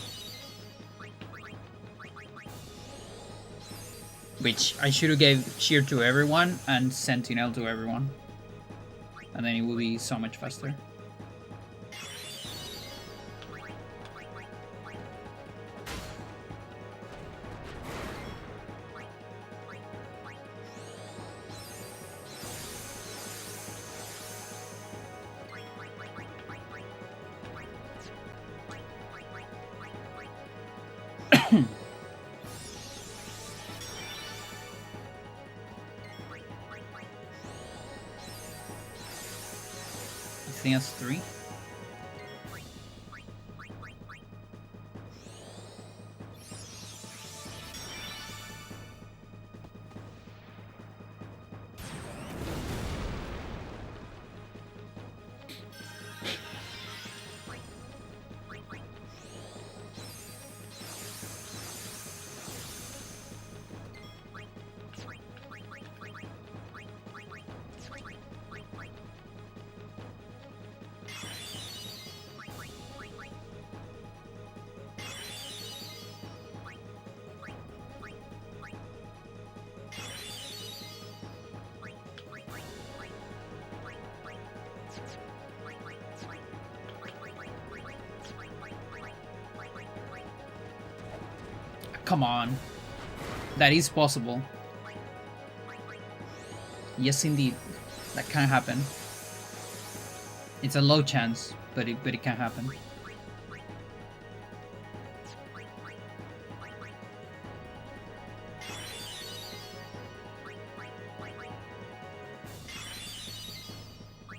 Which I should have gave Cheer to everyone and Sentinel to everyone. And then it will be so much faster. I think that's 3. Come on. That is possible. Yes, indeed. That can happen. It's a low chance, but it can happen.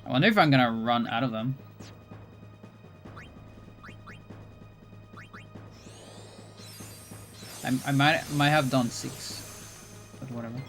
I wonder if I'm gonna run out of them. I might have done 6, but whatever.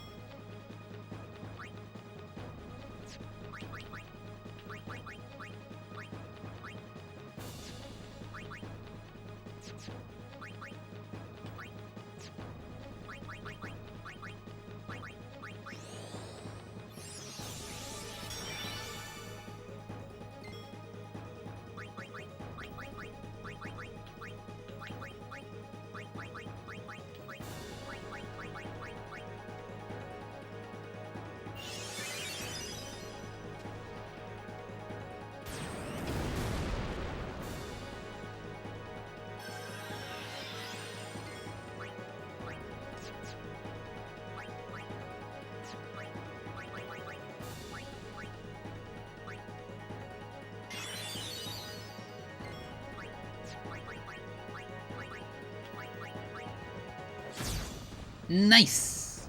Nice!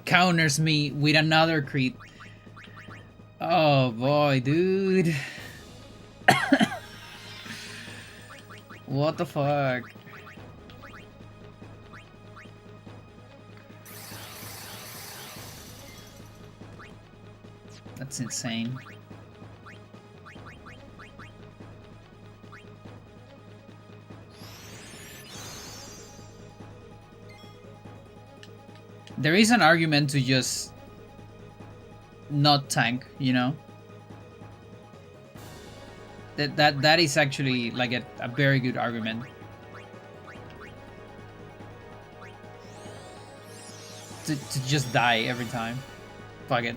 Counters me with another crit. Oh boy, dude. What the fuck? That's insane. There is an argument to just not tank, you know? That is actually like a very good argument. To just die every time. Fuck it.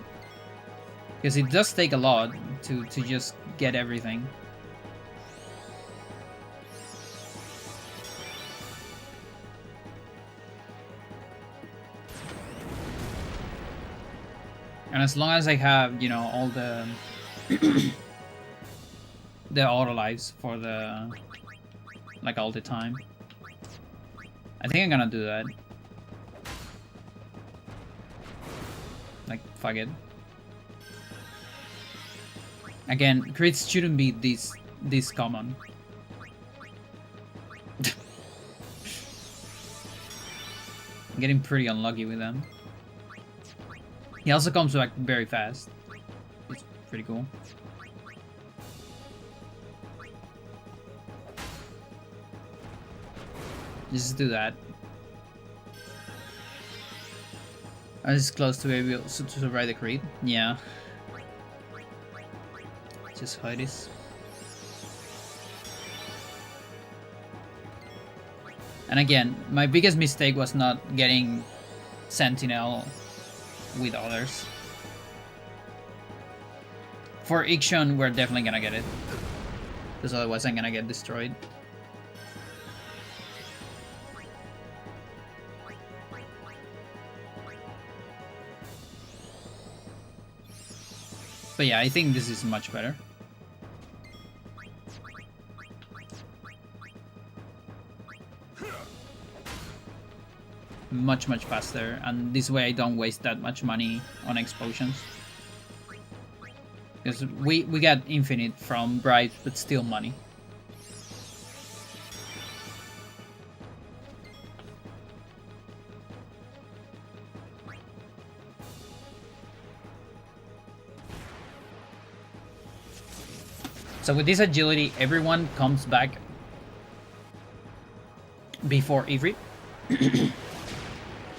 Because it does take a lot to just get everything. And as long as I have, you know, all the the auto lives for the like all the time, I think I'm gonna do that. Like, fuck it. Again, crits shouldn't be this common. I'm getting pretty unlucky with them. He also comes back very fast. It's pretty cool. Just do that. I was close to be able to survive the crit. Yeah. Just how it is. And again, my biggest mistake was not getting Sentinel with others. For Ixion, we're definitely gonna get it. Because otherwise I'm gonna get destroyed. But yeah, I think this is much better. Much faster, and this way I don't waste that much money on explosions. Because we got infinite from bribes, but still money. So with this agility, everyone comes back before Ivrit.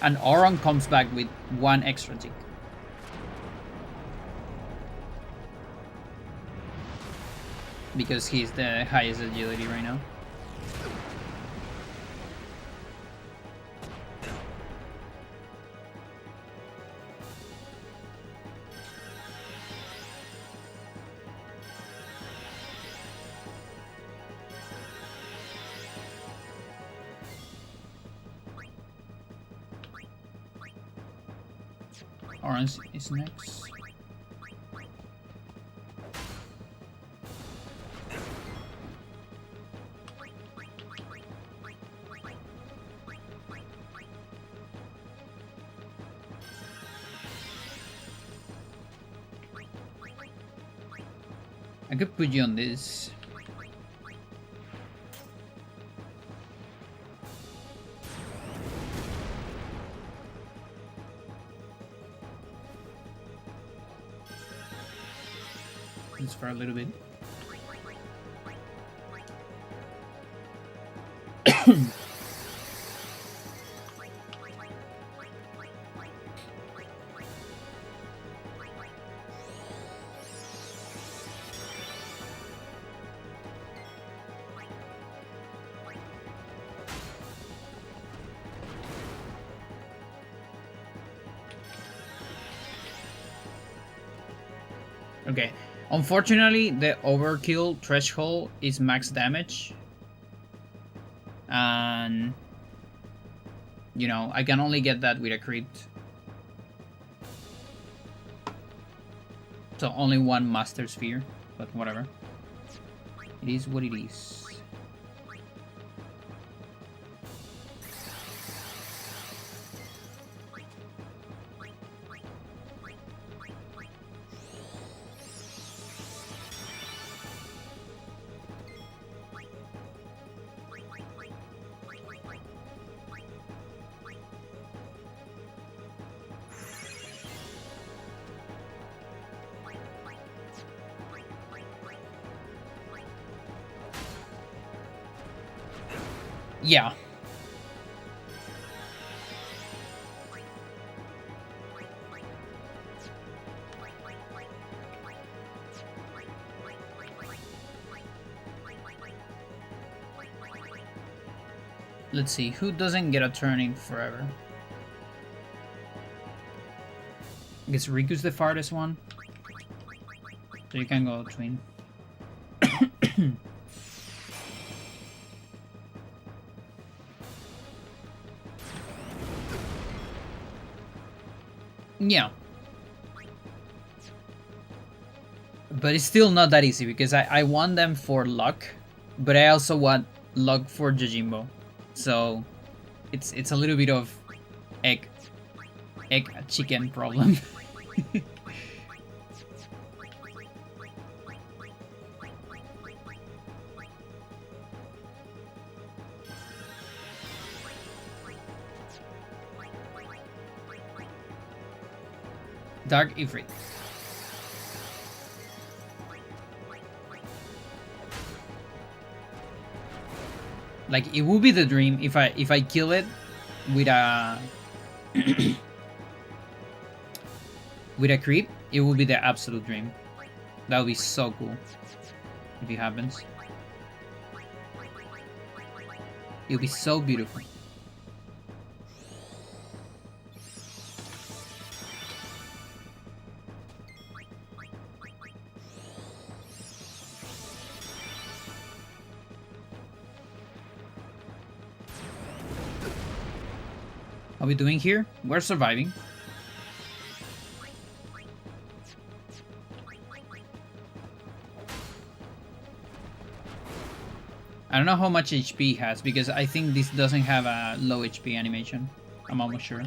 And Auron comes back with 1 extra tick. Because he's the highest agility right now. Orange is next. I could put you on this. Just for a little bit. Okay. Unfortunately, the overkill threshold is max damage. And you know, I can only get that with a crit. So only 1 Master Sphere, but whatever. It is what it is. Yeah. Let's see, who doesn't get a turn in forever? I guess Riku's the farthest one. So you can go between. Yeah. But it's still not that easy because I want them for luck, but I also want luck for Yojimbo. So it's a little bit of egg chicken problem. Dark Ifrit. Like it would be the dream if I kill it with a with a creep. It would be the absolute dream. That would be so cool if it happens. It would be so beautiful. How are we doing here? We're surviving. I don't know how much HP he has because I think this doesn't have a low HP animation. I'm almost sure.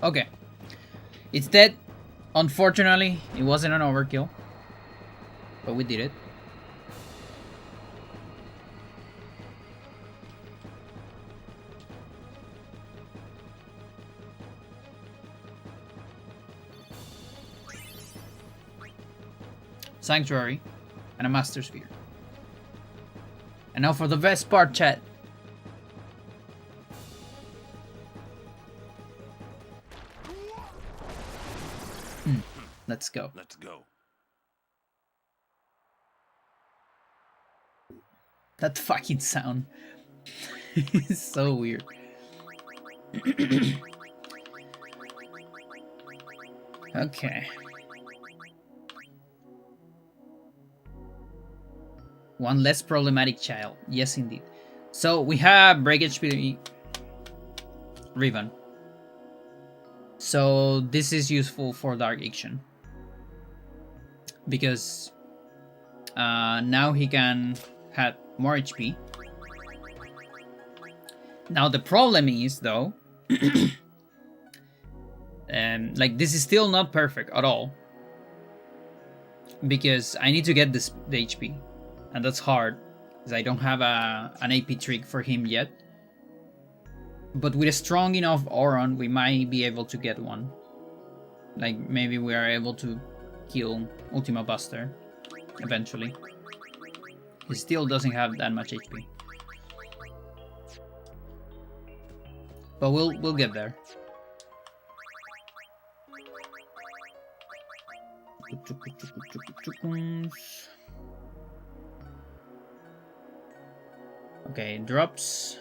Okay. It's dead. Unfortunately, it wasn't an overkill. But we did it. Sanctuary and a Master Sphere. And now for the best part, chat. Let's go. Let's go. That fucking sound is so weird. Okay. One less problematic child. Yes, indeed. So we have Breakage HP Riven. So this is useful for Dark Action. Because now he can have more HP. Now the problem is though, like this is still not perfect at all. Because I need to get the HP. And that's hard. Because I don't have an AP trick for him yet. But with a strong enough Auron, we might be able to get one. Like maybe we are able to kill Ultima Buster eventually. He still doesn't have that much HP. But we'll get there. Okay, drops.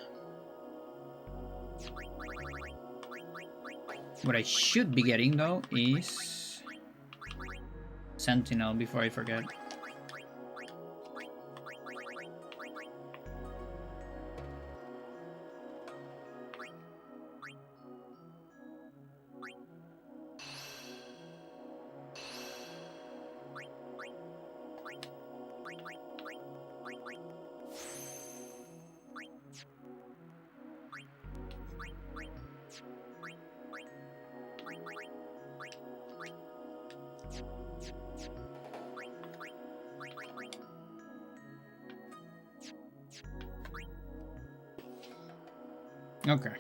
What I should be getting though is Sentinel before I forget. Okay.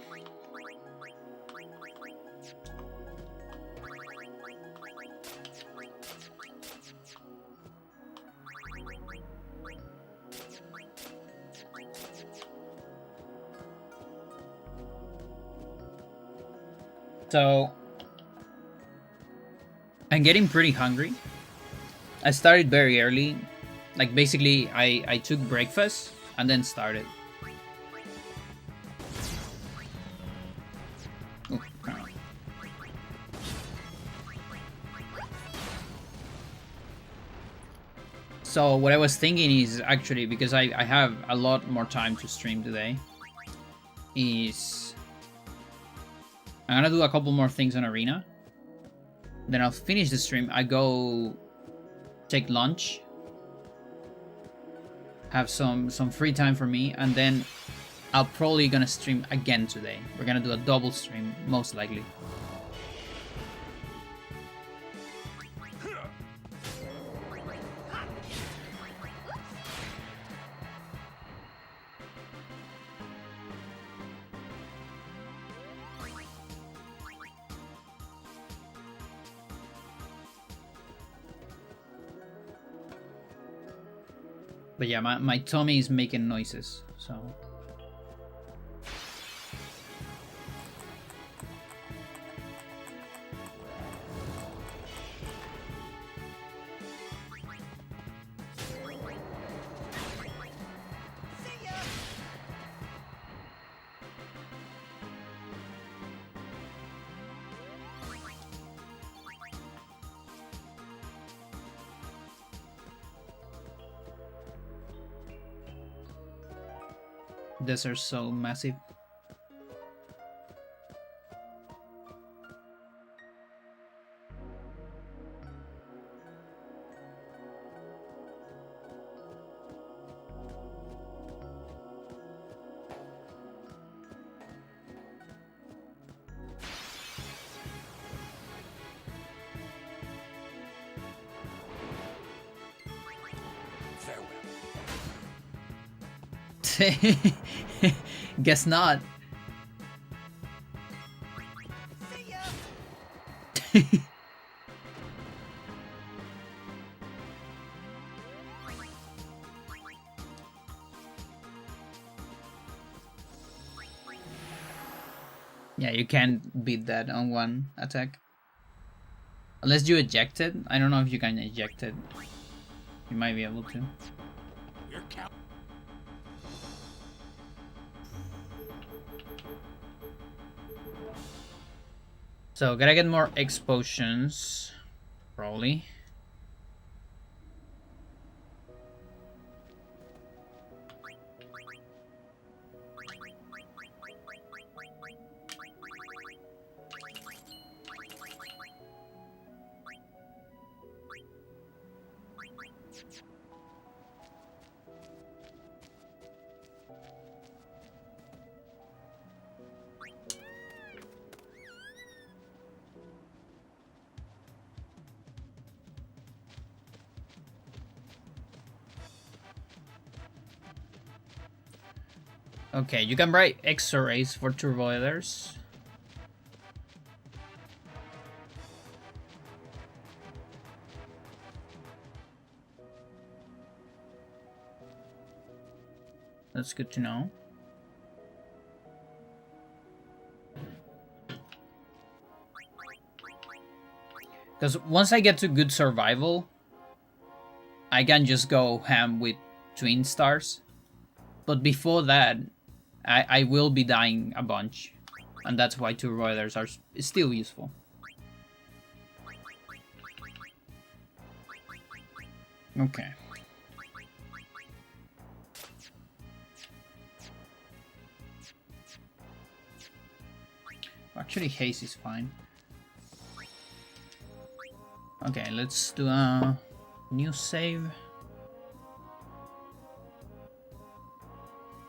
So I'm getting pretty hungry. I started very early. Like basically I took breakfast and then started. Ooh, so what I was thinking is actually, because I have a lot more time to stream today, is I'm gonna do a couple more things on Arena. Then I'll finish the stream. I go take lunch, have some free time for me, and then I'll probably gonna stream again today. We're gonna do a double stream, most likely. But yeah, my tummy is making noises, so... These are so massive. Guess not. Yeah, you can't beat that on one attack. Unless you eject it. I don't know if you can eject it. You might be able to. So, gotta get more X potions. Probably. Okay, you can buy X-rays for turbo headers. That's good to know. Because once I get to good survival, I can just go ham with twin stars. But before that, I will be dying a bunch. And that's why two roilers are still useful. Okay. Actually, haste is fine. Okay, let's do a new save.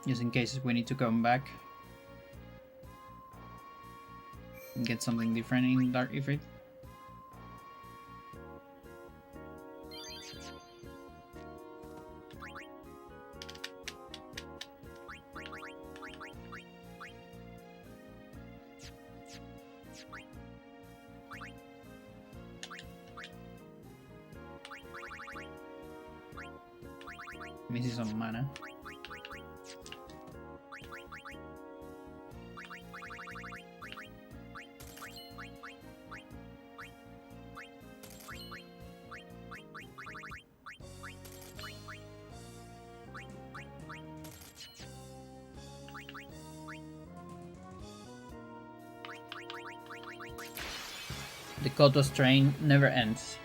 Just in case we need to come back. And get something different in Dark Ifrit. Misses some mana. The Koto strain never ends.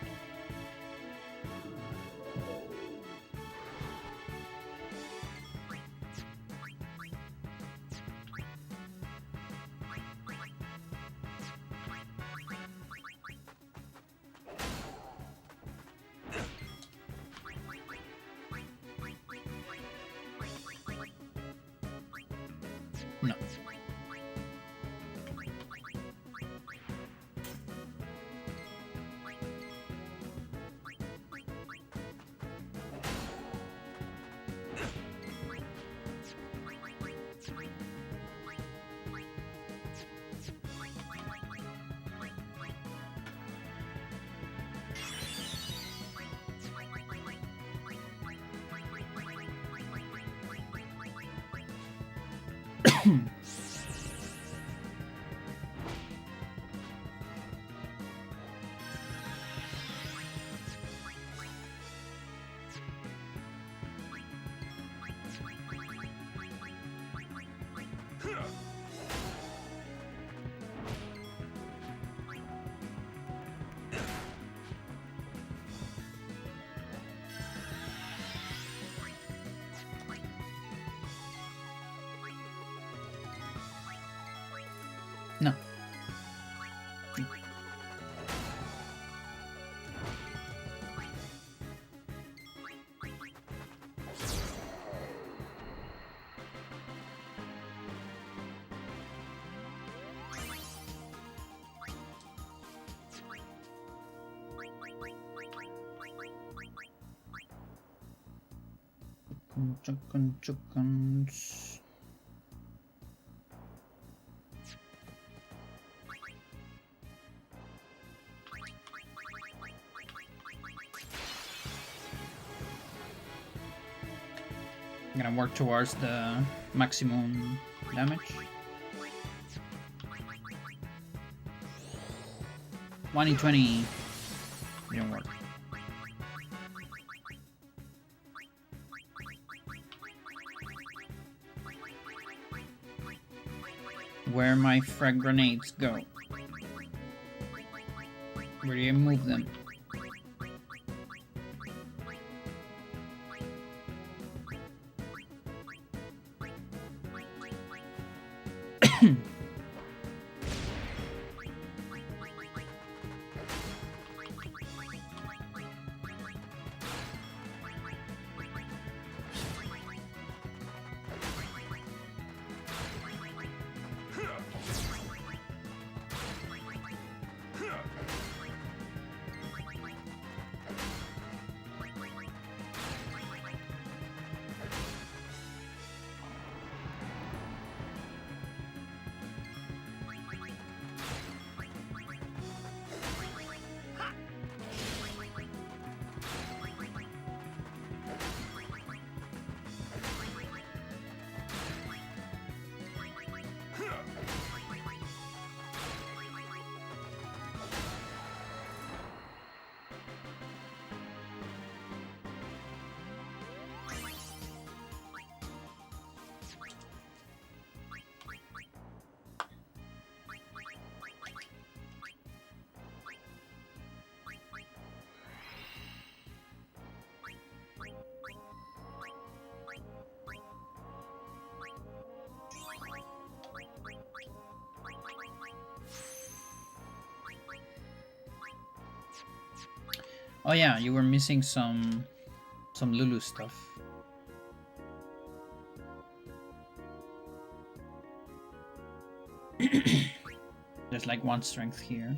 No. No. Chickens. I'm gonna work towards the maximum damage. 1 in 20 didn't work. Where my frag grenades go? Where do you move them? Oh yeah, you were missing some Lulu stuff. There's like 1 strength here.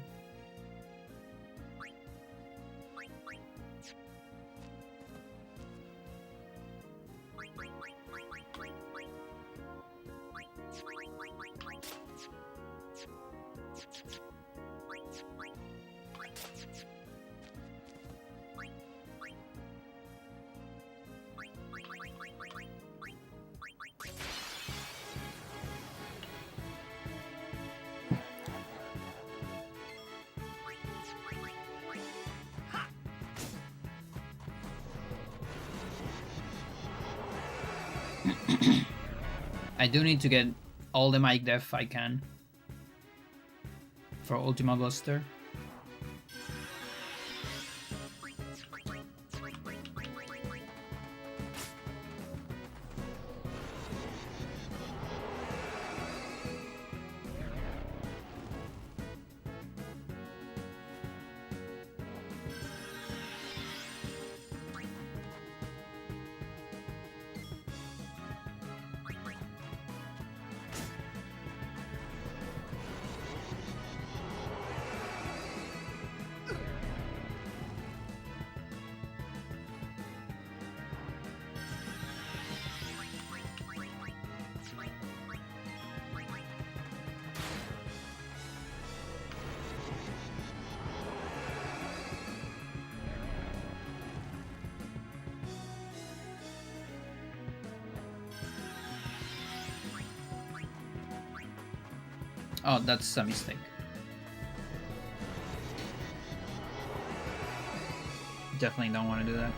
I do need to get all the mic def I can for Ultima Buster. Oh, that's a mistake. Definitely don't want to do that.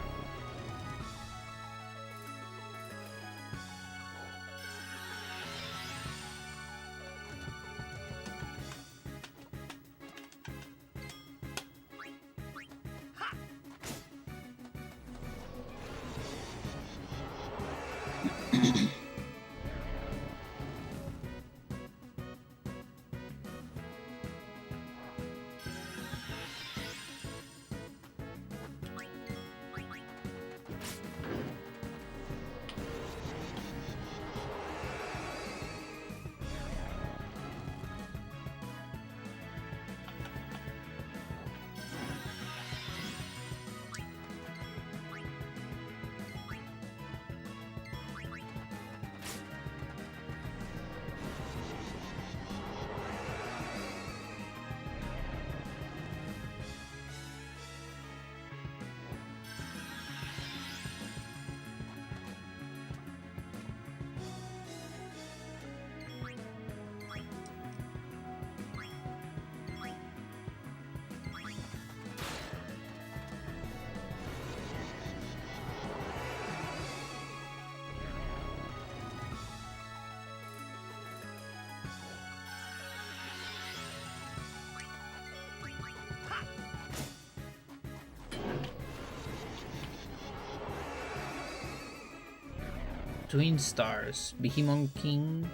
Twin Stars, Behemoth King,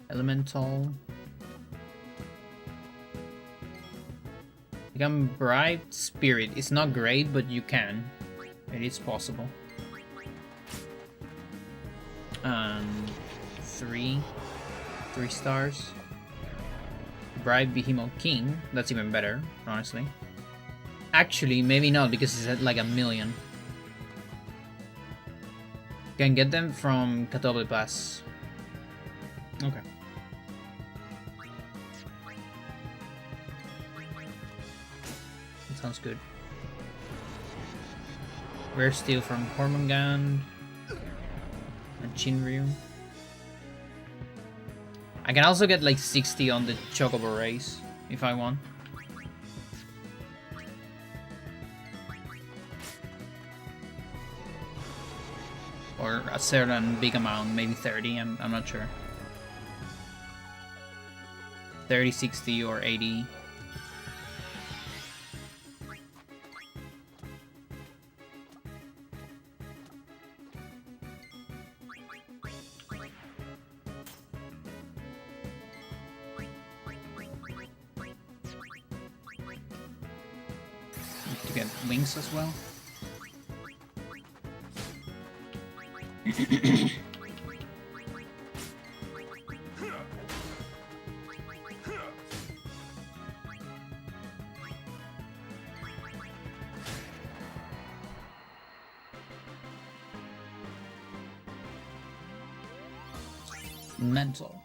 Elemental. You can Bright Spirit. It's not great, but you can. It is possible. And 3 stars. Bright Behemoth King. That's even better, honestly. Actually, maybe not, because it's at like 1,000,000. Can get them from Katoble Pass. Okay. That sounds good. Rare Steel from Hormungand. And Chinryu. I can also get like 60 on the Chocobo race, if I want. Or a certain big amount, maybe 30, I'm not sure. 30, 60, or 80. to get wings as well. Mental.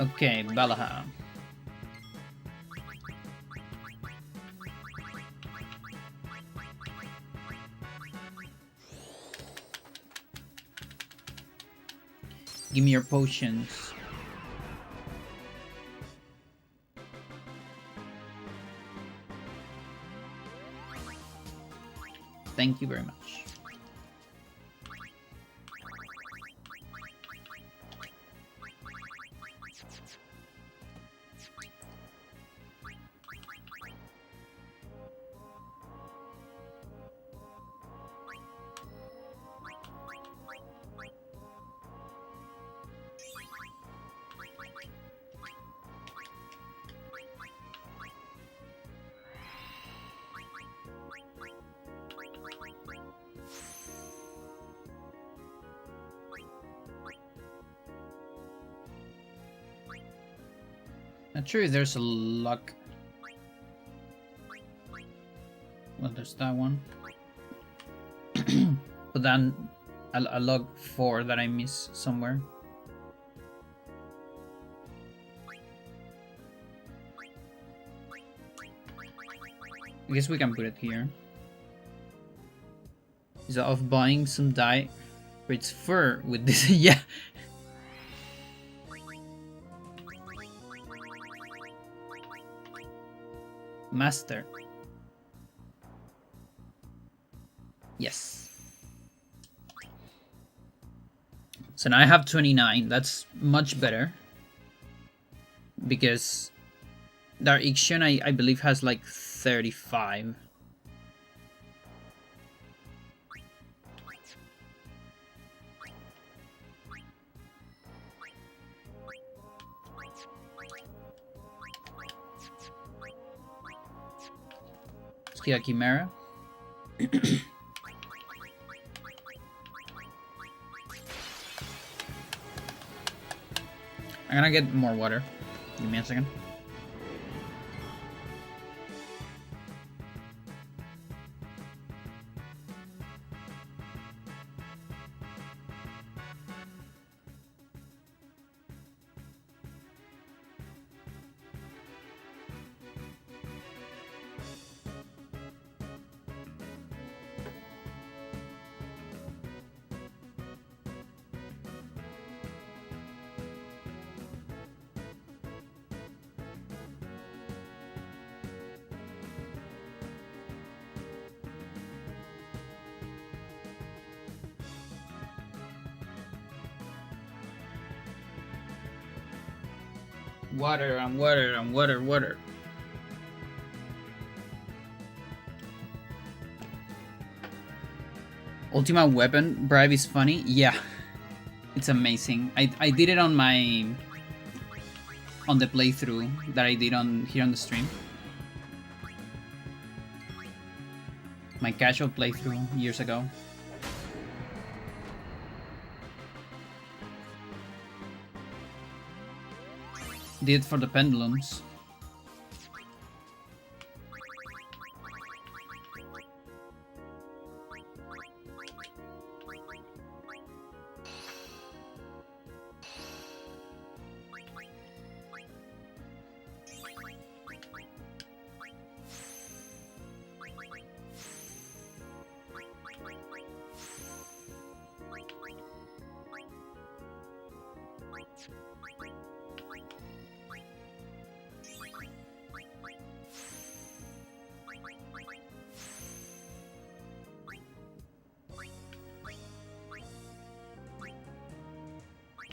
Okay, Balaha. Give me your potions. Thank you very much. Not sure if there's a luck. Well, there's that one. But then a log 4 that I miss somewhere. I guess we can put it here. Is that of buying some dye for its fur with this? Yeah. Master. Yes. So now I have 29. That's much better. Because Dark Ixion, I believe, has like 35. Let's get a Chimera. I'm gonna get more water. Give me a second. Water and water and water. Ultimate weapon bribe is funny. Yeah, it's amazing. I did it on the playthrough that I did here on the stream. My casual playthrough years ago. Did for the pendulums.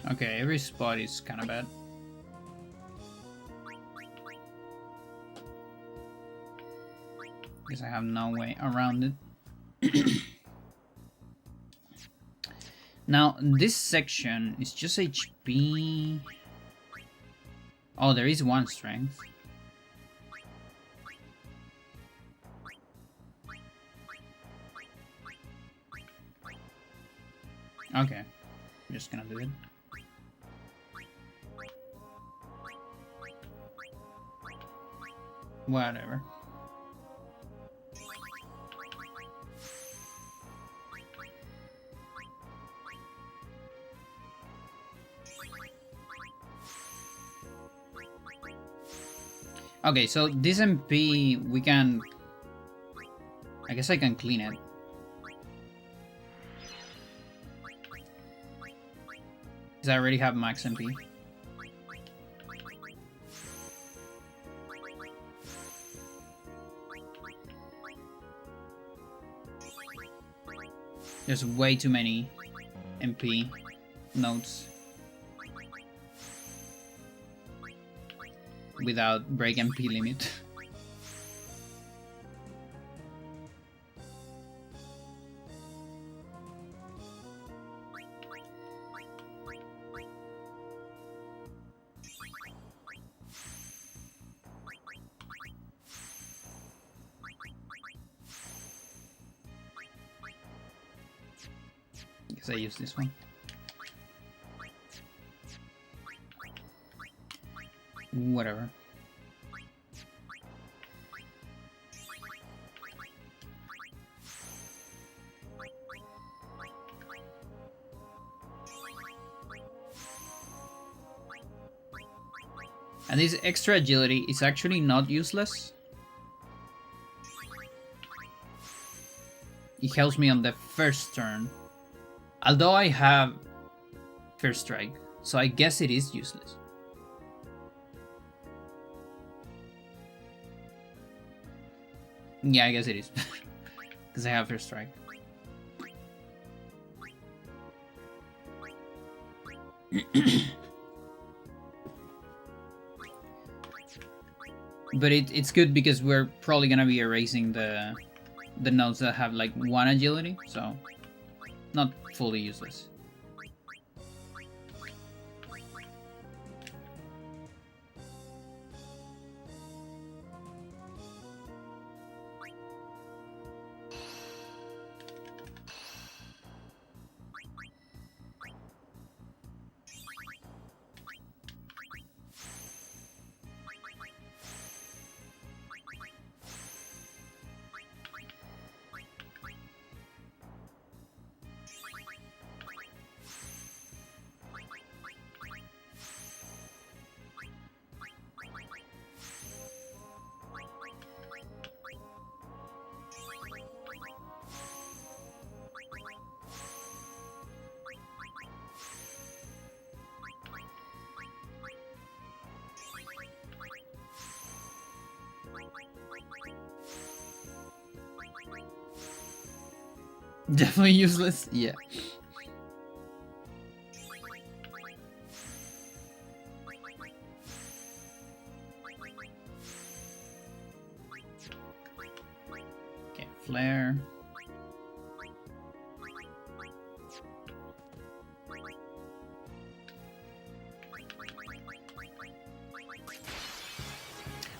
Okay, every spot is kind of bad. Guess I have no way around it. Now, this section is just HP. Oh, there is one strength. Okay, I'm just gonna do it. Whatever. Okay, so this MP, we can... I guess I can clean it. Because I already have max MP. There's way too many MP nodes without break MP limit. Guess I use this one. Whatever. And this extra agility is actually not useless. It helps me on the first turn. Although I have first strike, so I guess it is useless. Yeah, I guess it is. Because I have first strike. But it's good because we're probably gonna be erasing the nodes that have like one agility, so not fully useless. Definitely useless, yeah. Okay, flare.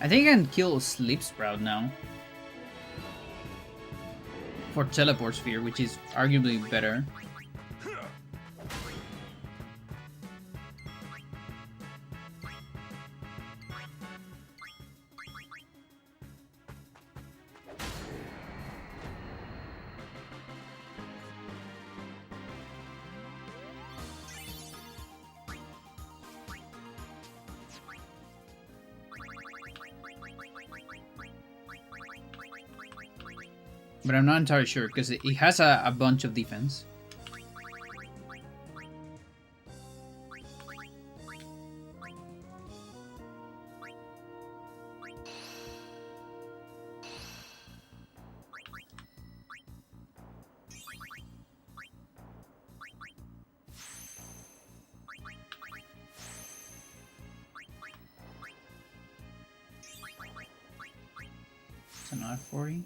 I think I can kill Sleep Sprout now. For Teleport Sphere, which is arguably better. But I'm not entirely sure, because it has a bunch of defense. another 40.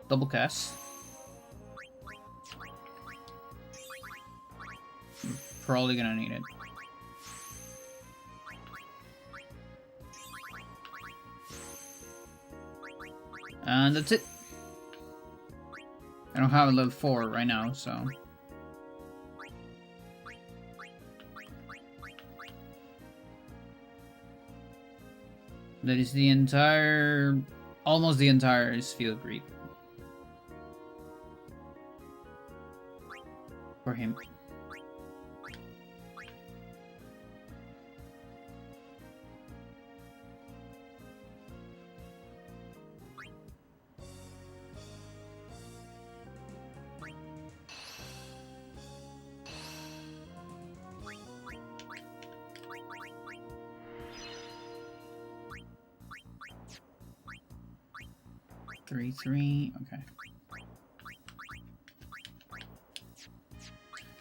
Double cast. Probably gonna need it. And that's it. I don't have a level 4 right now, so... That is the entire... almost the entire field creep. For him. Three, okay.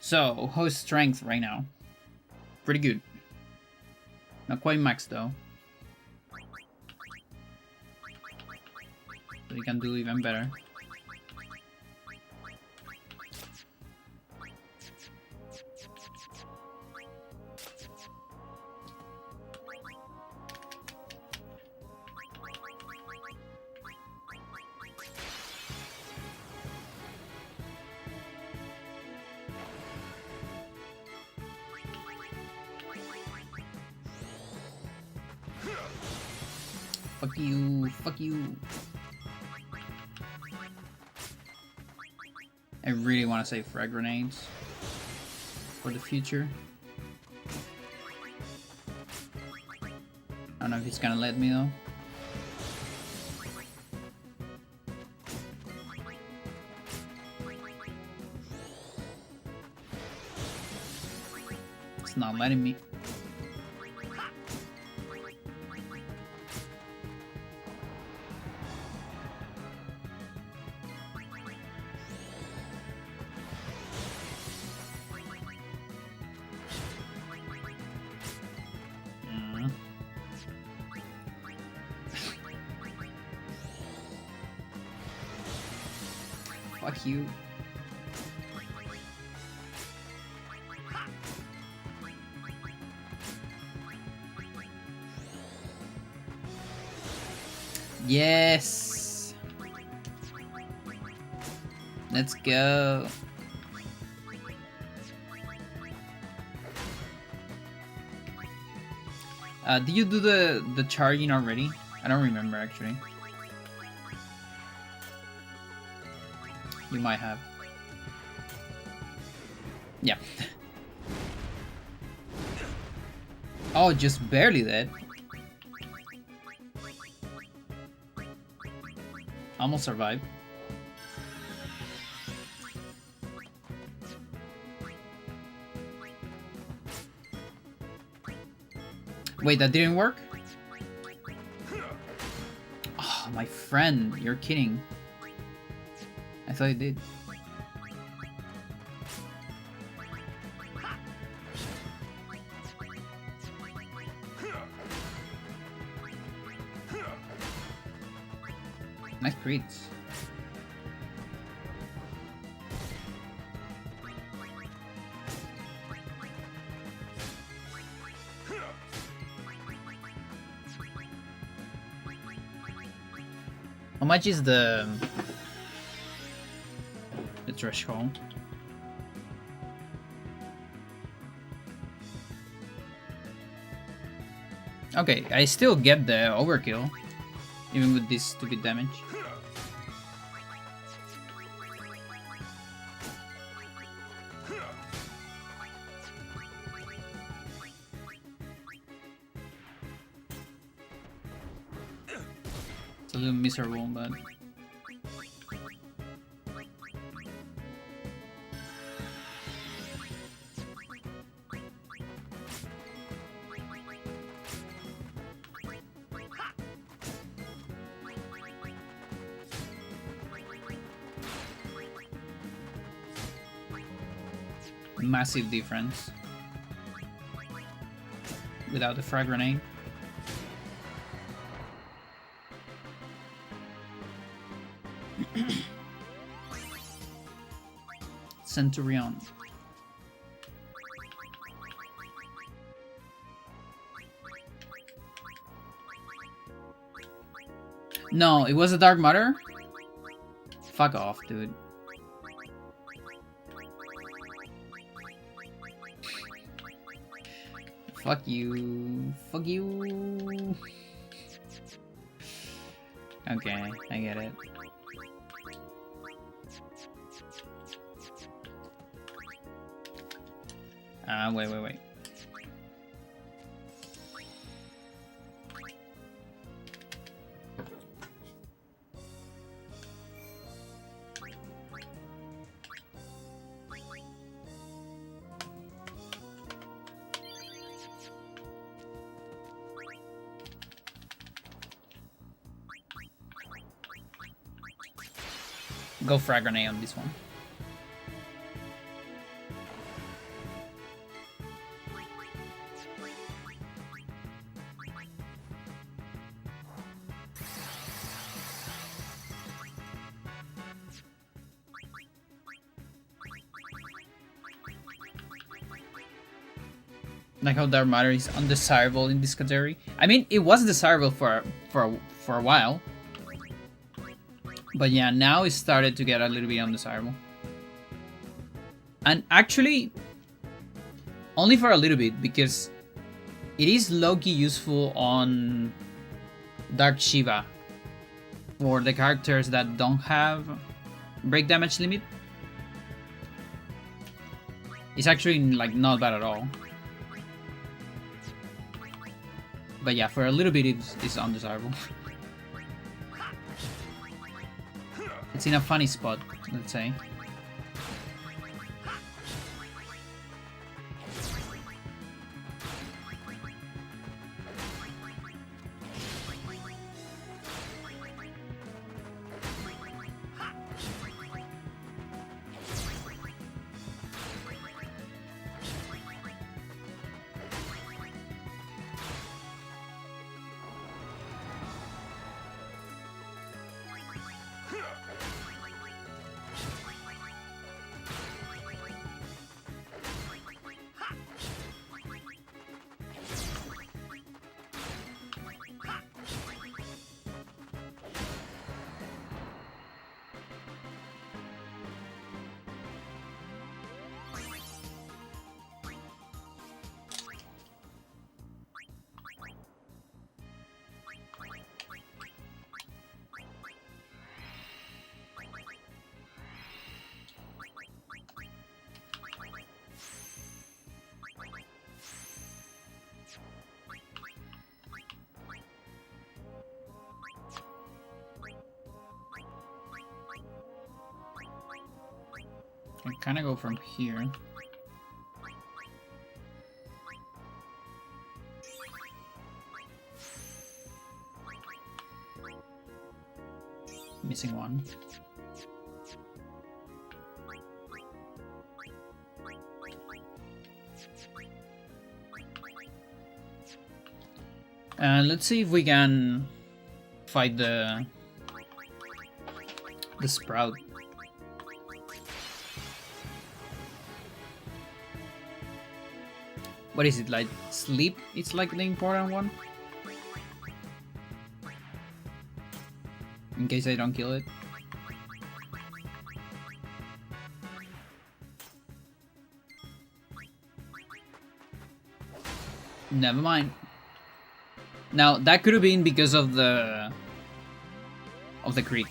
So, how's strength right now? Pretty good. Not quite max though. But he can do even better. Fuck you, fuck you. I really want to save frag grenades for the future. I don't know if he's gonna let me though. It's not letting me. Fuck you. Yes. Let's go. Did you do the charging already? I don't remember actually. You might have. Yeah. Oh, just barely dead. Almost survived. Wait, that didn't work? Oh, my friend, you're kidding. I thought it did. Nice crits. How much is the threshold? Okay, I still get the overkill, even with this stupid damage. It's a little miserable, but... Massive difference. Without the frag grenade. Centurion. No, it was a Dark Matter? Fuck off, dude. Fuck you. Fuck you. Okay, I get it. Wait. Go frag grenade on this one. Like how Dark Matter is undesirable in this category. I mean, it was desirable for a while. But yeah, now it started to get a little bit undesirable. And actually, only for a little bit, because it is low-key useful on Dark Shiva for the characters that don't have break damage limit. It's actually like not bad at all. But yeah, for a little bit it's undesirable. It's in a funny spot, let's say. I kind of go from here. Missing one. Let's see if we can fight the Sprout. What is it, like sleep? It's like the important one? In case I don't kill it. Never mind. Now, that could have been because of the crit.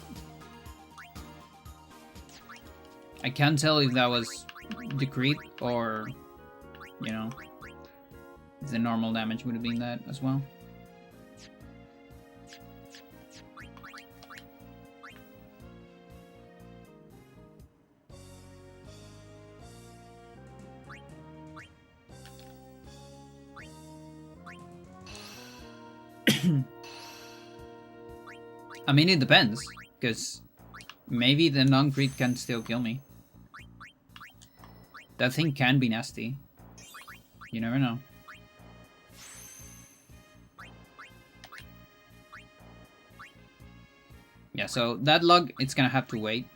I can't tell if that was the crit or, you know, the normal damage would have been that as well. I mean, it depends, because maybe the non-crit can still kill me. That thing can be nasty. You never know. Yeah, so that log, it's gonna have to wait.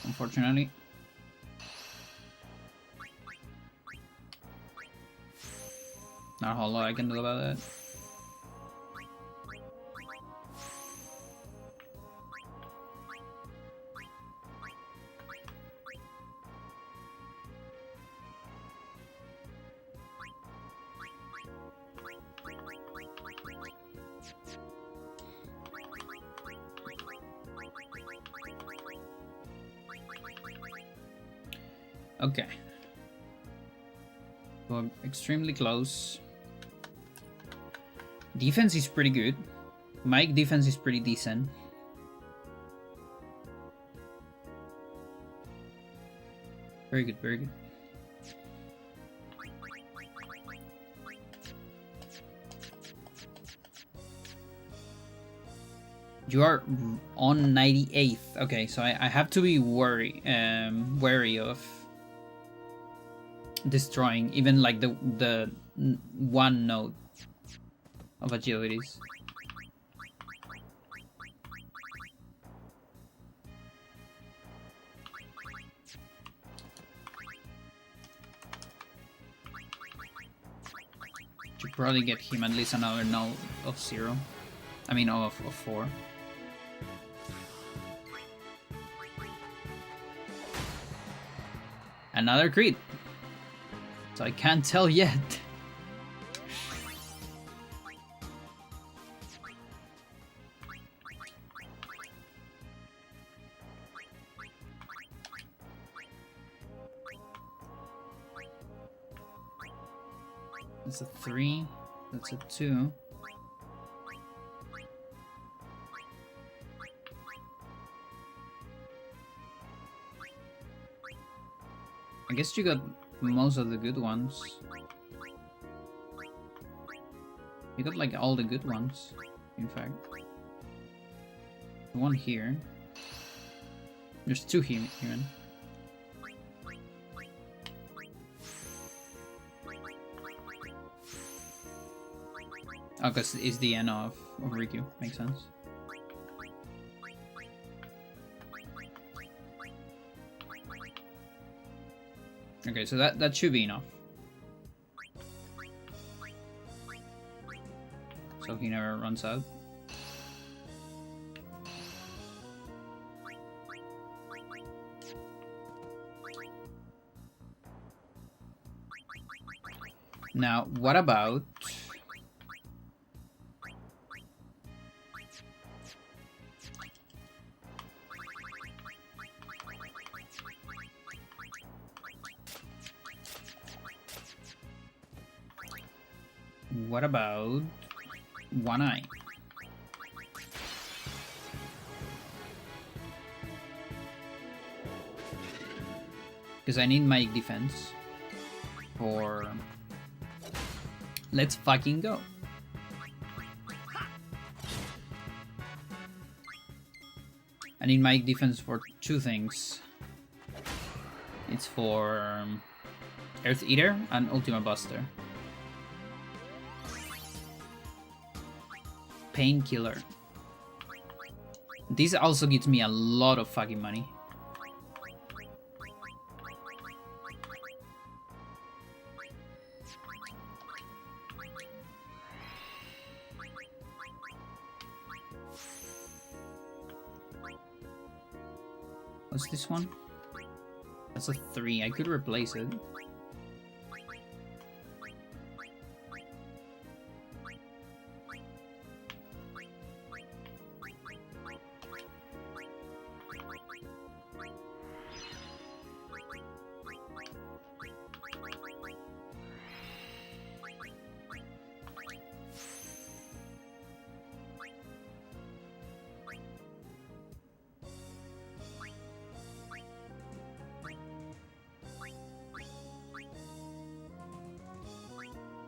Unfortunately. Not a whole lot I can do about that. Okay. So extremely close. Defense is pretty good. Mike defense is pretty decent. Very good, very good. You are on 98th. Okay, so I have to be wary of destroying even like the one node of agilities. Should probably get him at least another node of 0. I mean of 4. Another crit. So I can't tell yet. That's a 3. That's a 2. I guess you got most of the good ones. You got like all the good ones, in fact. One here. There's 2 here even. Oh, because it's the end of Riku. Makes sense. Okay, so that should be enough. So he never runs out. Now, what about... What about One Eye? Because I need my defense for... Let's fucking go. I need my defense for 2 things. It's for Earth Eater and Ultima Buster. Painkiller. This also gives me a lot of fucking money. What's this one? That's a 3. I could replace it.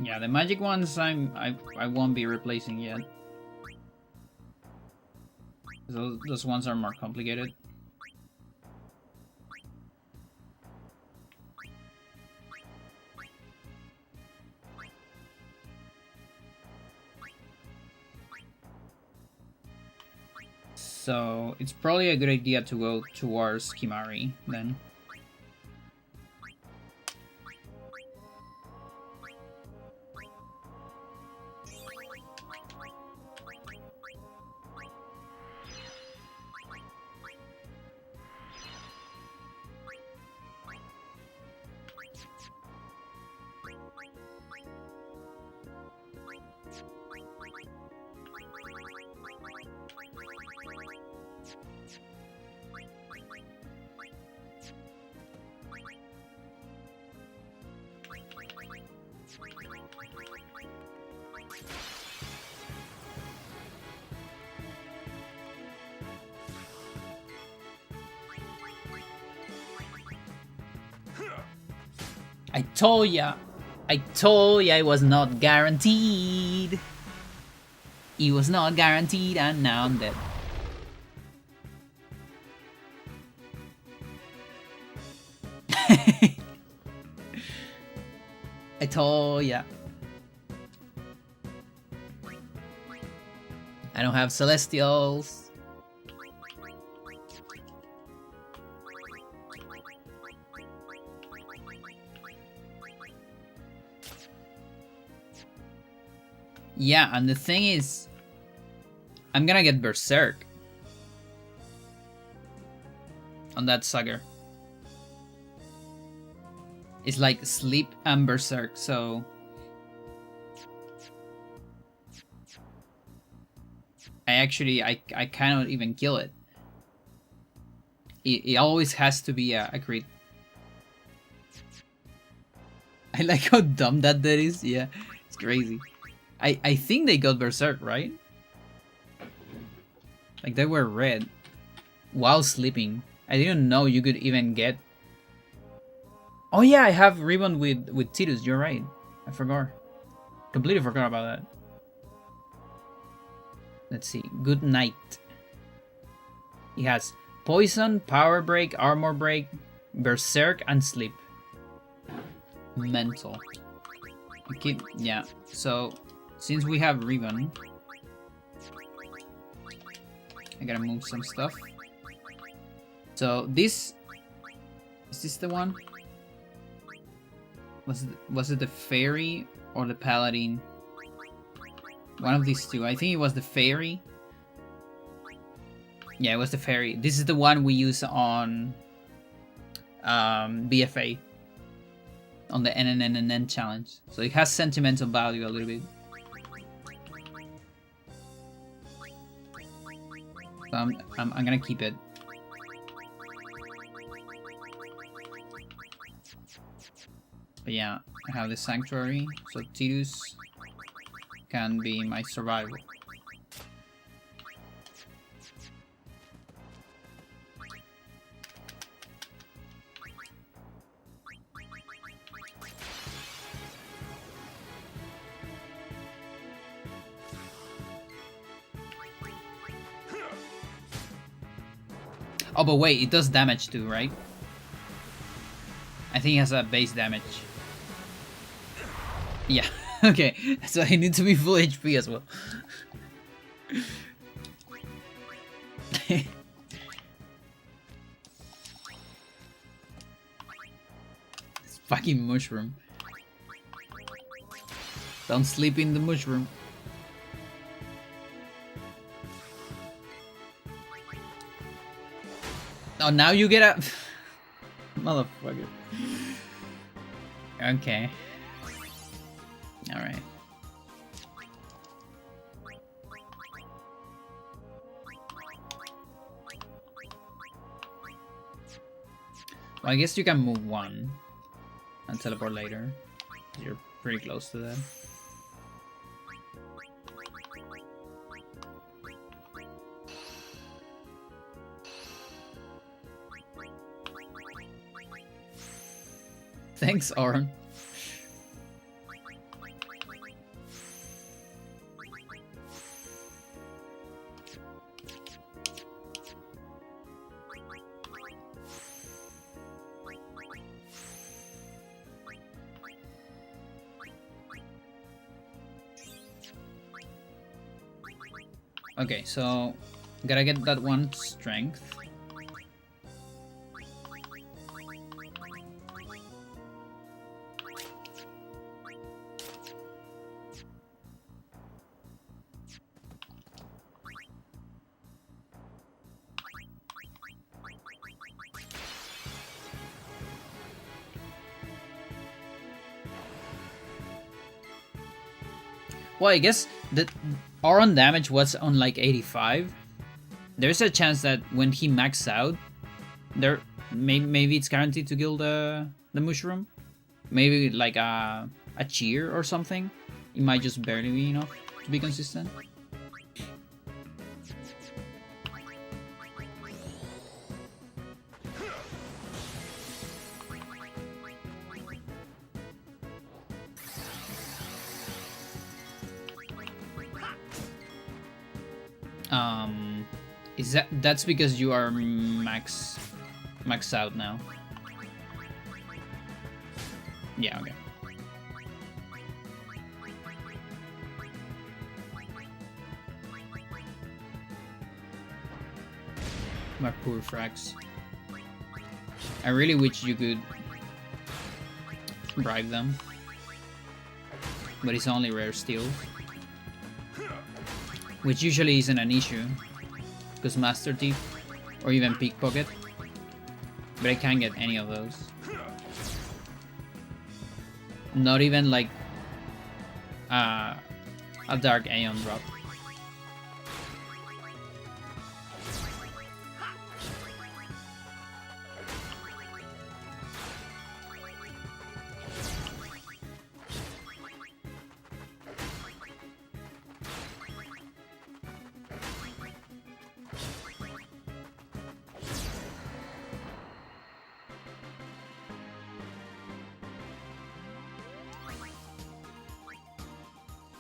Yeah, the magic ones I won't be replacing yet. Those ones are more complicated. So it's probably a good idea to go towards Kimari then. I told ya it was not guaranteed. It was not guaranteed, and now I'm dead. I told ya. I don't have Celestials. Yeah, and the thing is, I'm gonna get Berserk on that sucker. It's like Sleep and Berserk, so I cannot even kill it. It always has to be a crit. I like how dumb that is. Yeah, it's crazy. I think they got Berserk, right? Like they were red while sleeping. I didn't know you could even get. Oh yeah, I have Ribbon with Tidus. You're right. I forgot. Completely forgot about that. Let's see. Good night. He has Poison, Power Break, Armor Break, Berserk, and Sleep. Mental. Okay, yeah. So since we have Ribbon, I gotta move some stuff. So this is this the one? Was it the fairy or the paladin? One of these two. I think it was the fairy. Yeah, it was the fairy. This is the one we use on BFA. On the NNNN challenge. So it has sentimental value a little bit. So I'm gonna keep it. But yeah, I have the Sanctuary, so Tidus can be my survival. Oh, but wait, it does damage too, right? I think it has a base damage. Yeah, okay, so I need to be full HP as well. It's fucking mushroom. Don't sleep in the mushroom. Oh, now you get a... Motherfucker. Okay. Alright. Well, I guess you can move one and teleport later. You're pretty close to that. Thanks, Auron. Okay, so Gotta get that one strength. Well, I guess that our on damage was on like 85. There's a chance that when he maxes out, maybe it's guaranteed to kill the mushroom. Maybe like a cheer or something. It might just barely be enough to be consistent. Is that's because you are max out now? Yeah, okay. My poor frags. I really wish you could bribe them, but it's only rare steel, which usually isn't an issue, because Master Thief or even Pickpocket, but I can't get any of those. Not even like a Dark Aeon drop.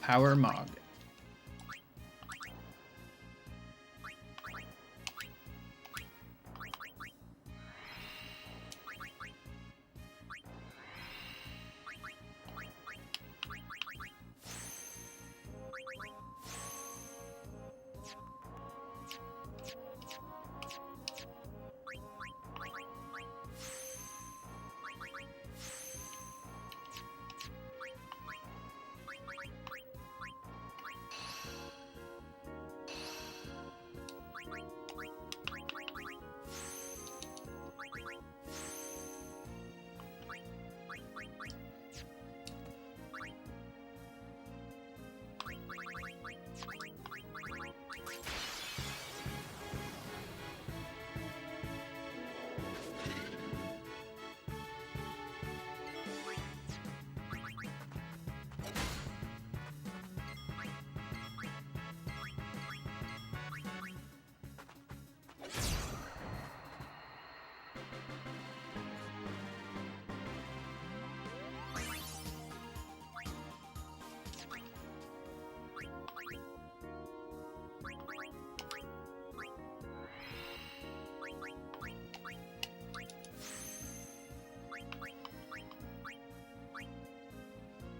Power Mog.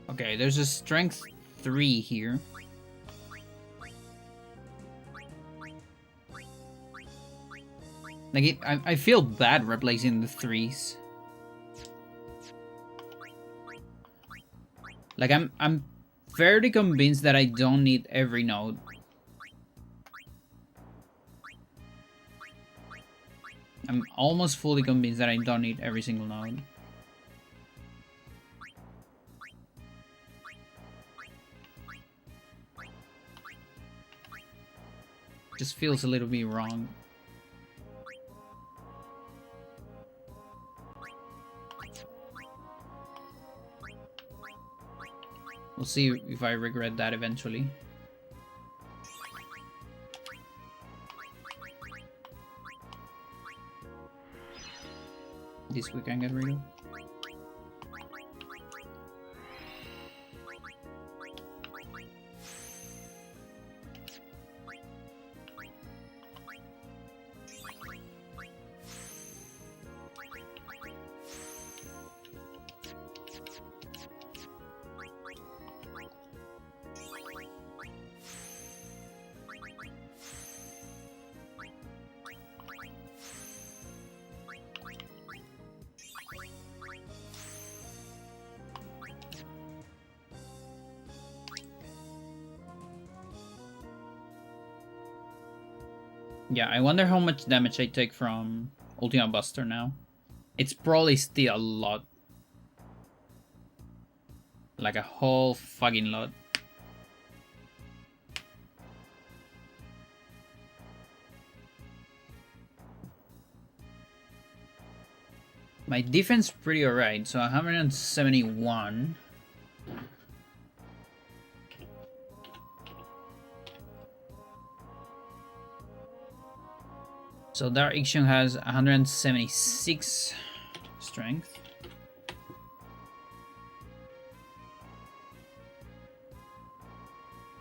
Okay, there's a strength 3 here. Like I feel bad replacing the 3s. Like I'm fairly convinced that I don't need every node. I'm almost fully convinced that I don't need every single node. Just feels a little bit wrong. We'll see if I regret that eventually. This we can get rid of. Yeah, I wonder how much damage I take from Ultima Buster now. It's probably still a lot. Like a whole fucking lot. My defense pretty alright, so 171. So Dark Ixion has 176 strength.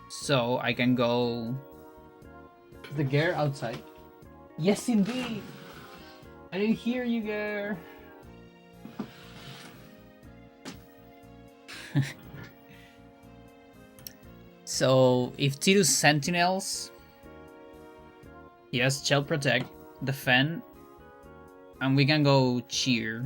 So I can go... Is the Gare outside? Yes, indeed! I didn't hear you, Gare! So if Tidus Sentinels, he has Shell Protect, Defend, and we can go Cheer.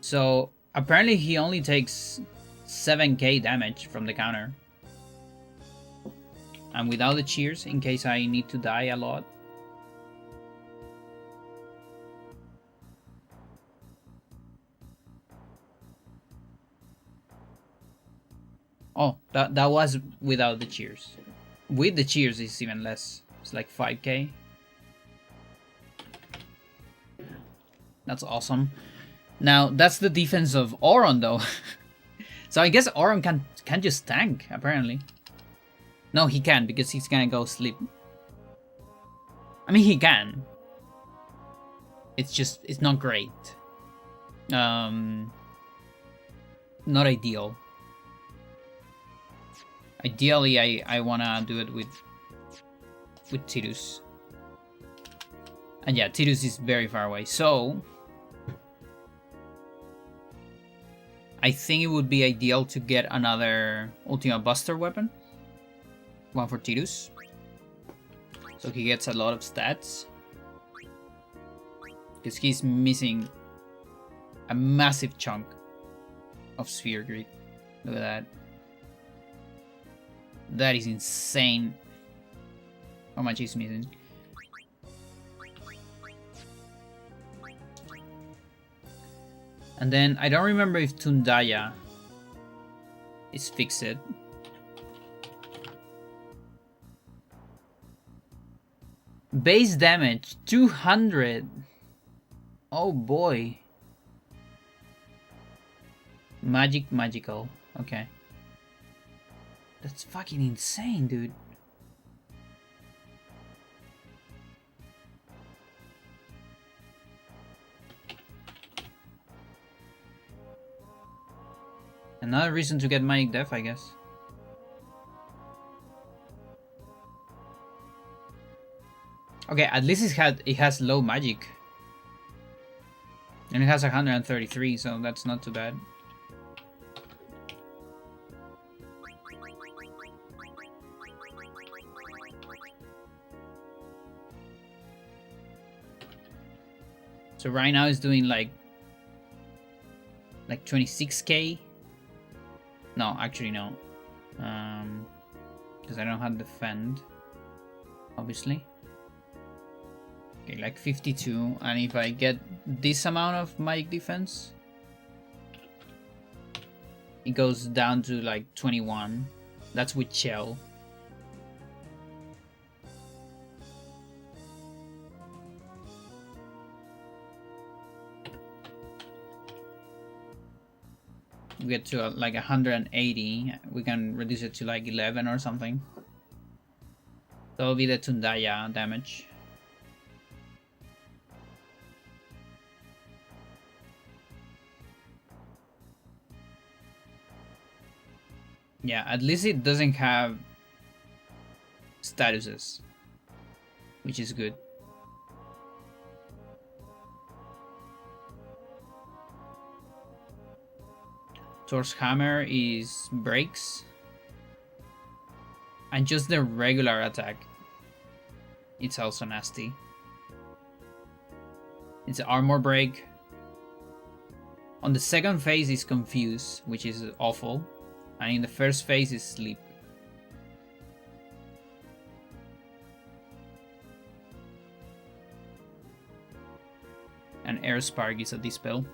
So apparently he only takes 7k damage from the counter. And without the Cheers, in case I need to die a lot. Oh, that was without the Cheers. With the Cheers, it's even less. It's like 5k. That's awesome. Now, that's the defense of Auron, though. So I guess Auron can just tank, apparently. No, he can't, because he's gonna go sleep. I mean, he can. It's just, it's not great. Not ideal. Ideally, I wanna do it with Tidus. And yeah, Tidus is very far away, so... I think it would be ideal to get another Ultima Buster weapon. One for Tidus. So he gets a lot of stats. Because he's missing a massive chunk of Sphere Grid. Look at that. That is insane. How much he's missing. And then I don't remember if Tundaya is fixed. Base damage 200. Oh boy. Magical. Okay. That's fucking insane, dude. Another reason to get Magic Def, I guess. Okay, at least it has low magic. And it has 133, so that's not too bad. So right now it's doing like 26k. No, actually no. Because I don't have defend, obviously. Okay, like 52, and if I get this amount of magic defense, it goes down to like 21. That's with Shell. We get to like 180. We can reduce it to like 11 or something. That'll be the Tundaya damage. Yeah, at least it doesn't have statuses, which is good. Thor's Hammer is breaks. And just the regular attack, it's also nasty. It's armor break. On the second phase is Confuse, which is awful. And in the first phase is Sleep. And Air Spark is a Dispel.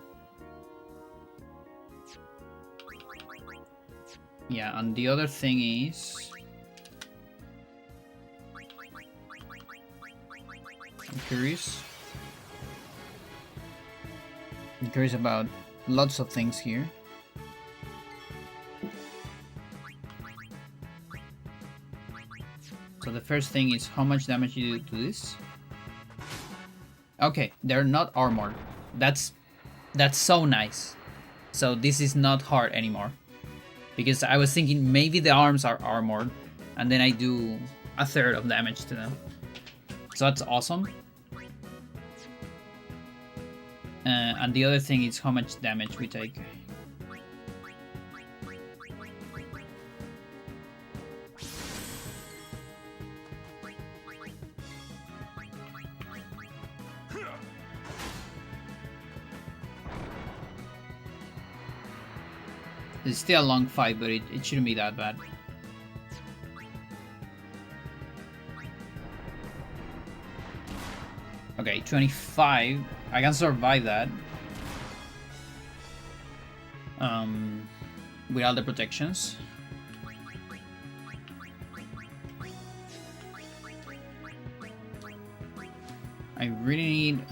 Yeah, and the other thing is... I'm curious. I'm curious about lots of things here. So the first thing is how much damage you do to this. Okay, they're not armored. That's so nice. So this is not hard anymore. Because I was thinking maybe the arms are armored and then I do a third of damage to them. So that's awesome. And the other thing is how much damage we take. It's still a long fight, but it shouldn't be that bad. Okay, 25. I can survive that. With all the protections. I really need...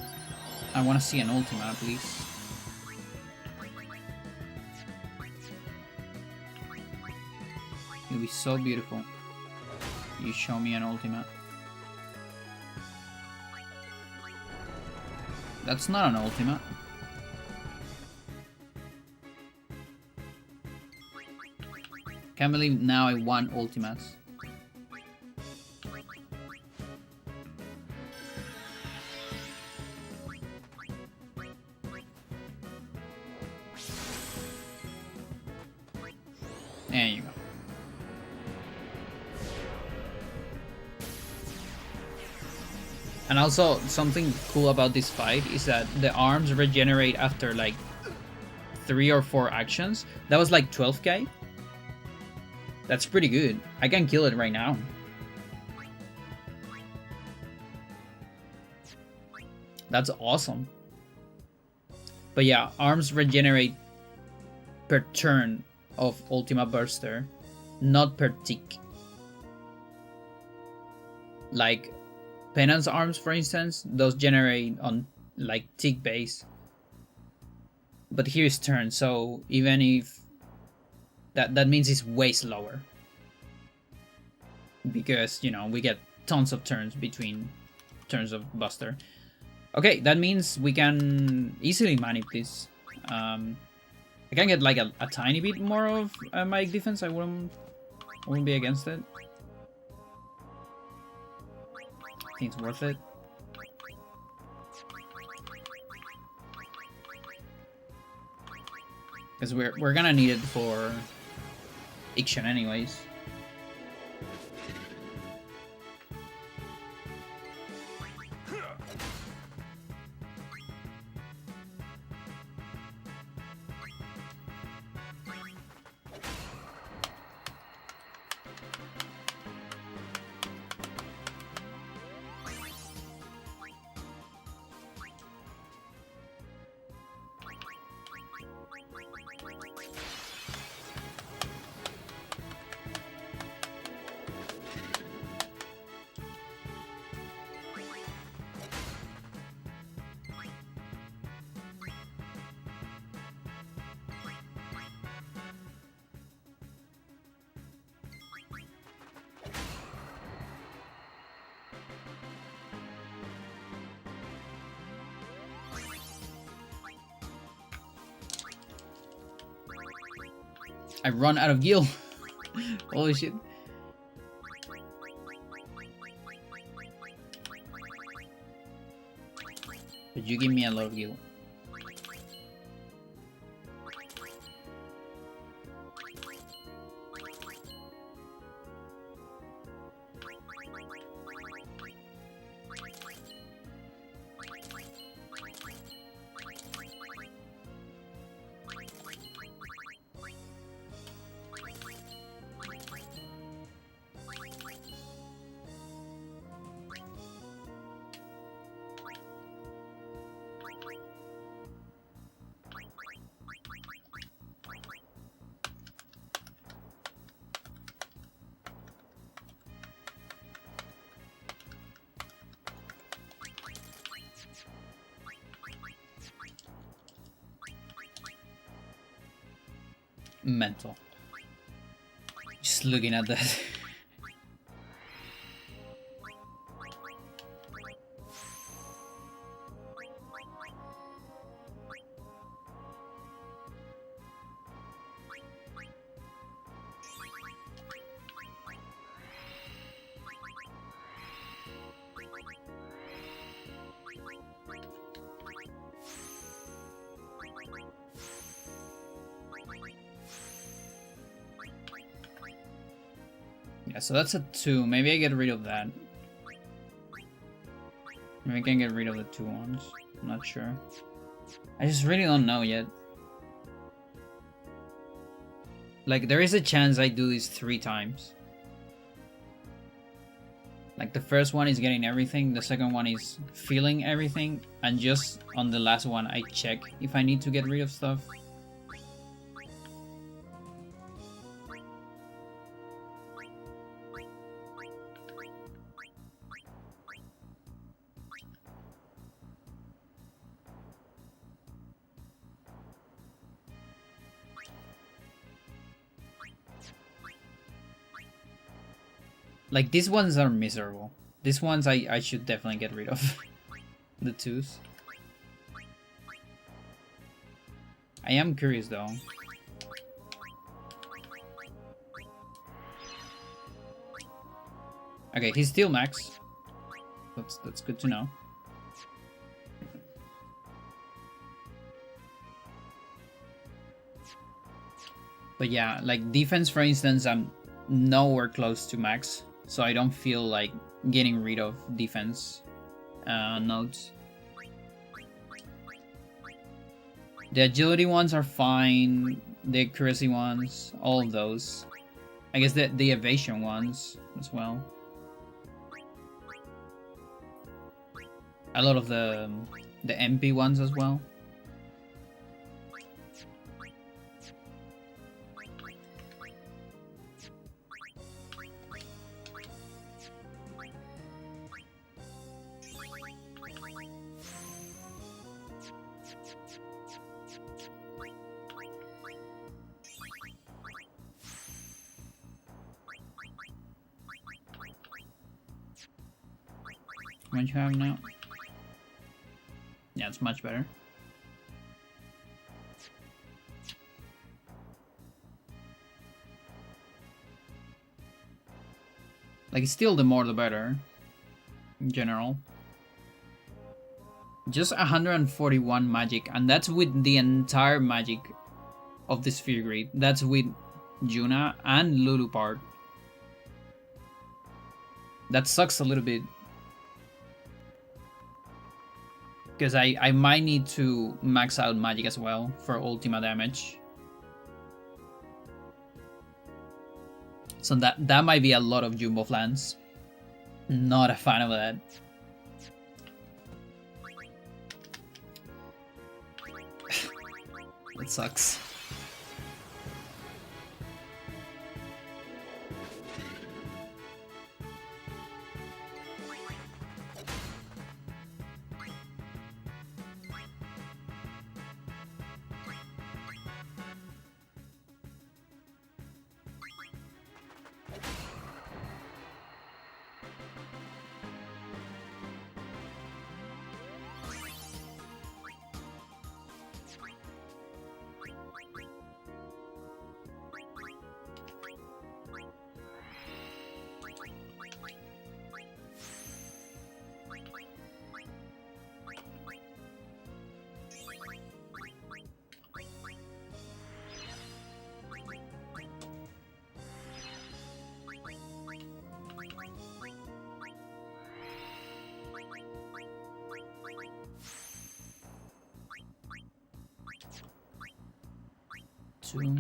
I want to see an Ultima, please. It'll be so beautiful. You show me an Ultima. That's not an Ultima. Can't believe now I won Ultimas. There you go. And also, something cool about this fight is that the arms regenerate after like 3 or 4 actions. That was like 12k. That's pretty good. I can kill it right now. That's awesome. But yeah, arms regenerate per turn of Ultima Burster, not per tick. Like Penance arms, for instance, those generate on like tick base. But here is turn, so even if that means it's way slower. Because, you know, we get tons of turns between turns of Buster. Okay, that means we can easily manip this. I can get like a tiny bit more of magic defense. I wouldn't be against it. I think it's worth it. Because we're gonna need it for Ixion anyways. I run out of gil. Holy shit. But you give me a lot of gil. Mental. Just looking at that. Yeah, so that's a 2. Maybe I get rid of that. Maybe I can get rid of the 2 ones. I'm not sure. I just really don't know yet. Like, there is a chance I do this 3 times. Like, the first one is getting everything, the second one is feeling everything, and just on the last one I check if I need to get rid of stuff. Like, these ones are miserable. These ones I should definitely get rid of. The 2s. I am curious though. Okay, he's still max. That's good to know. But yeah, like defense for instance, I'm nowhere close to max. So I don't feel like getting rid of defense nodes. The agility ones are fine. The accuracy ones, all of those. I guess the evasion ones as well. A lot of the MP ones as well. What do you have now? Yeah, it's much better. Like, still the more the better, in general. Just 141 magic, and that's with the entire magic of the Sphere Grid. That's with Juna and Lulu part. That sucks a little bit. Because I might need to max out magic as well for Ultima damage. So that might be a lot of Jumbo Flans. Not a fan of that. That sucks. Two.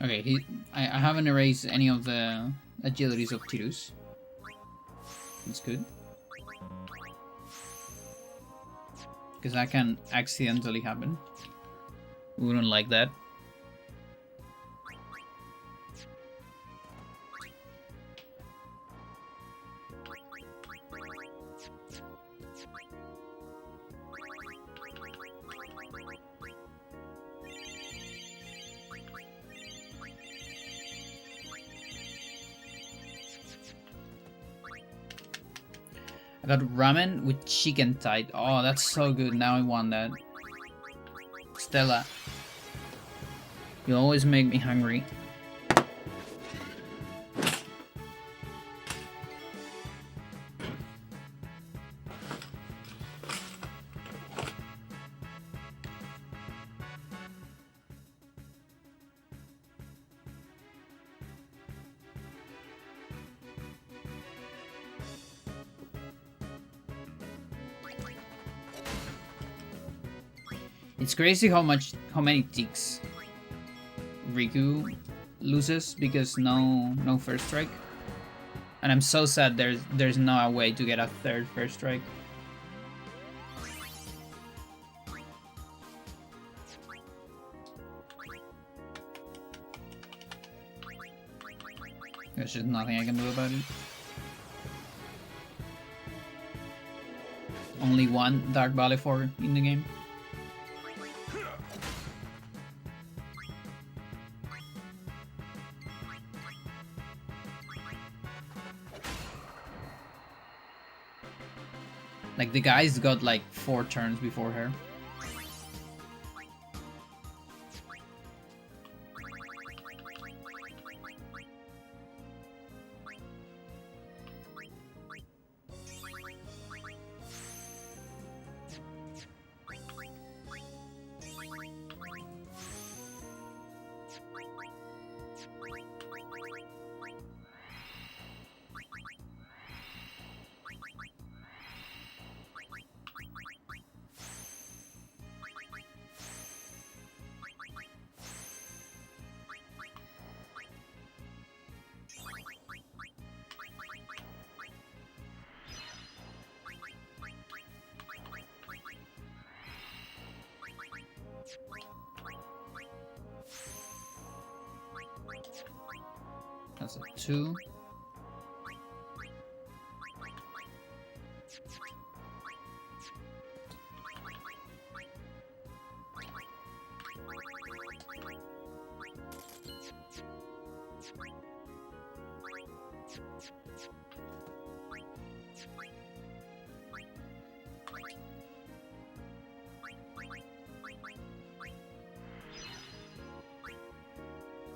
Okay, I haven't erased any of the agilities of Tidus. That's good. Because that can accidentally happen. We wouldn't like that. I got ramen with chicken tight. Oh, that's so good. Now I want that. Stella, you always make me hungry. It's crazy how many ticks Riku loses because no first strike. And I'm so sad there's no way to get a third first strike. There's just nothing I can do about it. Only one Dark Valley 4 in the game. Like, the guy's got like 4 turns before her. That's a 2.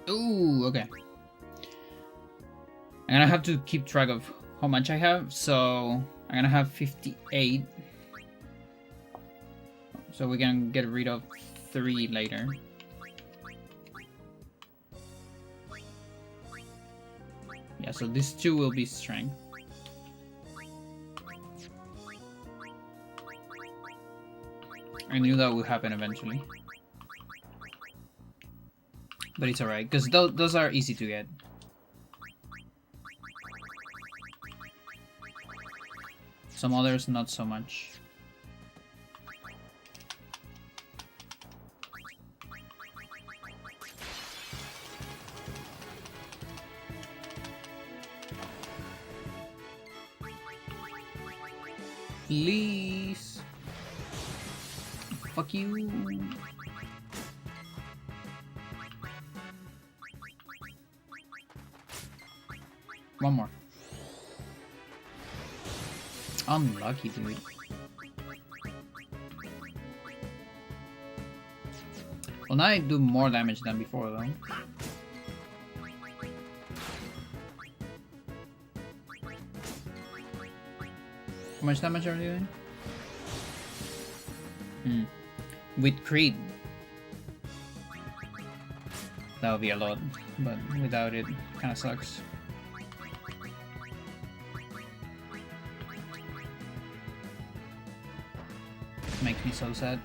Ooh, okay. I'm gonna have to keep track of how much I have, so I'm gonna have 58. So we can get rid of 3 later. Yeah, so these 2 will be strength. I knew that would happen eventually. But it's alright, because those are easy to get. Some others, not so much. Please. Fuck you. One more. Unlucky, dude. Well, now I do more damage than before, though. How much damage are you doing? With Creed, that would be a lot, but without it, kind of sucks. Makes me so sad.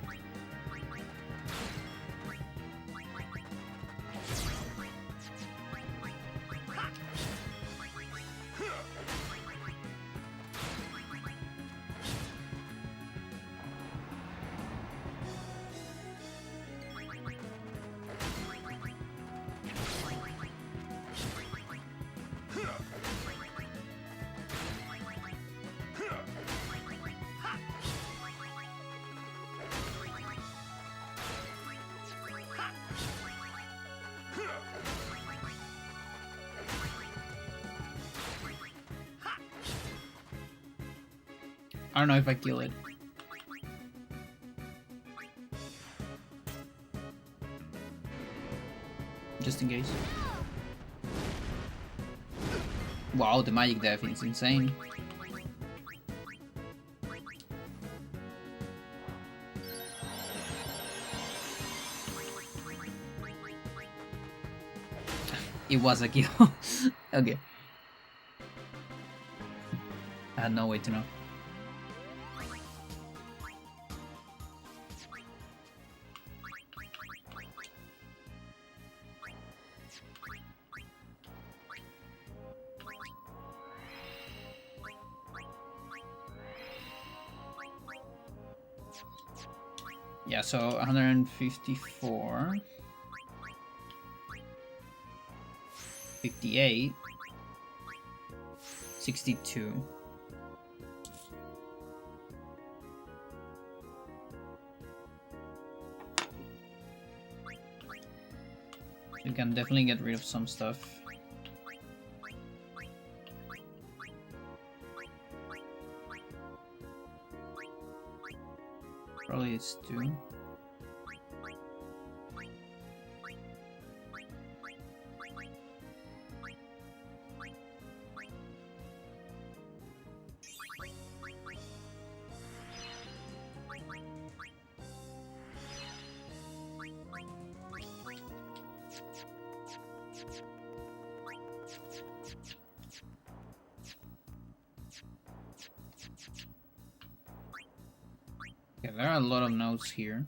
I don't know if I kill it. Just in case. Wow, the magic death is insane. It was a kill. Okay. I had no way to know. Yeah, so 154. 58. 62. You can definitely get rid of some stuff. Probably it's 2. Okay, there are a lot of notes here.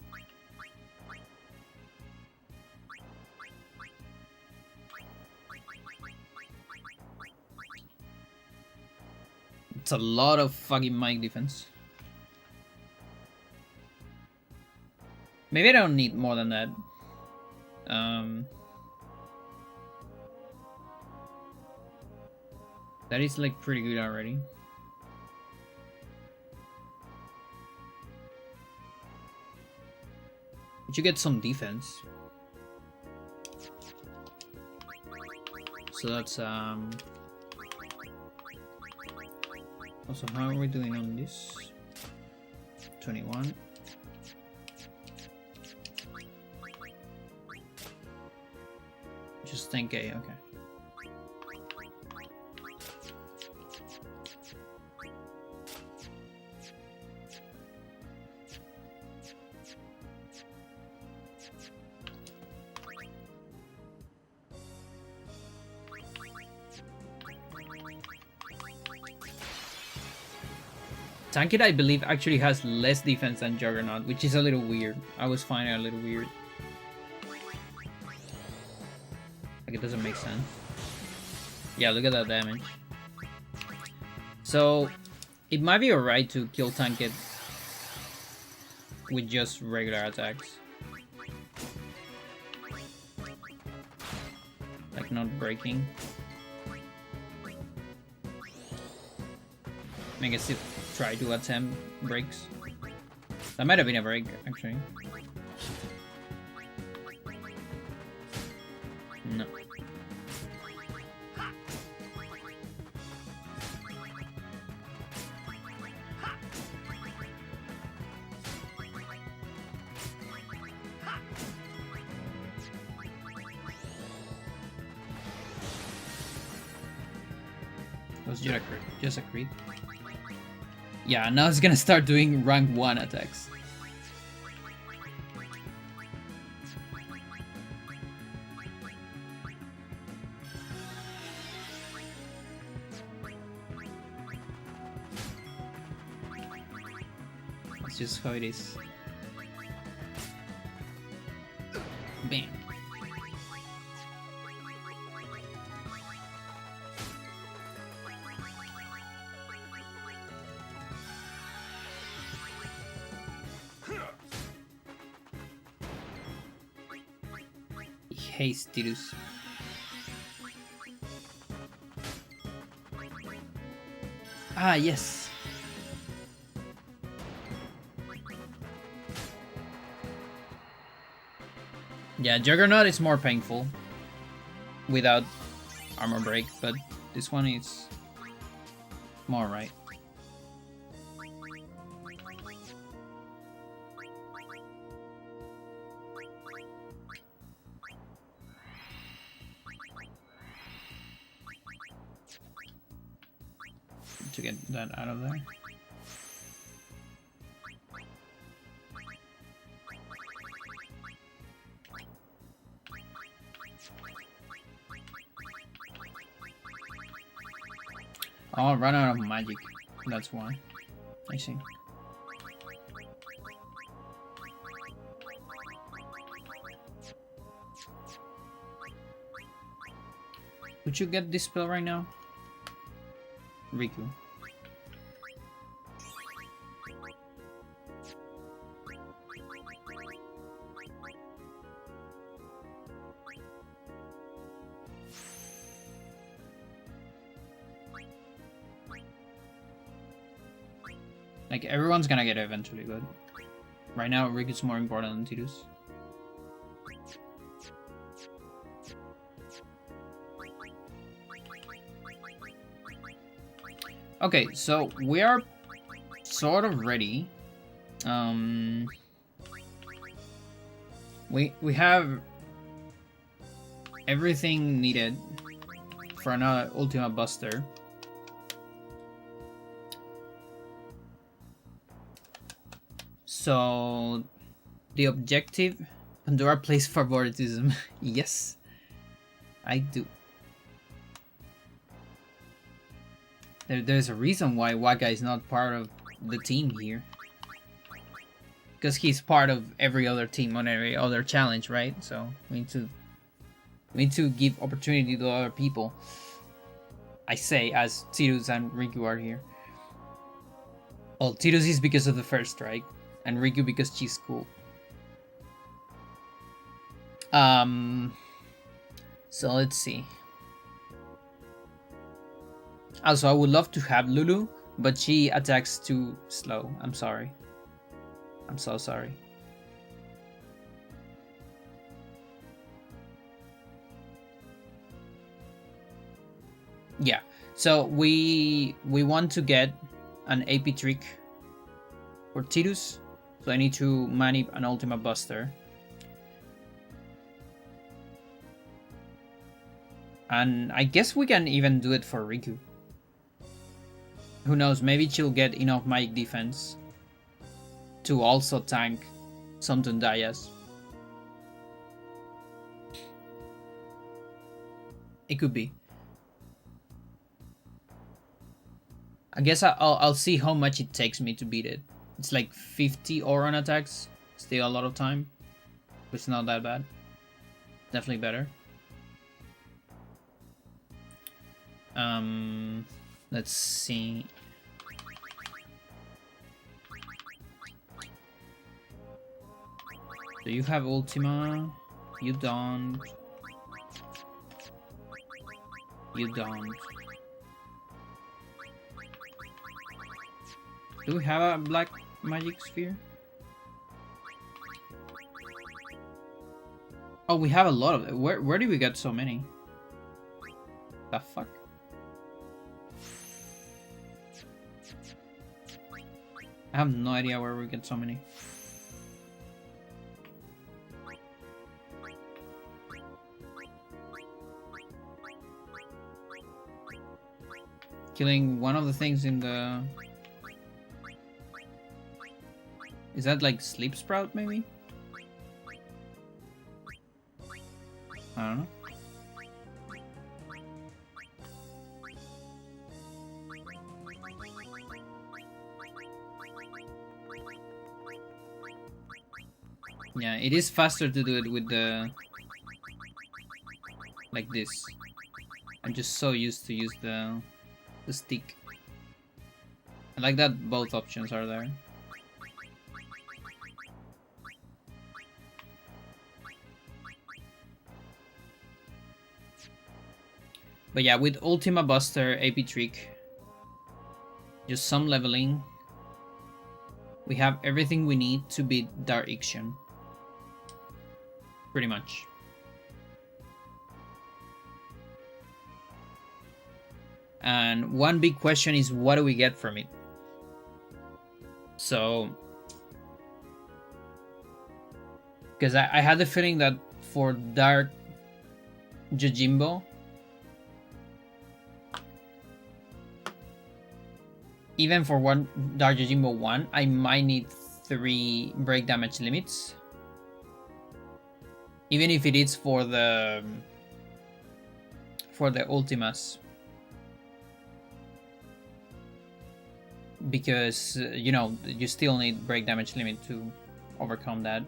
It's a lot of fucking mic defense. Maybe I don't need more than that. That is like pretty good already. But you get some defense. So that's also, how are we doing on this? 21. Just 10k, okay. Tankit, I believe, actually has less defense than Juggernaut, which is a little weird. I was finding it a little weird. Like, it doesn't make sense. Yeah, look at that damage. So, it might be alright to kill Tankit with just regular attacks. Like, not breaking. I guess if try to attempt breaks. That might have been a break, actually. No. Was just a crit. Yeah, now it's gonna start doing rank 1 attacks. That's just how it is. Bam. Haste Tidus. Ah, yes. Yeah, Juggernaut is more painful without armor break, but this one is more right. to get that out of there. Oh, I ran out of magic. That's why. I see. Would you get this spell right now? Riku. Like, everyone's gonna get it eventually, but right now Riku's more important than Tidus. Okay, so we are sort of ready. We have everything needed for another Ultima Buster. So the objective, Pandora plays favoritism. Yes, I do. There's a reason why Waka is not part of the team here. Because he's part of every other team on every other challenge, right? So we need to give opportunity to other people. I say, as Tidus and Riku are here. Well, Tidus is because of the first strike, and Riku because she's cool. So let's see. Also, I would love to have Lulu, but she attacks too slow. I'm sorry. I'm so sorry. Yeah, so we want to get an AP trick for Tidus, so I need to manip an Ultima Buster. And I guess we can even do it for Riku. Who knows, maybe she'll get enough magic defense to also tank Something Dayas. It could be. I guess I'll see how much it takes me to beat it. It's like 50 Auron attacks. Still a lot of time. But it's not that bad. Definitely better. Let's see. Do you have Ultima? You don't. You don't. Do we have a black magic sphere? Oh, we have a lot of it. Where did we get so many? The fuck? I have no idea where we get so many. Killing one of the things in the... Is that like Sleep Sprout, maybe? I don't know. Yeah, it is faster to do it with the... like this. I'm just so used to use the stick. I like that both options are there. But yeah, with Ultima Buster, AP Trick, just some leveling, we have everything we need to beat Dark Ixion. Pretty much. And one big question is, what do we get from it? So, because I had the feeling that for Dark Yojimbo, even for one Dark Yojimbo 1, I might need 3 break damage limits. Even if it is for the Ultimas. Because, you know, you still need break damage limit to overcome that.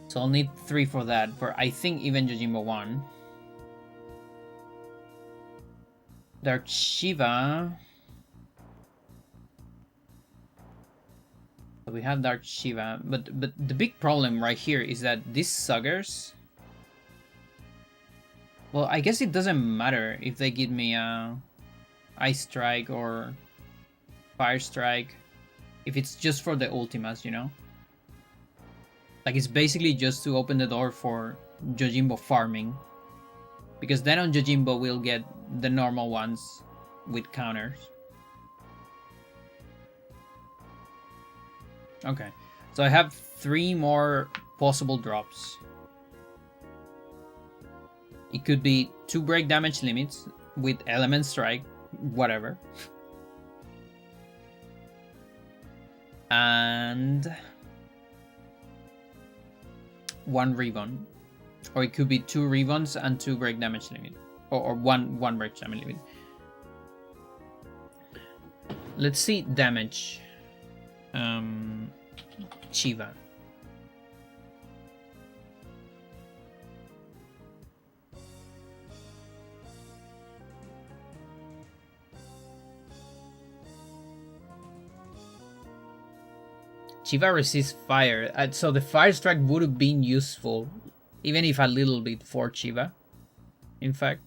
So I'll need 3 for that, for I think even Yojimbo 1. Dark Shiva. So we have Dark Shiva, but the big problem right here is that these Suggers... Well, I guess it doesn't matter if they give me a Ice Strike or Fire Strike, if it's just for the Ultimas, you know? Like, it's basically just to open the door for Yojimbo farming. Because then on Yojimbo we'll get the normal ones with counters. Okay, so I have 3 more possible drops. It could be 2 break damage limits with Element Strike, whatever. And 1 Ribbon. Or it could be 2 Ribbons and 2 break damage limit. Or one break damage limit. Let's see damage. Shiva. Shiva resists fire, so the Fire Strike would have been useful, even if a little bit for Shiva, in fact.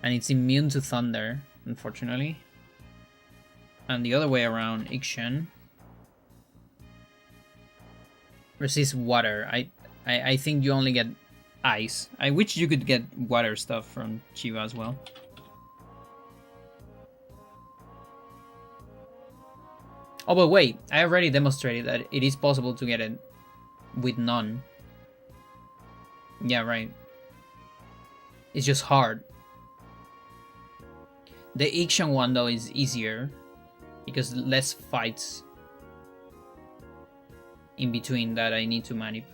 And it's immune to Thunder, unfortunately. And the other way around, Ixion resists water. I think you only get ice. I wish you could get water stuff from Shiva as well. Oh, but wait, I already demonstrated that it is possible to get it with none. Yeah, right. It's just hard. The Ixion one, though, is easier because less fights in between that I need to manip.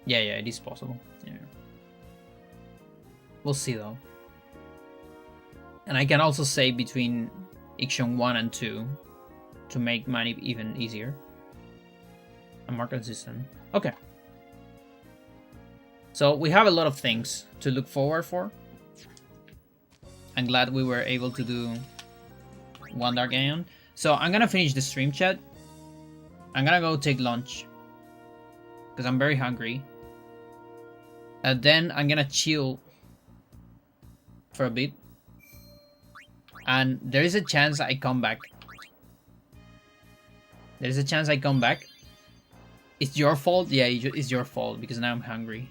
Yeah, it is possible. Yeah. We'll see, though. And I can also save between Ixion 1 and 2 to make manip even easier and more consistent. Okay. So we have a lot of things to look forward for. I'm glad we were able to do 1 Dark Aeon. So I'm gonna finish the stream, chat. I'm gonna go take lunch because I'm very hungry. And then I'm gonna chill for a bit. And there is a chance I come back. There's a chance I come back. It's your fault? Yeah, it's your fault because now I'm hungry.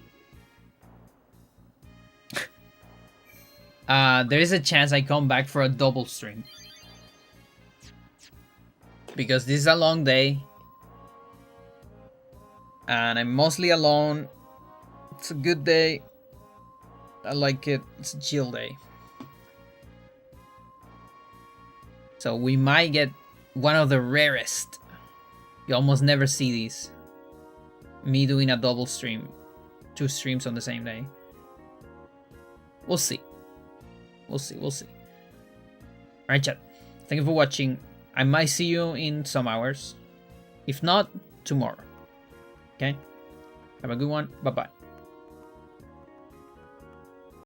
There is a chance I come back for a double stream. Because this is a long day. And I'm mostly alone. It's a good day. I like it. It's a chill day. So we might get one of the rarest. You almost never see these. Me doing a double stream. 2 streams on the same day. We'll see. We'll see. Alright, chat. Thank you for watching. I might see you in some hours. If not, tomorrow. Okay? Have a good one. Bye-bye.